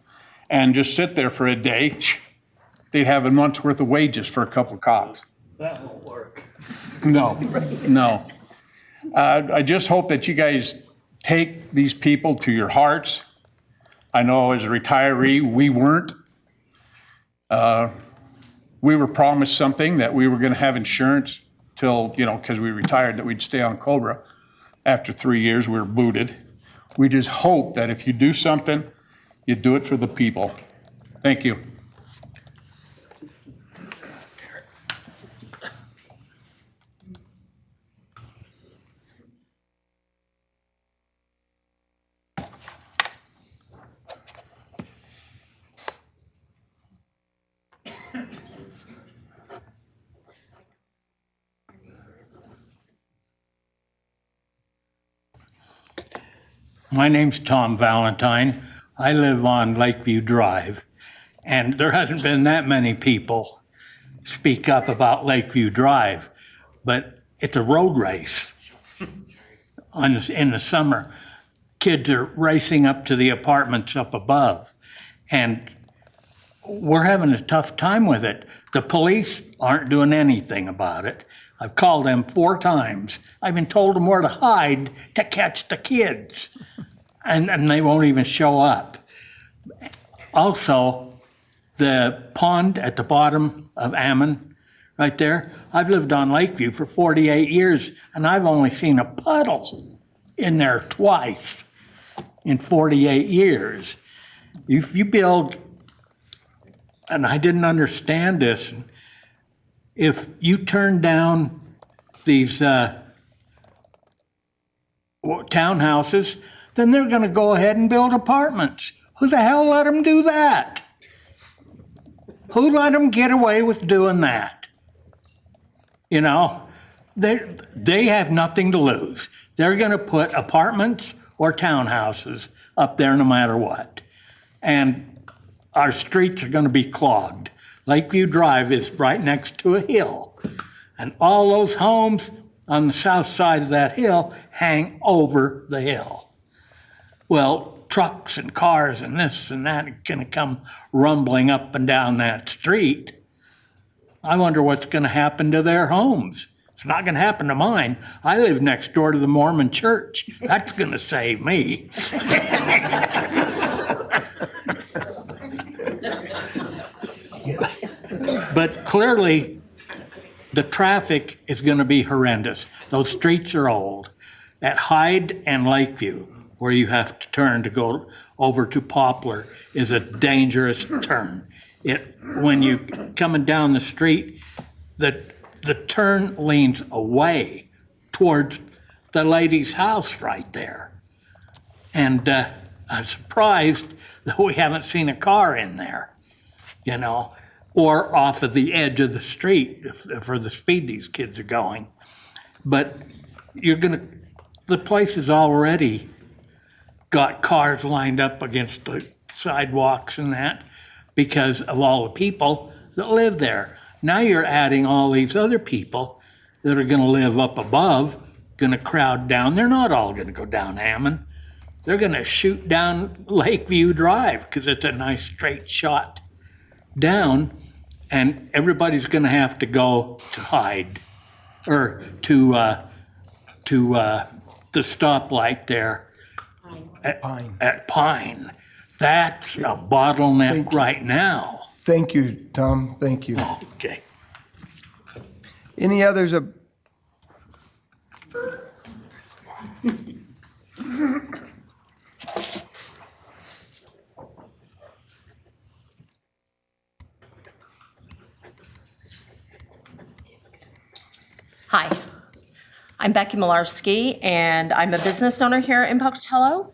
and just sit there for a day, they'd have a month's worth of wages for a couple of cops. That won't work. No, no. I just hope that you guys take these people to your hearts. I know as a retiree, we weren't. We were promised something, that we were going to have insurance till, you know, because we retired, that we'd stay on COBRA. After 3 years, we were booted. We just hope that if you do something, you do it for the people. Thank you. My name's Tom Valentine. I live on Lakeview Drive, and there hasn't been that many people speak up about Lakeview Drive, but it's a road race. In the summer, kids are racing up to the apartments up above, and we're having a tough time with it. The police aren't doing anything about it. I've called them 4 times. I've been told them where to hide to catch the kids. And they won't even show up. Also, the pond at the bottom of Ammon, right there, I've lived on Lakeview for 48 years, and I've only seen a puddle in there twice in 48 years. If you build, and I didn't understand this, if you turn down these townhouses, then they're going to go ahead and build apartments. Who the hell let them do that? Who let them get away with doing that? You know, they have nothing to lose. They're going to put apartments or townhouses up there no matter what. And our streets are going to be clogged. Lakeview Drive is right next to a hill. And all those homes on the south side of that hill hang over the hill. Well, trucks and cars and this and that are going to come rumbling up and down that street. I wonder what's going to happen to their homes. It's not going to happen to mine. I live next door to the Mormon church. That's going to save me. But clearly, the traffic is going to be horrendous. Those streets are old. At Hyde and Lakeview, where you have to turn to go over to Poplar, is a dangerous turn. When you coming down the street, the turn leans away towards the lady's house right there. And I'm surprised that we haven't seen a car in there, you know, or off of the edge of the street for the speed these kids are going. But the place is already got cars lined up against the sidewalks and that because of all the people that live there. Now you're adding all these other people that are going to live up above, going to crowd down. They're not all going to go down Ammon. They're going to shoot down Lakeview Drive because it's a nice straight shot down, and everybody's going to have to go to Hyde or to the stoplight there at Pine. That's a bottleneck right now. Thank you, Tom. Thank you. Okay. Any others? Hi, I'm Becky Malarski, and I'm a business owner here in Pocatello.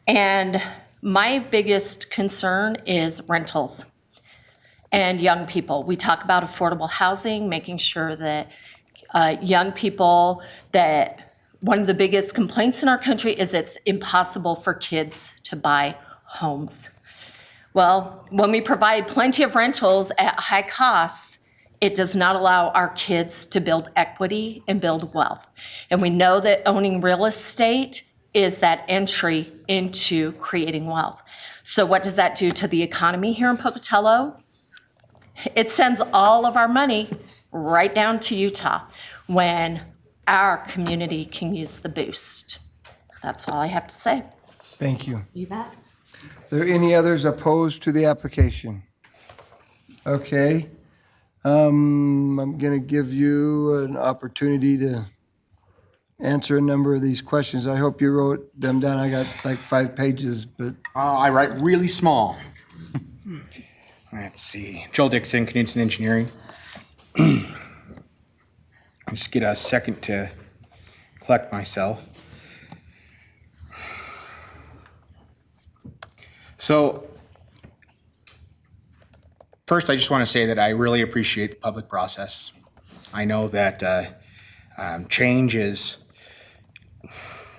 And my biggest concern is rentals and young people. We talk about affordable housing, making sure that young people, that one of the biggest complaints in our country is it's impossible for kids to buy homes. Well, when we provide plenty of rentals at high costs, it does not allow our kids to build equity and build wealth. And we know that owning real estate is that entry into creating wealth. So what does that do to the economy here in Pocatello? It sends all of our money right down to Utah when our community can use the boost. That's all I have to say. Thank you. You bet. Are there any others opposed to the application? Okay. I'm going to give you an opportunity to answer a number of these questions. I hope you wrote them down. I got like 5 pages, but. I write really small. Let's see. Joel Dixon, Knudsen Engineering. Just get a second to collect myself. So, first, I just want to say that I really appreciate the public process. I know that change is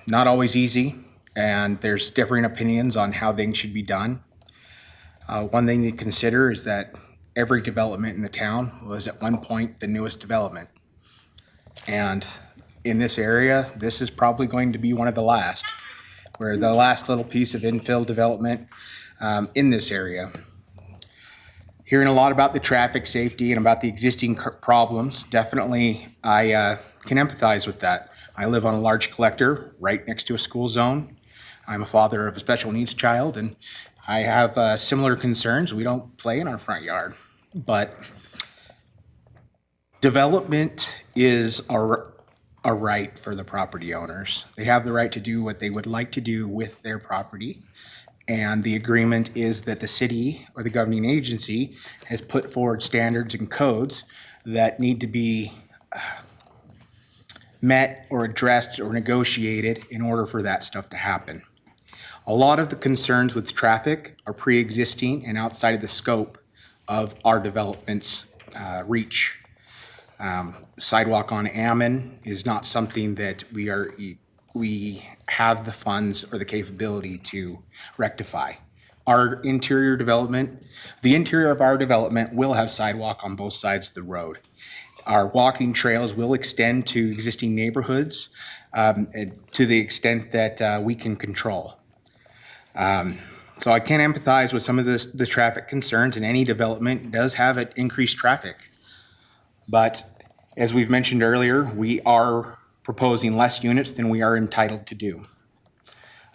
not always easy, and there's differing opinions on how things should be done. One thing to consider is that every development in the town was at one point the newest development. And in this area, this is probably going to be one of the last, where the last little piece of infill development in this area. hearing a lot about the traffic safety and about the existing problems. Definitely, I can empathize with that. I live on a large collector right next to a school zone. I'm a father of a special needs child, and I have similar concerns. We don't play in our front yard, but development is a right for the property owners. They have the right to do what they would like to do with their property. And the agreement is that the city or the governing agency has put forward standards and codes that need to be met or addressed or negotiated in order for that stuff to happen. A lot of the concerns with traffic are pre-existing and outside of the scope of our development's reach. Sidewalk on Ammon is not something that we have the funds or the capability to rectify. Our interior development, the interior of our development will have sidewalk on both sides of the road. Our walking trails will extend to existing neighborhoods to the extent that we can control. So I can empathize with some of the traffic concerns, and any development does have an increased traffic. But as we've mentioned earlier, we are proposing less units than we are entitled to do.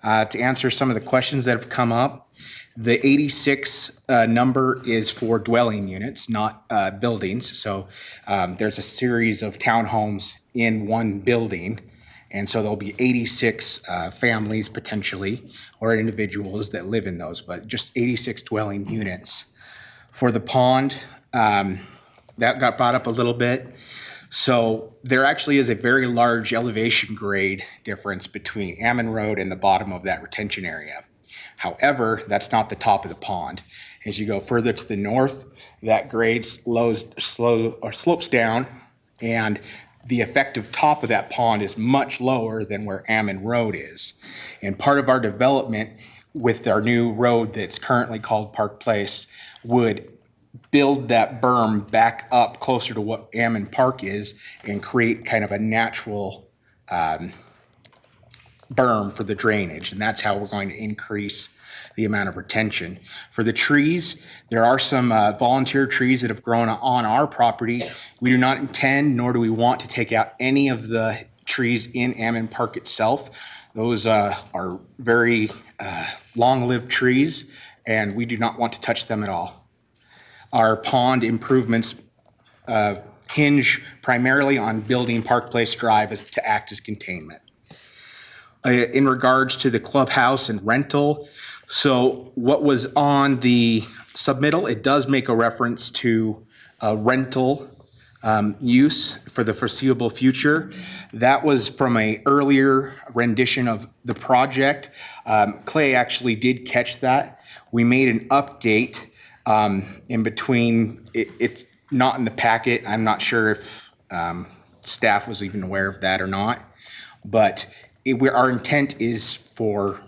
To answer some of the questions that have come up, the 86 number is for dwelling units, not buildings. So there's a series of townhomes in one building, and so there'll be 86 families potentially, or individuals that live in those, but just 86 dwelling units. For the pond, that got brought up a little bit. So there actually is a very large elevation grade difference between Ammon Road and the bottom of that retention area. However, that's not the top of the pond. As you go further to the north, that grade slopes down, and the effective top of that pond is much lower than where Ammon Road is. And part of our development with our new road that's currently called Park Place would build that berm back up closer to what Ammon Park is and create kind of a natural berm for the drainage. And that's how we're going to increase the amount of retention. For the trees, there are some volunteer trees that have grown on our property. We do not intend, nor do we want to take out any of the trees in Ammon Park itself. Those are very long-lived trees, and we do not want to touch them at all. Our pond improvements hinge primarily on building Park Place Drive to act as containment. In regards to the clubhouse and rental, so what was on the submittal, it does make a reference to rental use for the foreseeable future. That was from an earlier rendition of the project. Clay actually did catch that. We made an update in between. It's not in the packet. I'm not sure if staff was even aware of that or not, but our intent is for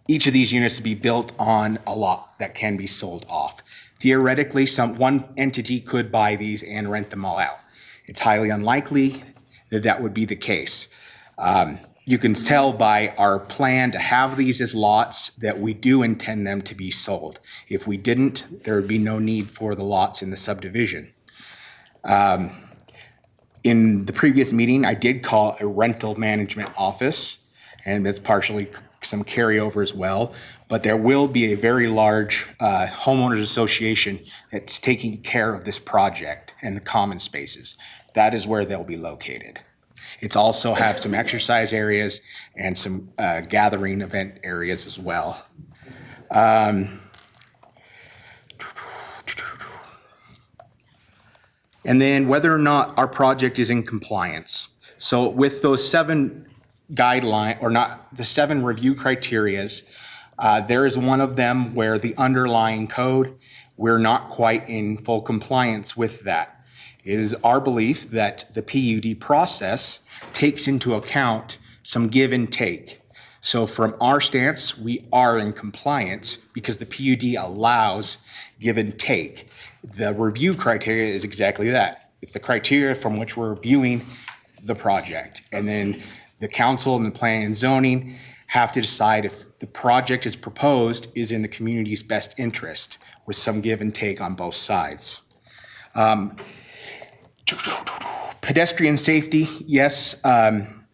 each of these units to be built on a lot that can be sold off. Theoretically, one entity could buy these and rent them all out. It's highly unlikely that that would be the case. You can tell by our plan to have these as lots that we do intend them to be sold. If we didn't, there would be no need for the lots in the subdivision. In the previous meeting, I did call a rental management office, and it's partially some carryover as well, but there will be a very large homeowners association that's taking care of this project and the common spaces. That is where they'll be located. It's also have some exercise areas and some gathering event areas as well. And then whether or not our project is in compliance. So with those 7 guideline, or not, the 7 review criterias, there is one of them where the underlying code, we're not quite in full compliance with that. It is our belief that the PUD process takes into account some give and take. So from our stance, we are in compliance because the PUD allows give and take. The review criteria is exactly that. It's the criteria from which we're reviewing the project. And then the council and the planning and zoning have to decide if the project as proposed is in the community's best interest, with some give and take on both sides. Pedestrian safety, yes,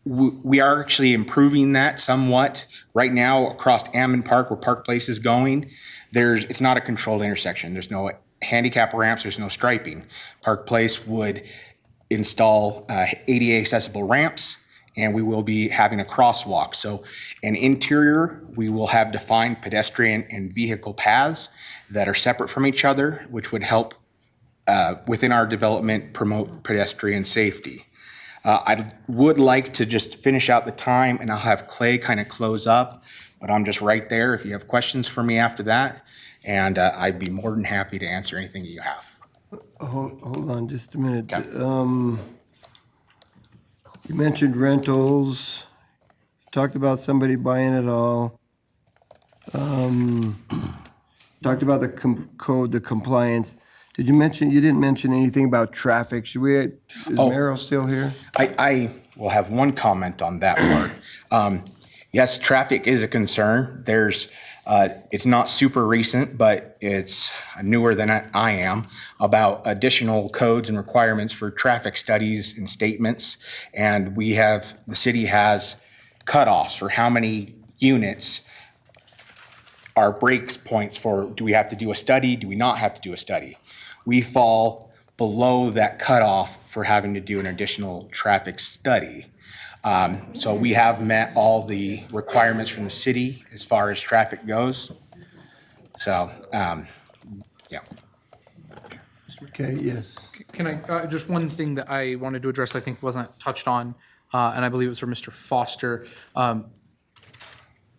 we are actually improving that somewhat. Right now, across Ammon Park, where Park Place is going, it's not a controlled intersection. There's no handicap ramps, there's no striping. Park Place would install ADA accessible ramps, and we will be having a crosswalk. So an interior, we will have defined pedestrian and vehicle paths that are separate from each other, which would help within our development promote pedestrian safety. I would like to just finish out the time, and I'll have Clay kind of close up, but I'm just right there if you have questions for me after that, and I'd be more than happy to answer anything that you have. Hold on just a minute. You mentioned rentals, talked about somebody buying it all. Talked about the code, the compliance. You didn't mention anything about traffic. Is Meryl still here? I will have one comment on that part. Yes, traffic is a concern. It's not super recent, but it's newer than I am, about additional codes and requirements for traffic studies and statements. And the city has cutoffs for how many units are break points for, do we have to do a study? Do we not have to do a study? We fall below that cutoff for having to do an additional traffic study. So we have met all the requirements from the city as far as traffic goes. So, yeah. Okay, yes. Can I, just one thing that I wanted to address, I think wasn't touched on, and I believe it was for Mr. Foster.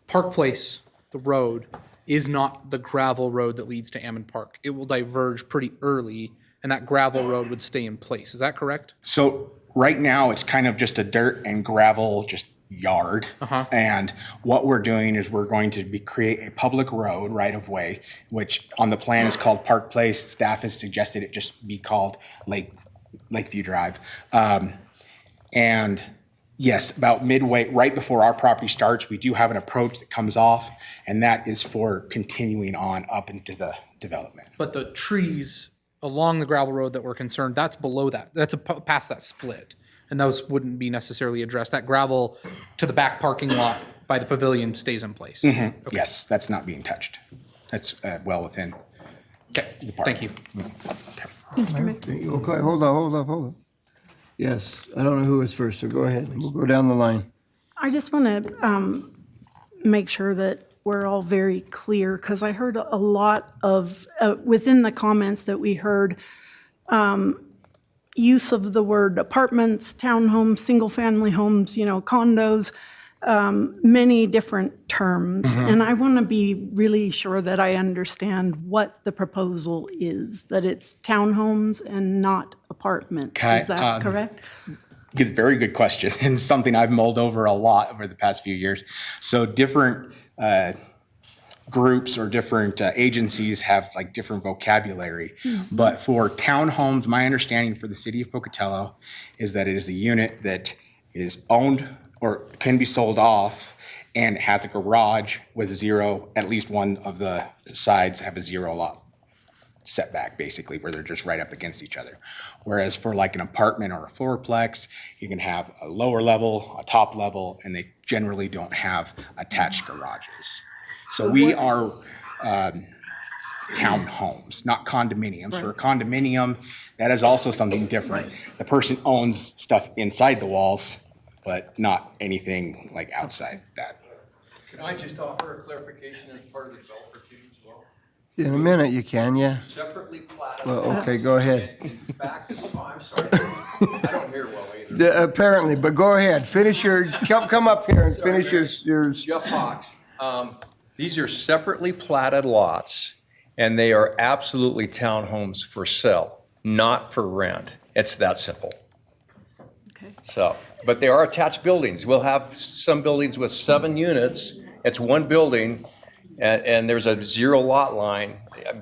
Park Place, the road, is not the gravel road that leads to Ammon Park. It will diverge pretty early, and that gravel road would stay in place. Is that correct? So right now, it's kind of just a dirt and gravel just yard. And what we're doing is we're going to create a public road right-of-way, which on the plan is called Park Place. Staff has suggested it just be called Lakeview Drive. And yes, about midway, right before our property starts, we do have an approach that comes off, and that is for continuing on up into the development. But the trees along the gravel road that we're concerned, that's below that. That's past that split. And those wouldn't be necessarily addressed. That gravel to the back parking lot by the pavilion stays in place. Okay. Yes, that's not being touched. That's well within. Okay, thank you. Okay, hold on. Yes, I don't know who is first, so go ahead. We'll go down the line. I just want to make sure that we're all very clear, because I heard a lot of, within the comments that we heard, use of the word apartments, townhomes, single-family homes, condos, many different terms. And I want to be really sure that I understand what the proposal is, that it's townhomes and not apartments. Is that correct? Very good question, and something I've mulled over a lot over the past few years. So different groups or different agencies have like different vocabulary. But for townhomes, my understanding for the city of Pocatello is that it is a unit that is owned or can be sold off and has a garage with zero, at least one of the sides have a zero lot setback, basically, where they're just right up against each other. Whereas for like an apartment or a fourplex, you can have a lower level, a top level, and they generally don't have attached garages. So we are townhomes, not condominiums. For a condominium, that is also something different. The person owns stuff inside the walls, but not anything like outside that. Can I just offer a clarification as part of the developer team as well? In a minute you can, yeah. Separately platted. Well, okay, go ahead. In fact, I'm sorry. I don't hear well either. Yeah, apparently, but go ahead. Finish come up here and finish your. Jeff Fox. These are separately platted lots, and they are absolutely townhomes for sale, not for rent. It's that simple. Okay. So, but they are attached buildings. We'll have some buildings with 7 units. It's one building, and there's a zero lot line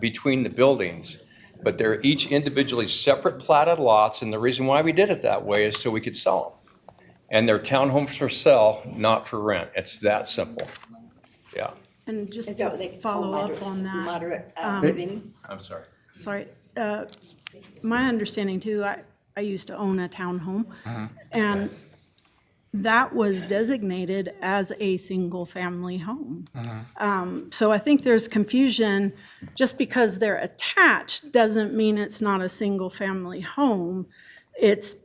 between the buildings. But they're each individually separate platted lots, and the reason why we did it that way is so we could sell them. And they're townhomes for sale, not for rent. It's that simple. Yeah. And just Is that what to they call follow up moderate- on that. Moderate um, living? I'm sorry. Sorry, my understanding too, I used to own a townhome, and that was designated as a single-family home. So I think there's confusion, just because they're attached doesn't mean it's not a single-family home.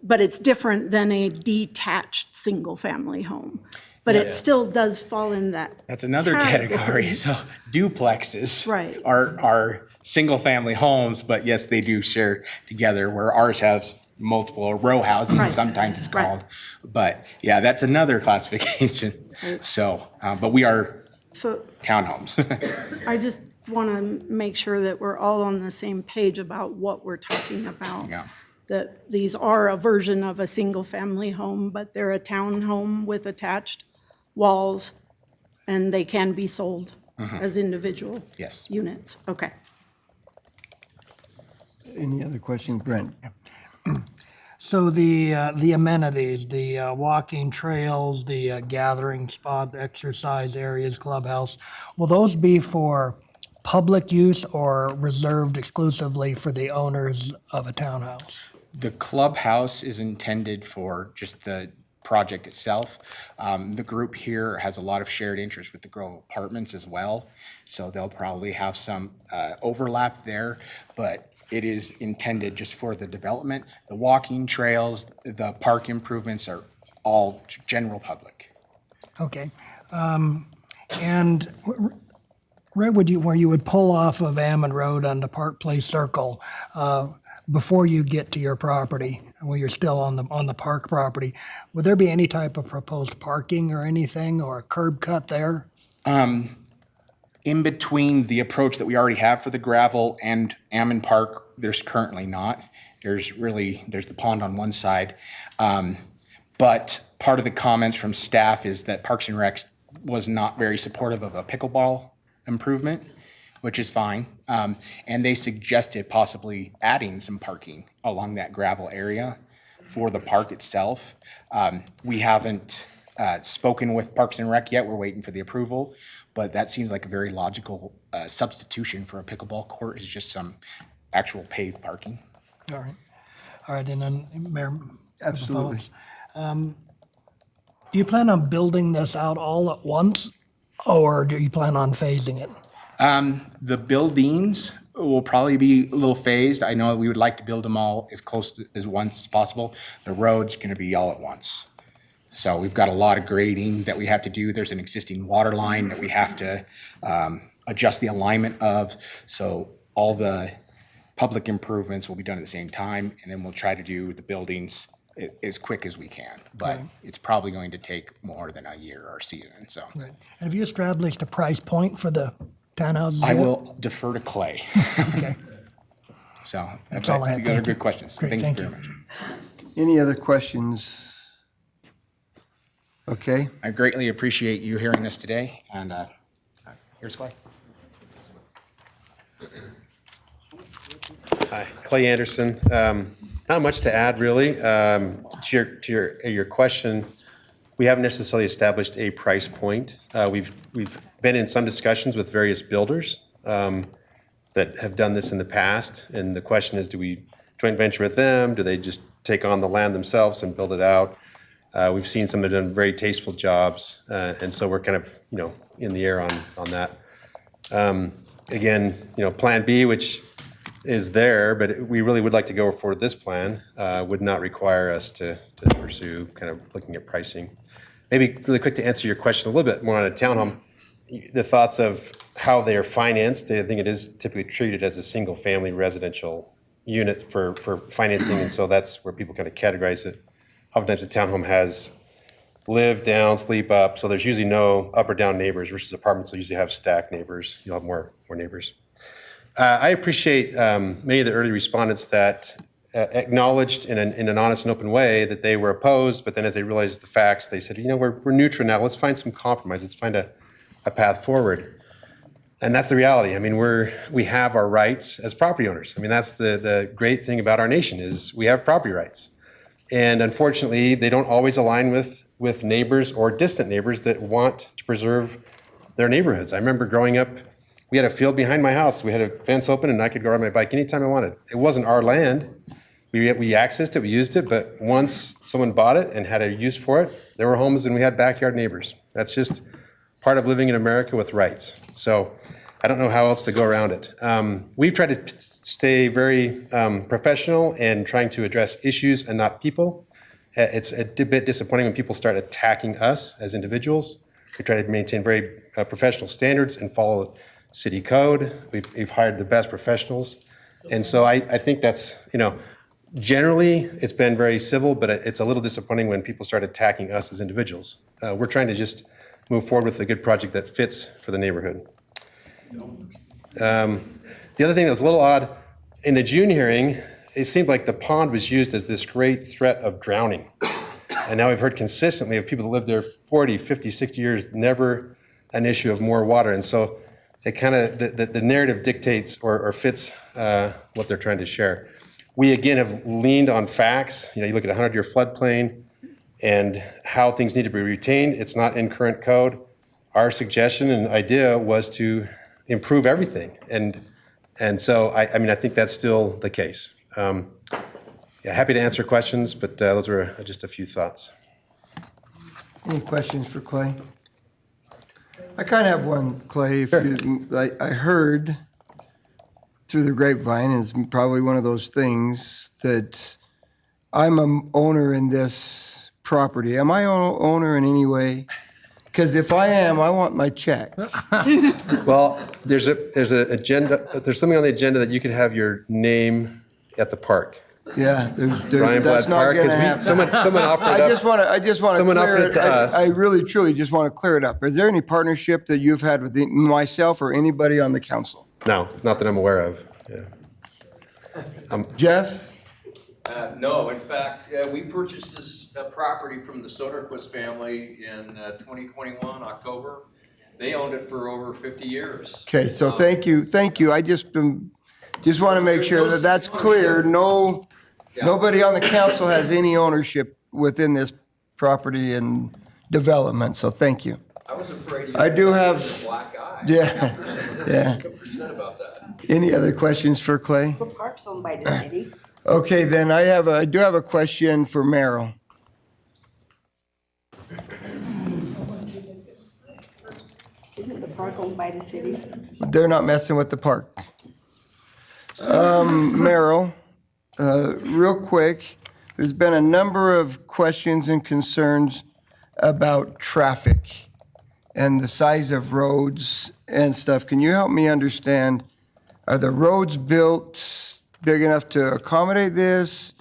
But it's different than a detached single-family home. But it still does fall in that. That's another category. So duplexes Right. are single-family homes, but yes, they do share together, where ours has multiple row housing, Right. sometimes it's Right. called. But yeah, that's another classification. Right. So, but we are So townhomes. I just want to make sure that we're all on the same page about what we're talking about. Yeah. That these are a version of a single-family home, but they're a townhome with attached walls, and they can be sold as individual Yes. units. Okay. Any other questions, Brent? So the amenities, the walking trails, the gathering spot, exercise areas, clubhouse, will those be for public use or reserved exclusively for the owners of a townhouse? The clubhouse is intended for just the project itself. The group here has a lot of shared interest with the Grove Apartments as well, so they'll probably have some overlap there, but it is intended just for the development. The walking trails, the park improvements are all general public. Okay. And right where you would pull off of Ammon Road onto Park Place Circle, before you get to your property, where you're still on the park property, would there be any type of proposed parking or anything, or a curb cut there? In between the approach that we already have for the gravel and Ammon Park, there's currently not. There's the pond on one side. But part of the comments from staff is that Parks and Rec was not very supportive of a pickleball improvement, which is fine. And they suggested possibly adding some parking along that gravel area for the park itself. We haven't spoken with Parks and Rec yet. We're waiting for the approval, but that seems like a very logical substitution for a pickleball court, is just some actual paved parking. All right, and then Mayor. Absolutely. Do you plan on building this out all at once, or do you plan on phasing it? The buildings will probably be a little phased. I know we would like to build them all as close as once as possible. The road's gonna be all at once. So we've got a lot of grading that we have to do. There's an existing water line that we have to adjust the alignment of. So all the public improvements will be done at the same time, and then we'll try to do the buildings as quick as we can. But Okay. it's probably going to take more than a year or season, so. Right. And have you established a price point for the townhouses I yet? will defer to Clay. Okay. So. That's all I had. You got Thank you. good questions. Great, Thank you thank very you. much. Any other questions? Okay. I greatly appreciate you hearing us today, and here's Clay. Hi, Clay Anderson. Not much to add, really. To your question, we haven't necessarily established a price point. We've been in some discussions with various builders that have done this in the past, and the question is, do we joint venture with them? Do they just take on the land themselves and build it out? We've seen some have done very tasteful jobs, and so we're kind of in the air on that. Again, Plan B, which is there, but we really would like to go for this plan, would not require us to pursue kind of looking at pricing. Maybe really quick to answer your question a little bit more on a townhome, the thoughts of how they are financed. I think it is typically treated as a single-family residential unit for financing, and so that's where people kind of categorize it. Oftentimes, a townhome has live down, sleep up, so there's usually no up or down neighbors versus apartments will usually have stacked neighbors. You'll have more neighbors. I appreciate many of the early respondents that acknowledged in an honest and open way that they were opposed, but then as they realized the facts, they said, we're neutral now. Let's find some compromise. Let's find a path forward. And that's the reality. I mean, we have our rights as property owners. I mean, that's the great thing about our nation is we have property rights. And unfortunately, they don't always align with neighbors or distant neighbors that want to preserve their neighborhoods. I remember growing up, we had a field behind my house. We had a fence open and I could go ride my bike anytime I wanted. It wasn't our land. We accessed it, we used it, but once someone bought it and had a use for it, there were homes and we had backyard neighbors. That's just part of living in America with rights. So I don't know how else to go around it. We've tried to stay very professional and trying to address issues and not people. It's a bit disappointing when people start attacking us as individuals. We try to maintain very professional standards and follow city code. We've hired the best professionals. And so I think that's, generally it's been very civil, but it's a little disappointing when people start attacking us as individuals. We're trying to just move forward with a good project that fits for the neighborhood. The other thing that was a little odd, in the June hearing, it seemed like the pond was used as this great threat of drowning. And now we've heard consistently of people that lived there 40, 50, 60 years, never an issue of more water. And so it kind of, the narrative dictates or fits what they're trying to share. We, again, have leaned on facts. You look at a 100-year floodplain and how things need to be retained. It's not in current code. Our suggestion and idea was to improve everything. And so, I think that's still the case. Happy to answer questions, but those were just a few thoughts. Any questions for Clay? I kind of have one, Clay. I heard through the grapevine, and it's probably one of those things, that I'm an owner in this property. Am I an owner in any way? Because if I am, I want my check. Well, there's a agenda. There's something on the agenda that you could have your name at the park. Yeah, Ryan that's Blatt not Park, going to 'cause happen. someone offered up. I just want to someone clear offered it. it to us. I really, truly just want to clear it up. Is there any partnership that you've had with myself or anybody on the council? No, not that I'm aware of. Yeah. Jeff? No, in fact, we purchased this property from the Soderquist family in 2021, October. They owned it for over 50 years. Okay, so thank you. I just want to make sure that that's clear. Nobody on the council has any ownership within this property and development, so thank you. I was afraid I do have, a black eye. yeah. About that. Any other questions for Clay? The park's owned by the city. Okay, then I do have a question for Merrill. Isn't the park owned by the city? They're not messing with the park. Merrill, real quick, there's been a number of questions and concerns about traffic and the size of roads and stuff. Can you help me understand, are the roads built big enough to accommodate this?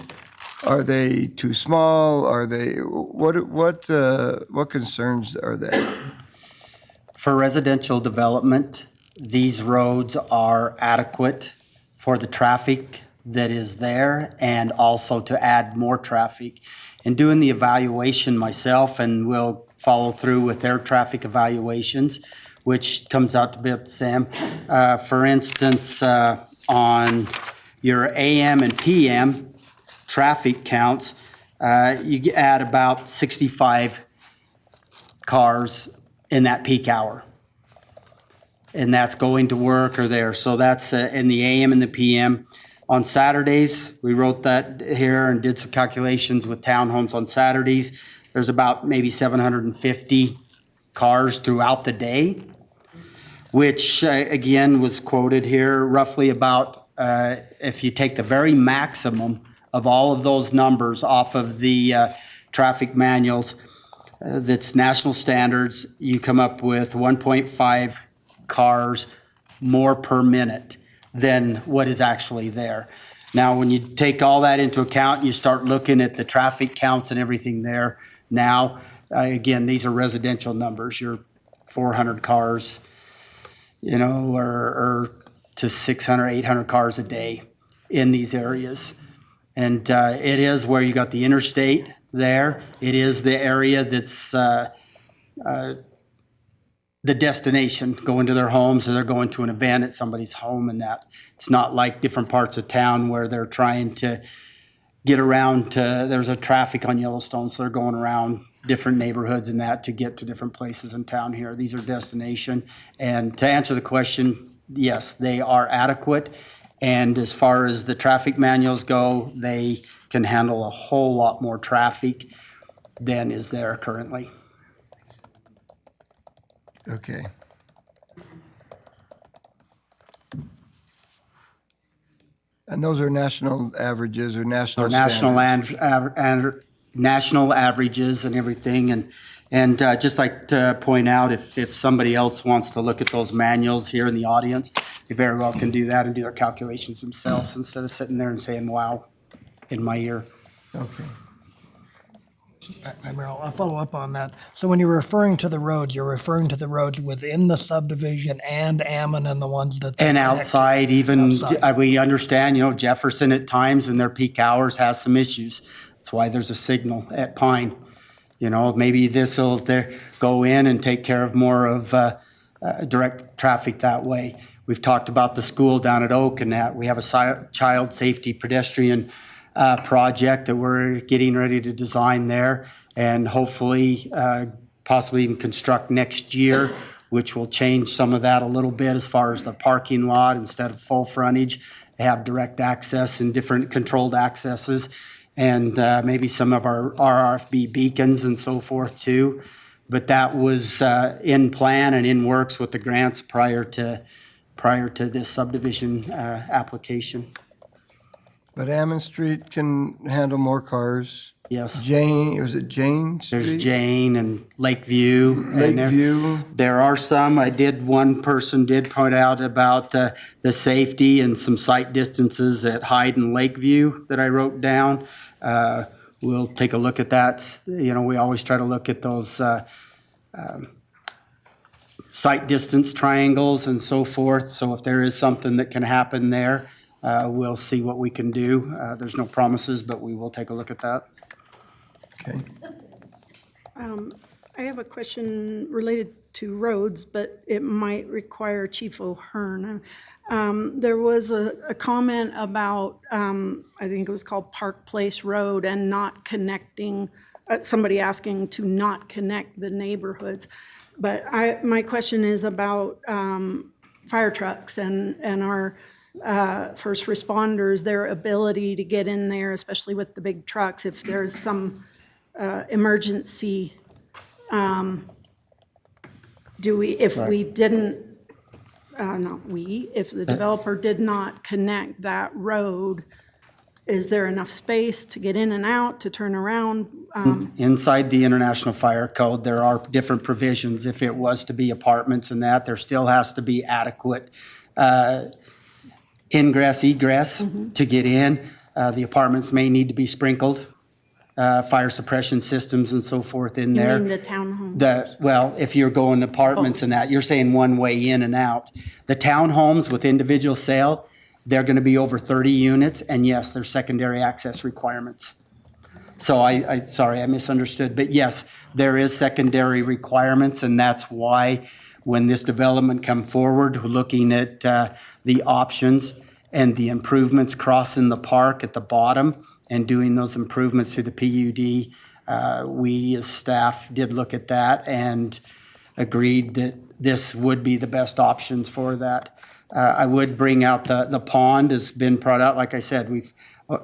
Are they too small? Are they, what concerns are there? For residential development, these roads are adequate for the traffic that is there and also to add more traffic. In doing the evaluation myself, and we'll follow through with their traffic evaluations, which comes out to be the same. For instance, on your AM and PM traffic counts, you add about 65 cars in that peak hour. And that's going to work or there. So that's in the AM and the PM. On Saturdays, we wrote that here and did some calculations with townhomes on Saturdays. There's about maybe 750 cars throughout the day, which again was quoted here roughly about, if you take the very maximum of all of those numbers off of the traffic manuals, that's national standards, you come up with 1.5 cars more per minute than what is actually there. Now, when you take all that into account, and you start looking at the traffic counts and everything there now, again, these are residential numbers. You're 400 cars, or to 600, 800 cars a day in these areas. And it is where you got the interstate there. It is the area that's the destination, going to their homes, or they're going to an event at somebody's home, and that it's not like different parts of town where they're trying to get around to, there's a traffic on Yellowstone, so they're going around different neighborhoods and that to get to different places in town here. These are destination. And to answer the question, yes, they are adequate. And as far as the traffic manuals go, they can handle a whole lot more traffic than is there currently. Okay. And those are national averages or national Or national standards? and national averages and everything. And just like to point out, if somebody else wants to look at those manuals here in the audience, they very well can do that and do their calculations themselves instead of sitting there and saying, wow, in my ear. Okay. I'll follow up on that. So when you're referring to the roads, you're referring to the roads within the subdivision and Ammon and the ones that. And outside, even, Outside. we understand, Jefferson at times in their peak hours has some issues. That's why there's a signal at Pine. Maybe this will go in and take care of more of direct traffic that way. We've talked about the school down at Oak and that. We have a child safety pedestrian project that we're getting ready to design there and hopefully possibly even construct next year, which will change some of that a little bit as far as the parking lot. Instead of full frontage, they have direct access and different controlled accesses, and maybe some of our RFB beacons and so forth too. But that was in plan and in works with the grants prior to this subdivision application. But Ammon Street can handle more cars. Yes. Was it Jane Street? There's Jane and Lakeview. Lakeview. There are some, one person did point out about the safety and some sight distances at Hyde and Lakeview that I wrote down. We'll take a look at that. We always try to look at those sight distance triangles and so forth. So if there is something that can happen there, we'll see what we can do. There's no promises, but we will take a look at that. Okay. I have a question related to roads, but it might require Chief O'Hearn. There was a comment about, I think it was called Park Place Road, and not connecting, somebody asking to not connect the neighborhoods. But my question is about fire trucks and our first responders, their ability to get in there, especially with the big trucks, if there's some emergency. If the developer did not connect that road, is there enough space to get in and out, to turn around? Inside the International Fire Code, there are different provisions. If it was to be apartments and that, there still has to be adequate ingress, egress to get in. The apartments may need to be sprinkled, fire suppression systems and so forth in there. You mean the townhomes? Well, if you're going apartments and that, you're saying one way in and out. The townhomes with individual sale, they're going to be over 30 units, and yes, there's secondary access requirements. So sorry, I misunderstood. But yes, there is secondary requirements, and that's why when this development come forward, we're looking at the options and the improvements crossing the park at the bottom and doing those improvements to the PUD. We as staff did look at that and agreed that this would be the best options for that. I would bring out the pond has been brought out. Like I said, we've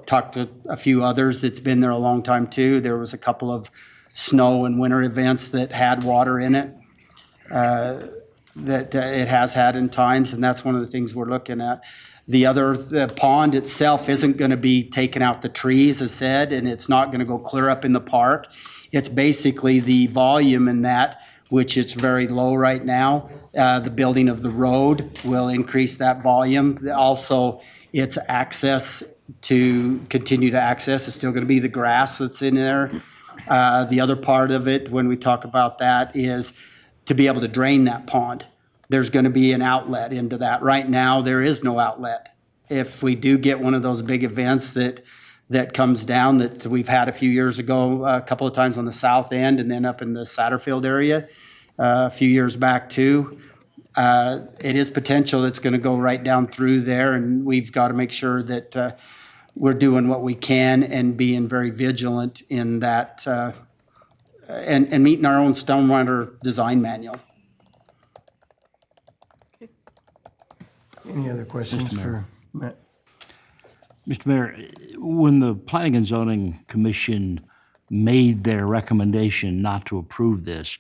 talked to a few others that's been there a long time too. There was a couple of snow and winter events that had water in it that it has had in times, and that's one of the things we're looking at. The pond itself isn't going to be taking out the trees, as said, and it's not going to go clear up in the park. It's basically the volume in that, which it's very low right now. The building of the road will increase that volume. Also, its access to continue to access is still going to be the grass that's in there. The other part of it, when we talk about that, is to be able to drain that pond. There's going to be an outlet into that. Right now, there is no outlet. If we do get one of those big events that comes down that we've had a few years ago, a couple of times on the south end and then up in the Satterfield area a few years back too, it is potential it's going to go right down through there, and we've got to make sure that we're doing what we can and being very vigilant in that, and meeting our own stormwater design manual. Any other questions for Matt? Mr. Mayor, when the Planning and Zoning Commission made their recommendation not to approve this,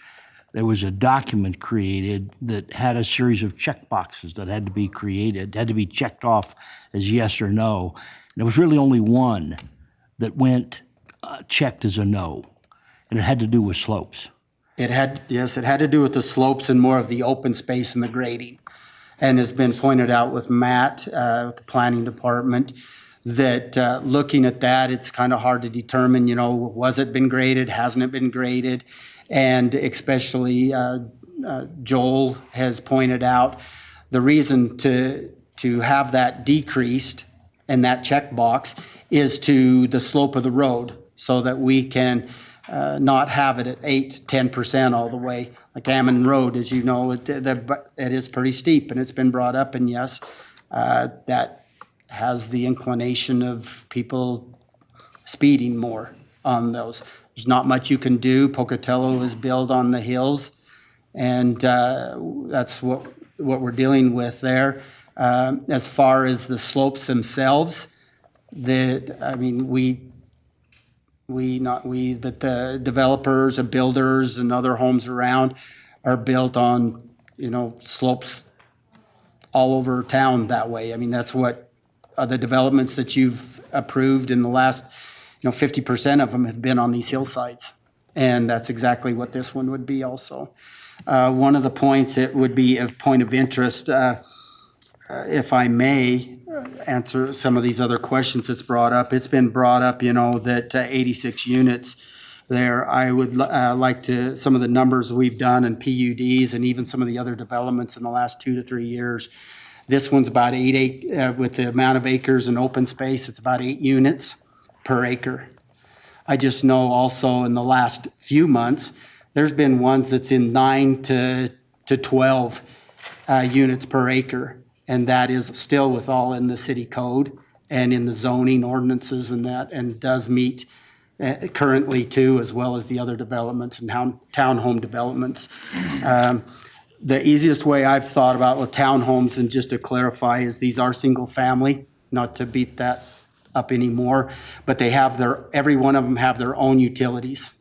there was a document created that had a series of check boxes that had to be created, had to be checked off as yes or no. And there was really only one that went checked as a no, and it had to do with slopes. It had to do with the slopes and more of the open space and the grading. And has been pointed out with Matt, with the planning department, that looking at that, it's kind of hard to determine, was it been graded, hasn't it been graded? And especially Joel has pointed out the reason to have that decreased and that checkbox is to the slope of the road so that we can not have it at 8-10% all the way. Like Ammon Road, as you know, it is pretty steep, and it's been brought up, and yes, that has the inclination of people speeding more on those. There's not much you can do. Pocatello is built on the hills, and that's what we're dealing with there. As far as the slopes themselves, but the developers and builders and other homes around are built on, slopes all over town that way. I mean, that's what the developments that you've approved in the last, 50% of them have been on these hillsides. And that's exactly what this one would be also. One of the points that would be of point of interest, if I may answer some of these other questions that's brought up. It's been brought up, that 86 units there. I would like to, some of the numbers we've done in PUDs and even some of the other developments in the last 2 to 3 years. This one's about 8 with the amount of acres and open space, it's about 8 units per acre. I just know also in the last few months, there's been ones that's in 9 to 12 units per acre. And that is still with all in the city code and in the zoning ordinances and that, and does meet currently too, as well as the other developments and townhome developments. The easiest way I've thought about with townhomes, and just to clarify, is these are single family, not to beat that up anymore, but they have every one of them have their own utilities.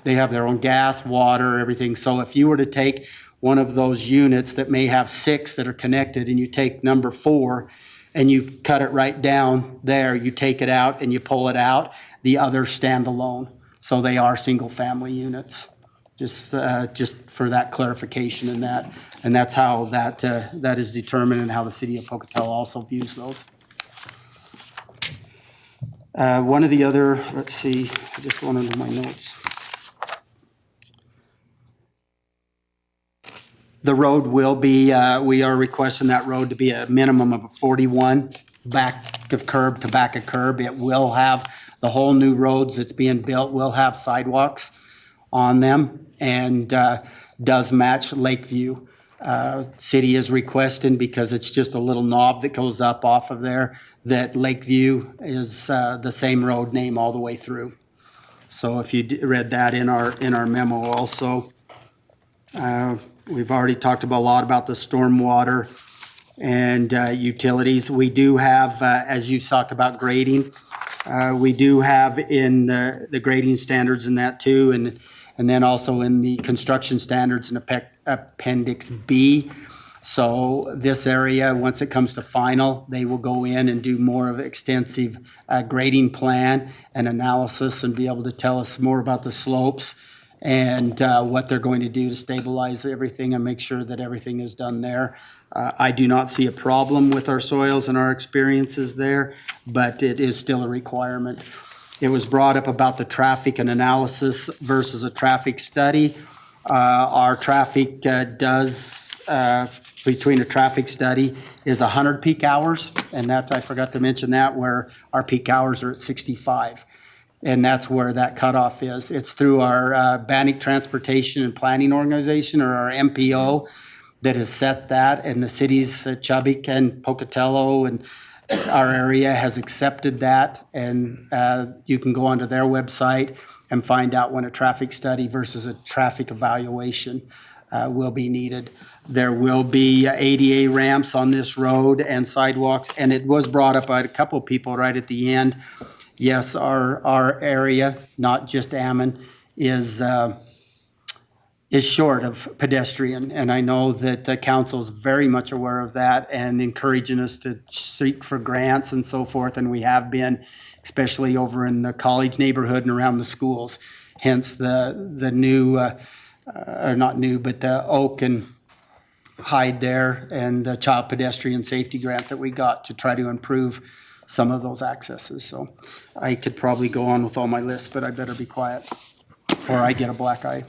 They have their own gas, water, everything. So if you were to take one of those units that may have 6 that are connected, and you take number 4 and you cut it right down there, you take it out and you pull it out, the others stand alone. So they are single family units. Just for that clarification in that. And that's how that is determined and how the city of Pocatello also views those. One of the other, let's see, I just went under my notes. The road will be, we are requesting that road to be a minimum of 41 back of curb to back of curb. It will have, the whole new roads that's being built will have sidewalks on them, and does match Lakeview. City is requesting, because it's just a little knob that goes up off of there, that Lakeview is the same road name all the way through. So if you read that in our memo also. We've already talked about a lot about the stormwater and utilities. We do have, as you talk about grading, we do have in the grading standards in that too, and then also in the construction standards in Appendix B. So this area, once it comes to final, they will go in and do more of an extensive grading plan and analysis and be able to tell us more about the slopes and what they're going to do to stabilize everything and make sure that everything is done there. I do not see a problem with our soils and our experiences there, but it is still a requirement. It was brought up about the traffic and analysis versus a traffic study. Our traffic does, between a traffic study, is 100 peak hours, and that I forgot to mention that, where our peak hours are at 65. And that's where that cutoff is. It's through our Bannock Transportation and Planning Organization, or our MPO, that has set that, and the cities, Chubbuck and Pocatello and Our area has accepted that, and you can go onto their website and find out when a traffic study versus a traffic evaluation will be needed. There will be ADA ramps on this road and sidewalks, and it was brought up by a couple of people right at the end. Yes, our area, not just Ammon, is short of pedestrian, and I know that the council is very much aware of that and encouraging us to seek for grants and so forth, and we have been, especially over in the college neighborhood and around the schools. Hence the new, or not new, but the Oak and Hyde there and the child pedestrian safety grant that we got to try to improve some of those accesses. So I could probably go on with all my lists, but I better be quiet before I get a black eye.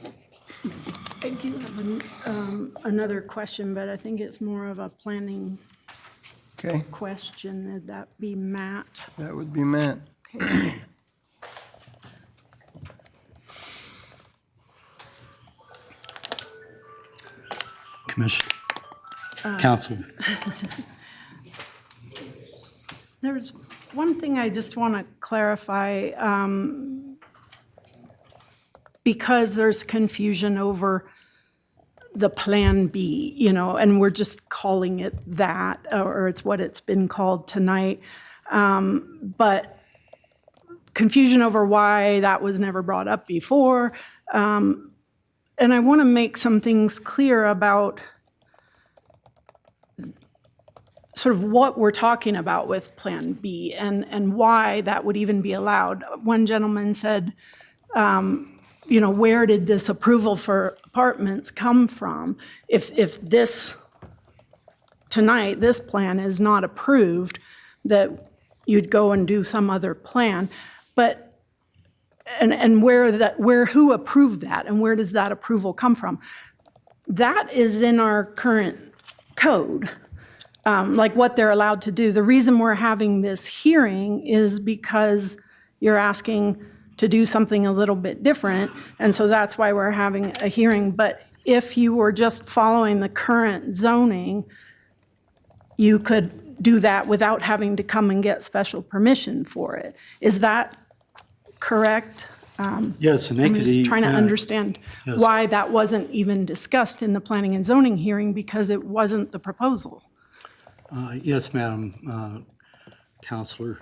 I do have another question, but I think it's more of a planning Okay, question. Would that be Matt? that would be Matt. Okay. Commission, Council. There's one thing I just want to clarify, because there's confusion over the Plan B, and we're just calling it that, or it's what it's been called tonight. But confusion over why that was never brought up before. And I want to make some things clear about sort of what we're talking about with Plan B and why that would even be allowed. One gentleman said, where did this approval for apartments come from? If this, tonight, this plan is not approved, that you'd go and do some other plan. But and who approved that, and where does that approval come from? That is in our current code, like what they're allowed to do. The reason we're having this hearing is because you're asking to do something a little bit different, and so that's why we're having a hearing. But if you were just following the current zoning, you could do that without having to come and get special permission for it. Is that correct? Yes, and I'm just trying to understand yes. why that wasn't even discussed in the planning and zoning hearing, because it wasn't the proposal. Yes, Madam Counselor.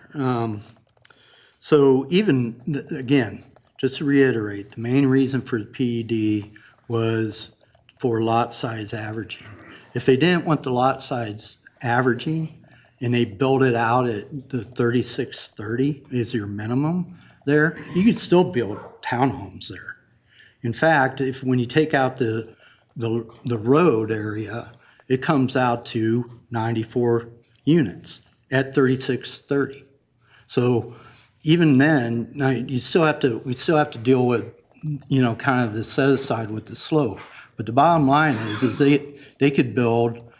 So even, again, just to reiterate, the main reason for the PED was for lot size averaging. If they didn't want the lot size averaging and they built it out at the 3630 is your minimum there, you could still build townhomes there. In fact, when you take out the road area, it comes out to 94 units at 3630. So even then, now we still have to deal with, kind of the set aside with the slope. But the bottom line is they could build,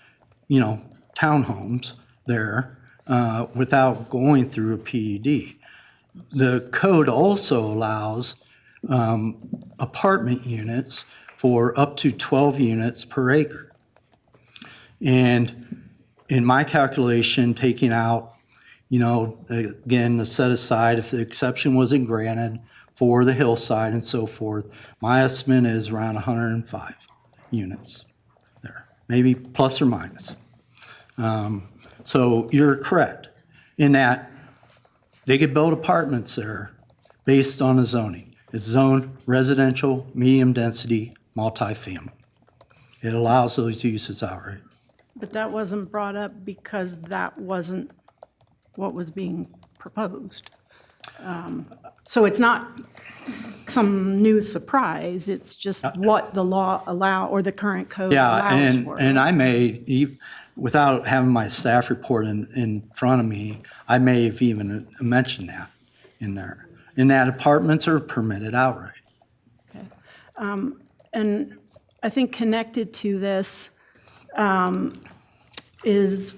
townhomes there without going through a PED. The code also allows apartment units for up to 12 units per acre. And in my calculation, taking out, again, the set aside, if the exception wasn't granted for the hillside and so forth, my estimate is around 105 units there, maybe plus or minus. So you're correct in that they could build apartments there based on the zoning. It's zoned residential, medium density, multifamily. It allows those uses outright. But that wasn't brought up because that wasn't what was being proposed. So it's not some new surprise, it's just what the law or the current code allows for. And I may, without having my staff report in front of me, I may have even mentioned that in there. In that apartments are permitted outright. Okay. And I think connected to this is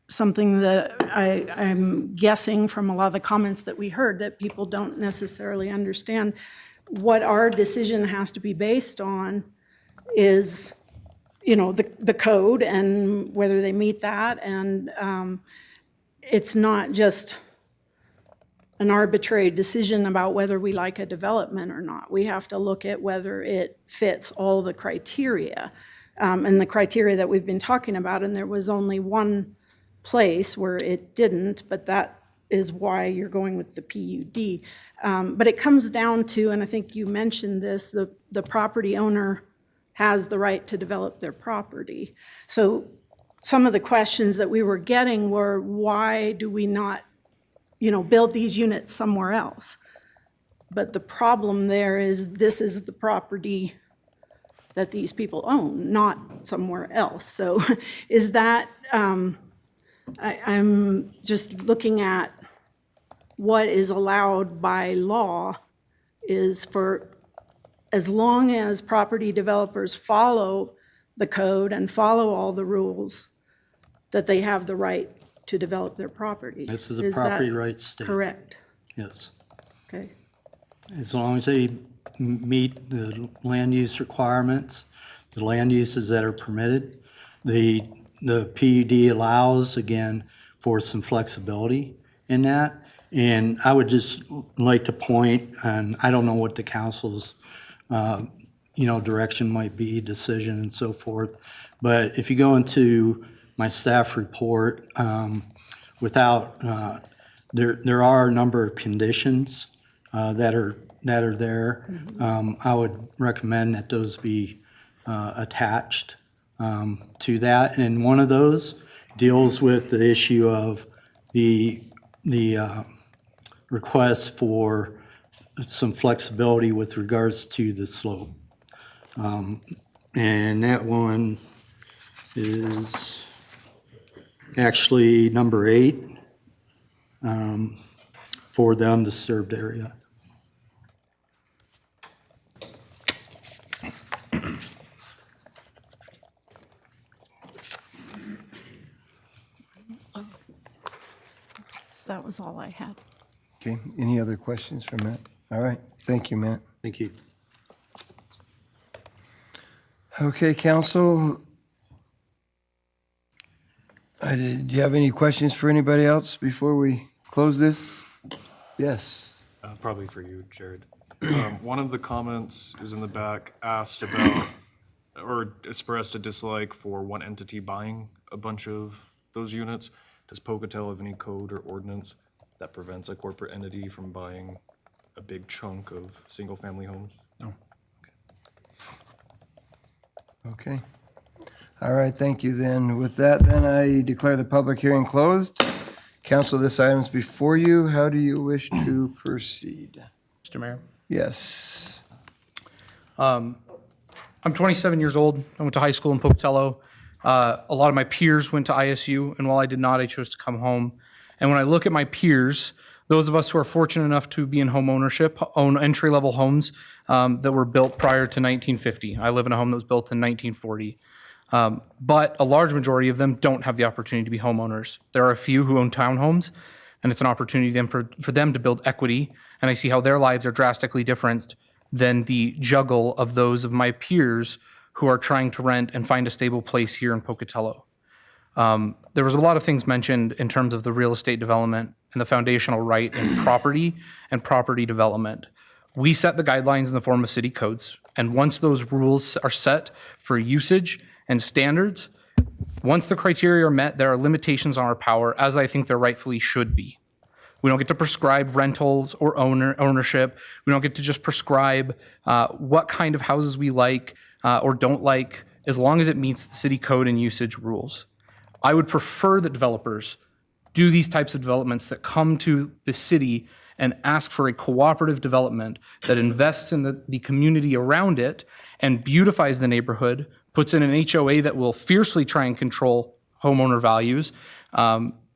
something that I'm guessing from a lot of the comments that we heard, that people don't necessarily understand. What our decision has to be based on is, the code and whether they meet that. And it's not just an arbitrary decision about whether we like a development or not. We have to look at whether it fits all the criteria. And the criteria that we've been talking about, and there was only one place where it didn't, but that is why you're going with the PUD. But it comes down to, and I think you mentioned this, the property owner has the right to develop their property. So some of the questions that we were getting were, why do we not, build these units somewhere else? But the problem there is this is the property that these people own, not somewhere else. So is that, I'm just looking at what is allowed by law is for, as long as property developers follow the code and follow all the rules, that they have the right to develop their property. This is a property rights state. Correct. Yes. Okay. As long as they meet the land use requirements, the land uses that are permitted, the PUD allows, again, for some flexibility in that. And I would just like to point, and I don't know what the council's, direction might be, decision and so forth, but if you go into my staff report, there are a number of conditions that are there. I would recommend that those be attached to that, and one of those deals with the issue of the request for some flexibility with regards to the slope. And that one is actually number 8 for the undisturbed area. That was all I had. Okay, any other questions for Matt? All right, thank you, Matt. Thank you. Okay, council. Do you have any questions for anybody else before we close this? Yes. Probably for you, Jared. One of the comments is in the back asked about or expressed a dislike for one entity buying a bunch of those units. Does Pocatello have any code or ordinance that prevents a corporate entity from buying a big chunk of single-family homes? No. Okay. All right, thank you then. With that, then I declare the public hearing closed. Council, this item's before you. How do you wish to proceed? Mr. Mayor? Yes. I'm 27 years old. I went to high school in Pocatello. A lot of my peers went to ISU, and while I did not, I chose to come home. And when I look at my peers, those of us who are fortunate enough to be in home ownership, own entry-level homes that were built prior to 1950. I live in a home that was built in 1940. But a large majority of them don't have the opportunity to be homeowners. There are a few who own townhomes, and it's an opportunity then for them to build equity. And I see how their lives are drastically different than the juggle of those of my peers who are trying to rent and find a stable place here in Pocatello. There was a lot of things mentioned in terms of the real estate development and the foundational right in property and property development. We set the guidelines in the form of city codes, and once those rules are set for usage and standards, once the criteria are met, there are limitations on our power, as I think there rightfully should be. We don't get to prescribe rentals or ownership. We don't get to just prescribe what kind of houses we like or don't like, as long as it meets the city code and usage rules. I would prefer that developers do these types of developments that come to the city and ask for a cooperative development that invests in the community around it and beautifies the neighborhood, puts in an HOA that will fiercely try and control homeowner values,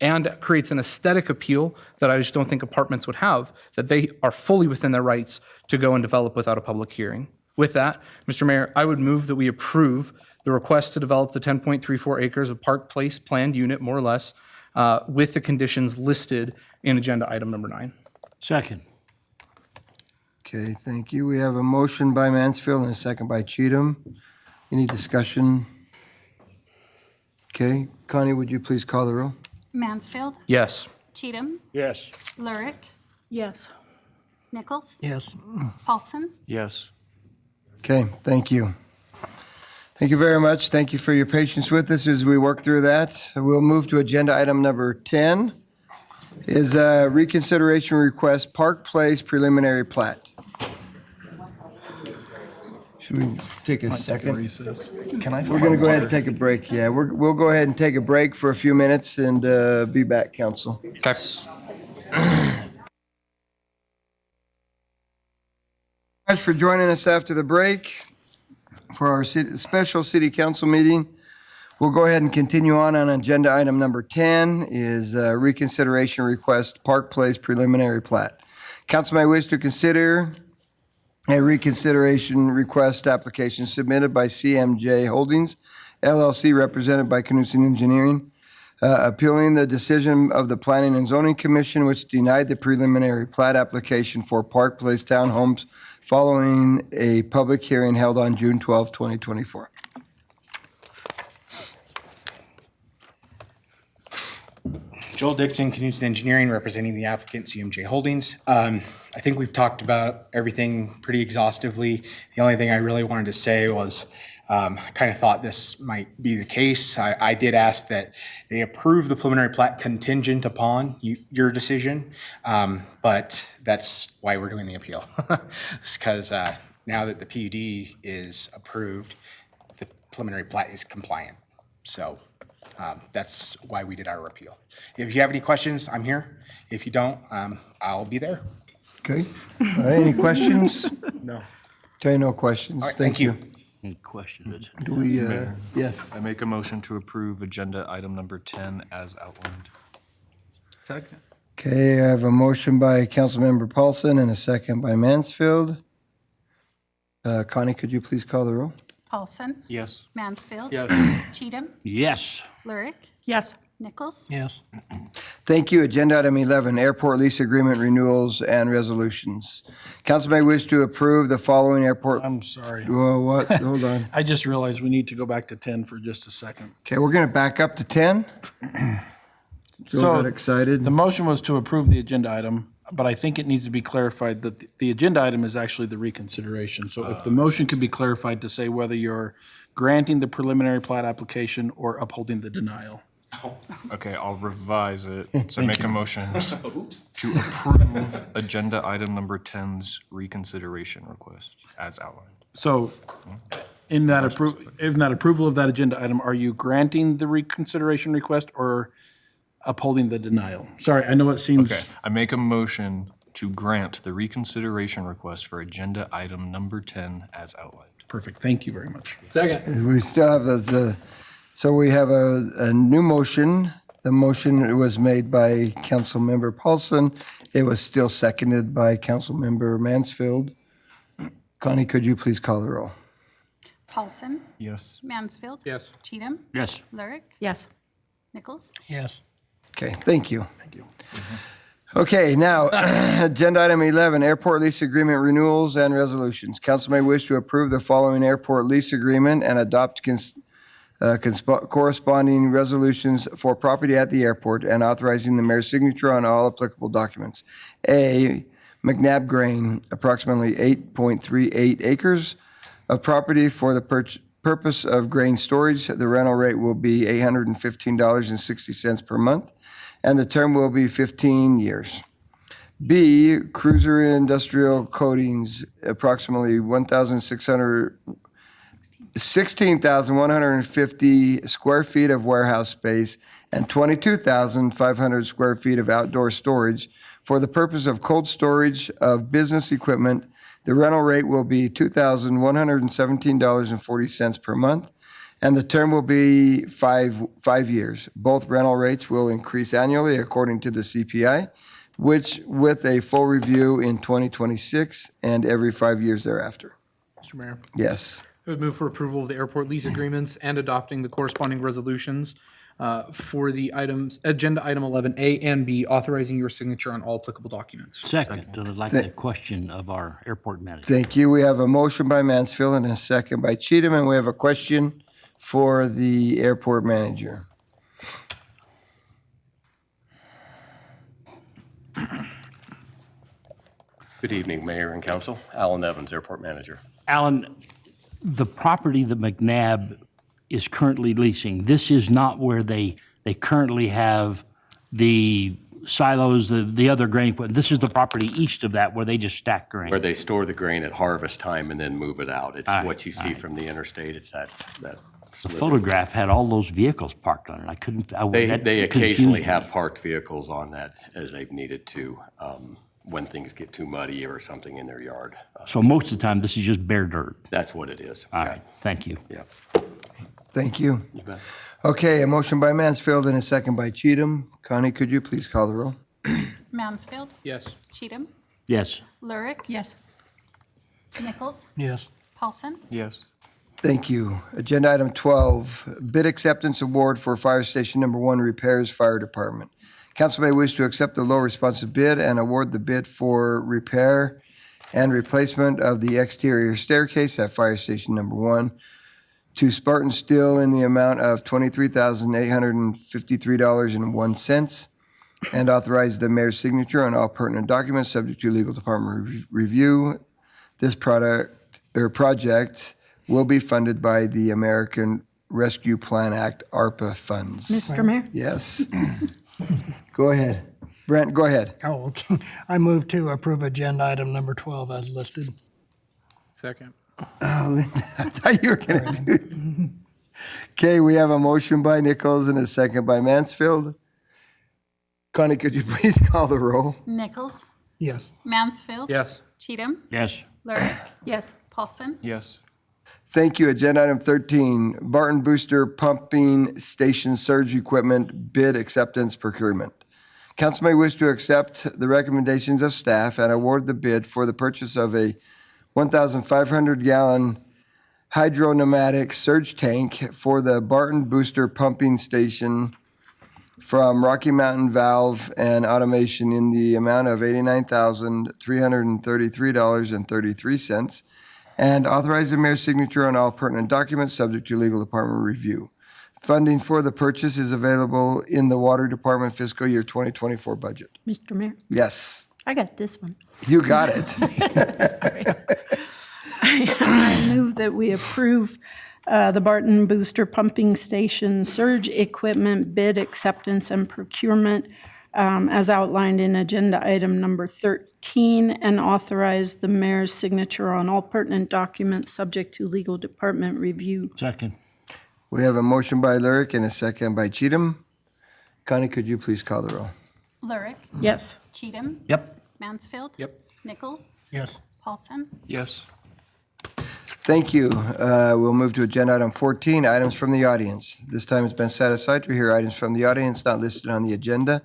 and creates an aesthetic appeal that I just don't think apartments would have, that they are fully within their rights to go and develop without a public hearing. With that, Mr. Mayor, I would move that we approve the request to develop the 10.34 acres of Park Place planned unit, more or less, with the conditions listed in agenda item number 9. Second. Okay, thank you. We have a motion by Mansfield and a second by Cheatham. Any discussion? Okay, Connie, would you please call the roll? Mansfield, Yes. Cheatham, Yes. Lurick, Yes. Nichols, Yes. Paulson. Yes. Okay, thank you. Thank you very much. Thank you for your patience with us as we work through that. We'll move to agenda item number 10, is a reconsideration request, Park Place preliminary plat. Should we take a second? We're going to go ahead and take a break. Yeah, we'll go ahead and take a break for a few minutes and be back, council. Thanks for joining us after the break for our special city council meeting. We'll go ahead and continue on agenda item number 10 is reconsideration request, Park Place preliminary plat. Council may wish to consider a reconsideration request application submitted by CMJ Holdings, LLC, represented by Knudsen Engineering, appealing the decision of the Planning and Zoning Commission, which denied the preliminary plat application for Park Place Townhomes following a public hearing held on June 12, 2024. Joel Dixon, Knudsen Engineering, representing the applicant CMJ Holdings. I think we've talked about everything pretty exhaustively. The only thing I really wanted to say was I kind of thought this might be the case. I did ask that they approve the preliminary plat contingent upon your decision, but that's why we're doing the appeal. It's because now that the PUD is approved, the preliminary plat is compliant. So that's why we did our appeal. If you have any questions, I'm here. If you don't, I'll be there. Okay. All right, any questions? No. Okay, no questions. All right, Thank you. Any questions? Do we, Mayor? yes. I make a motion to approve agenda item number 10 as outlined. Second. Okay, I have a motion by Councilmember Paulson and a second by Mansfield. Connie, could you please call the roll? Paulson, Yes. Mansfield. Yes. Cheatham, Yes. Lurick, Yes. Nichols, Yes. Thank you. Agenda item 11, airport lease agreement renewals and resolutions. Council may wish to approve the following airport. I'm sorry. Well, what? Hold on. I just realized we need to go back to 10 for just a second. Okay, we're going to back up to 10. Joel got excited. The motion was to approve the agenda item, but I think it needs to be clarified that the agenda item is actually the reconsideration. So if the motion could be clarified to say whether you're granting the preliminary plat application or upholding the denial. Okay, I'll revise it. So make a motion to approve agenda item number 10's reconsideration request as outlined. So in that approval of that agenda item, are you granting the reconsideration request or upholding the denial? Sorry, I know it seems. Okay, I make a motion to grant the reconsideration request for agenda item number 10 as outlined. Perfect, thank you very much. Second. We still have so we have a new motion. The motion was made by Councilmember Paulson. It was still seconded by Councilmember Mansfield. Connie, could you please call the roll? Paulson, Yes. Mansfield. Yes. Cheatham, Yes. Lurick, Yes. Nichols, Yes. Okay, thank you. Okay, now, agenda item 11, airport lease agreement renewals and resolutions. Council may wish to approve the following airport lease agreement and adopt corresponding resolutions for property at the airport and authorizing the mayor's signature on all applicable documents. A, McNabb Grain, approximately 8.38 acres of property for the purpose of grain storage. The rental rate will be $815.60 per month, and the term will be 15 years. B, Cruiser Industrial Coatings, approximately 16,150 square feet of warehouse space and 22,500 square feet of outdoor storage for the purpose of cold storage of business equipment. The rental rate will be $2,117.40 per month, and the term will be five years. Both rental rates will increase annually according to the CPI, which with a full review in 2026 and every 5 years thereafter. Mr. Mayor, Yes. I would move for approval of the airport lease agreements and adopting the corresponding resolutions for the items, agenda item 11A and B, authorizing your signature on all applicable documents. Second, I'd like a question of our airport manager. Thank you. We have a motion by Mansfield and a second by Cheatham, and we have a question for the airport manager. Good evening, Mayor and Council. Alan Evans, Airport Manager. Alan, the property that McNabb is currently leasing, this is not where they currently have the silos, the other grain equipment. This is the property east of that where they just stack grain. Where they store the grain at harvest time and then move it out. It's All right, what you all see right. from the interstate. It's that. The photograph had all those vehicles parked on it. I couldn't. They that occasionally confused me. have parked vehicles on that as they've needed to, when things get too muddy or something in their yard. So most of the time, this is just bare dirt. That's what it is. All right, thank you. Yeah. Thank you. You bet. Okay, a motion by Mansfield and a second by Cheatham. Connie, could you please call the roll? Mansfield, Yes. Cheatham, Yes. Lurick. Yes. Nichols, Yes. Paulson, Yes. Thank you. Agenda item 12, bid acceptance award for Fire Station Number 1 repairs, Fire Department. Council may wish to accept the low responsive bid and award the bid for repair and replacement of the exterior staircase at Fire Station Number 1 to Spartan Steel in the amount of $23,853.01 and authorize the mayor's signature on all pertinent documents subject to legal department review. This project will be funded by the American Rescue Plan Act, ARPA funds. Mr. Mayor? Yes. Go ahead. Brent, go ahead. Oh, okay. I move to approve agenda item number 12 as listed. Second. Oh, Linda, I thought you were going to do it. Okay, we have a motion by Nichols and a second by Mansfield. Connie, could you please call the roll? Nichols, Yes. Mansfield. Yes. Cheatham, Yes. Lurick. Yes. Paulson, Yes. Thank you. Agenda item 13, Barton Booster Pumping Station Surge Equipment Bid Acceptance Procurement. Council may wish to accept the recommendations of staff and award the bid for the purchase of a 1,500-gallon hydro-pneumatic surge tank for the Barton Booster Pumping Station from Rocky Mountain Valve and Automation in the amount of $89,333.33 and authorize the mayor's signature on all pertinent documents subject to legal department review. Funding for the purchase is available in the Water Department fiscal year 2024 budget. Mr. Mayor? Yes, I got this one. you got it. I move that we approve the Barton Booster Pumping Station Surge Equipment Bid Acceptance and Procurement as outlined in agenda item number 13 and authorize the mayor's signature on all pertinent documents subject to legal department review. Second. We have a motion by Lurick and a second by Cheatham. Connie, could you please call the roll? Lurick. Yes. Cheatham, Yep. Mansfield. Yep. Nichols, Yes. Paulson, Yes. Thank you. We'll move to agenda item 14, items from the audience. This time it's been set aside to hear items from the audience not listed on the agenda.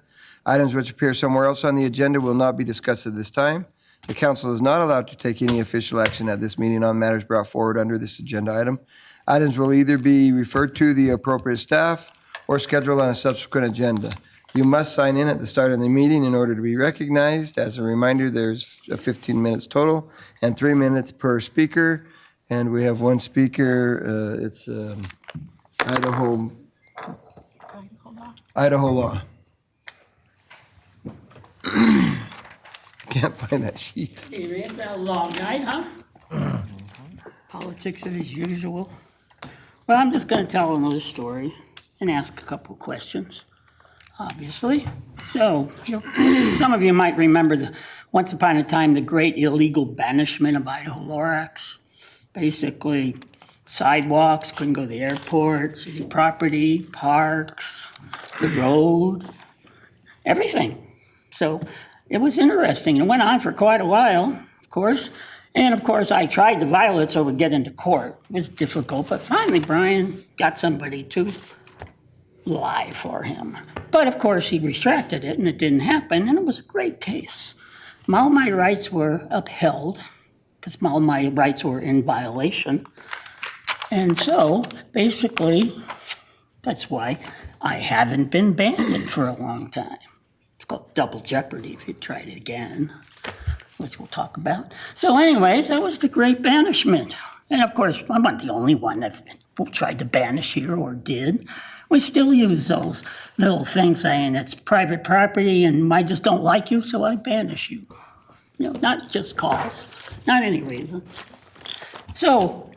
Items which appear somewhere else on the agenda will not be discussed at this time. The council is not allowed to take any official action at this meeting on matters brought forward under this agenda item. Items will either be referred to the appropriate staff or scheduled on a subsequent agenda. You must sign in at the start of the meeting in order to be recognized. As a reminder, there's 15 minutes total and 3 minutes per speaker. And we have one speaker, it's Idaho Law. Can't find that sheet. It ain't been a long night, huh? Politics as usual. Well, I'm just going to tell another story and ask a couple questions, obviously. So, some of you might remember once upon a time, the great illegal banishment of Idaho Lorax. Basically, sidewalks, couldn't go to the airport, city property, parks, the road, everything. So it was interesting. It went on for quite a while, of course. And of course, I tried to violate it so we'd get into court. It was difficult, but finally Brian got somebody to lie for him. But of course, he retracted it and it didn't happen, and it was a great case. All my rights were upheld because all my rights were in violation. And so, basically, that's why I haven't been banned for a long time. It's called double jeopardy if you try it again, which we'll talk about. So anyways, that was the great banishment. And of course, I'm not the only one that tried to banish here or did. We still use those little things saying it's private property and I just don't like you, so I banish you. not just cause, not any reason. So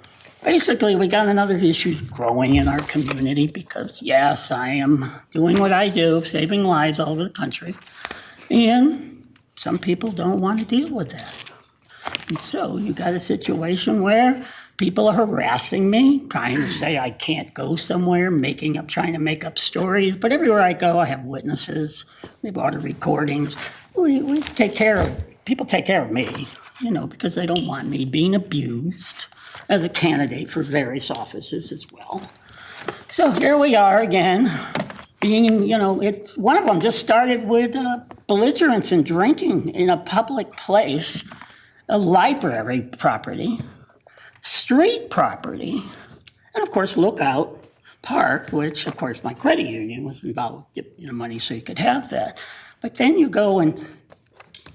basically, we got another issue growing in our community because, yes, I am doing what I do, saving lives all over the country. And some people don't want to deal with that. And so you got a situation where people are harassing me, trying to say I can't go somewhere, trying to make up stories. But everywhere I go, I have witnesses. We have audio recordings. We take care of, people take care of me, because they don't want me being abused as a candidate for various offices as well. So here we are again, it's one of them just started with belligerence and drinking in a public place, a library property, street property, and of course Lookout Park, which of course my credit union was involved with money so you could have that. But then you go and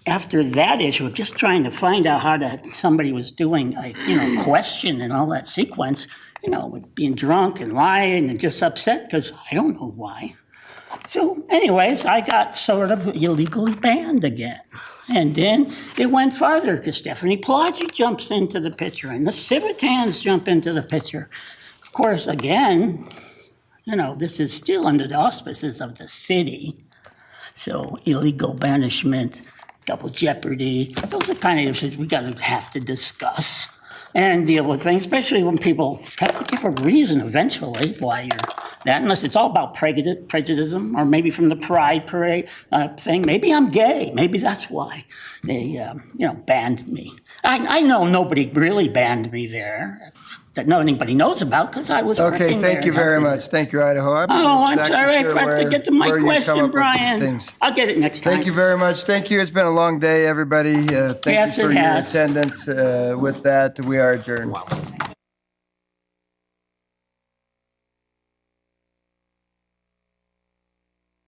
after that issue of just trying to find out how somebody was doing a question and all that sequence, with being drunk and lying and just upset because I don't know why. So anyways, I got sort of illegally banned again. And then it went farther because Stephanie Pelagi jumps into the picture and the Civitans jump into the picture. Of course, again, this is still under the auspices of the city. So illegal banishment, double jeopardy, those are kind of issues we have to discuss and deal with things, especially when people have to give a reason eventually why you're that, unless it's all about prejudice, or maybe from the pride parade thing. Maybe I'm gay. Maybe that's why they, banned me. I know nobody really banned me there that anybody knows about because I was Okay, working thank there you and very everything. much. Thank you, Idaho. I'm sorry, I forgot to get to my question, Brian. I'll get it next time. Thank you very much. Thank you. It's been a long day, everybody. Thank Yes, you for it your has. attendance. With that, we are adjourned.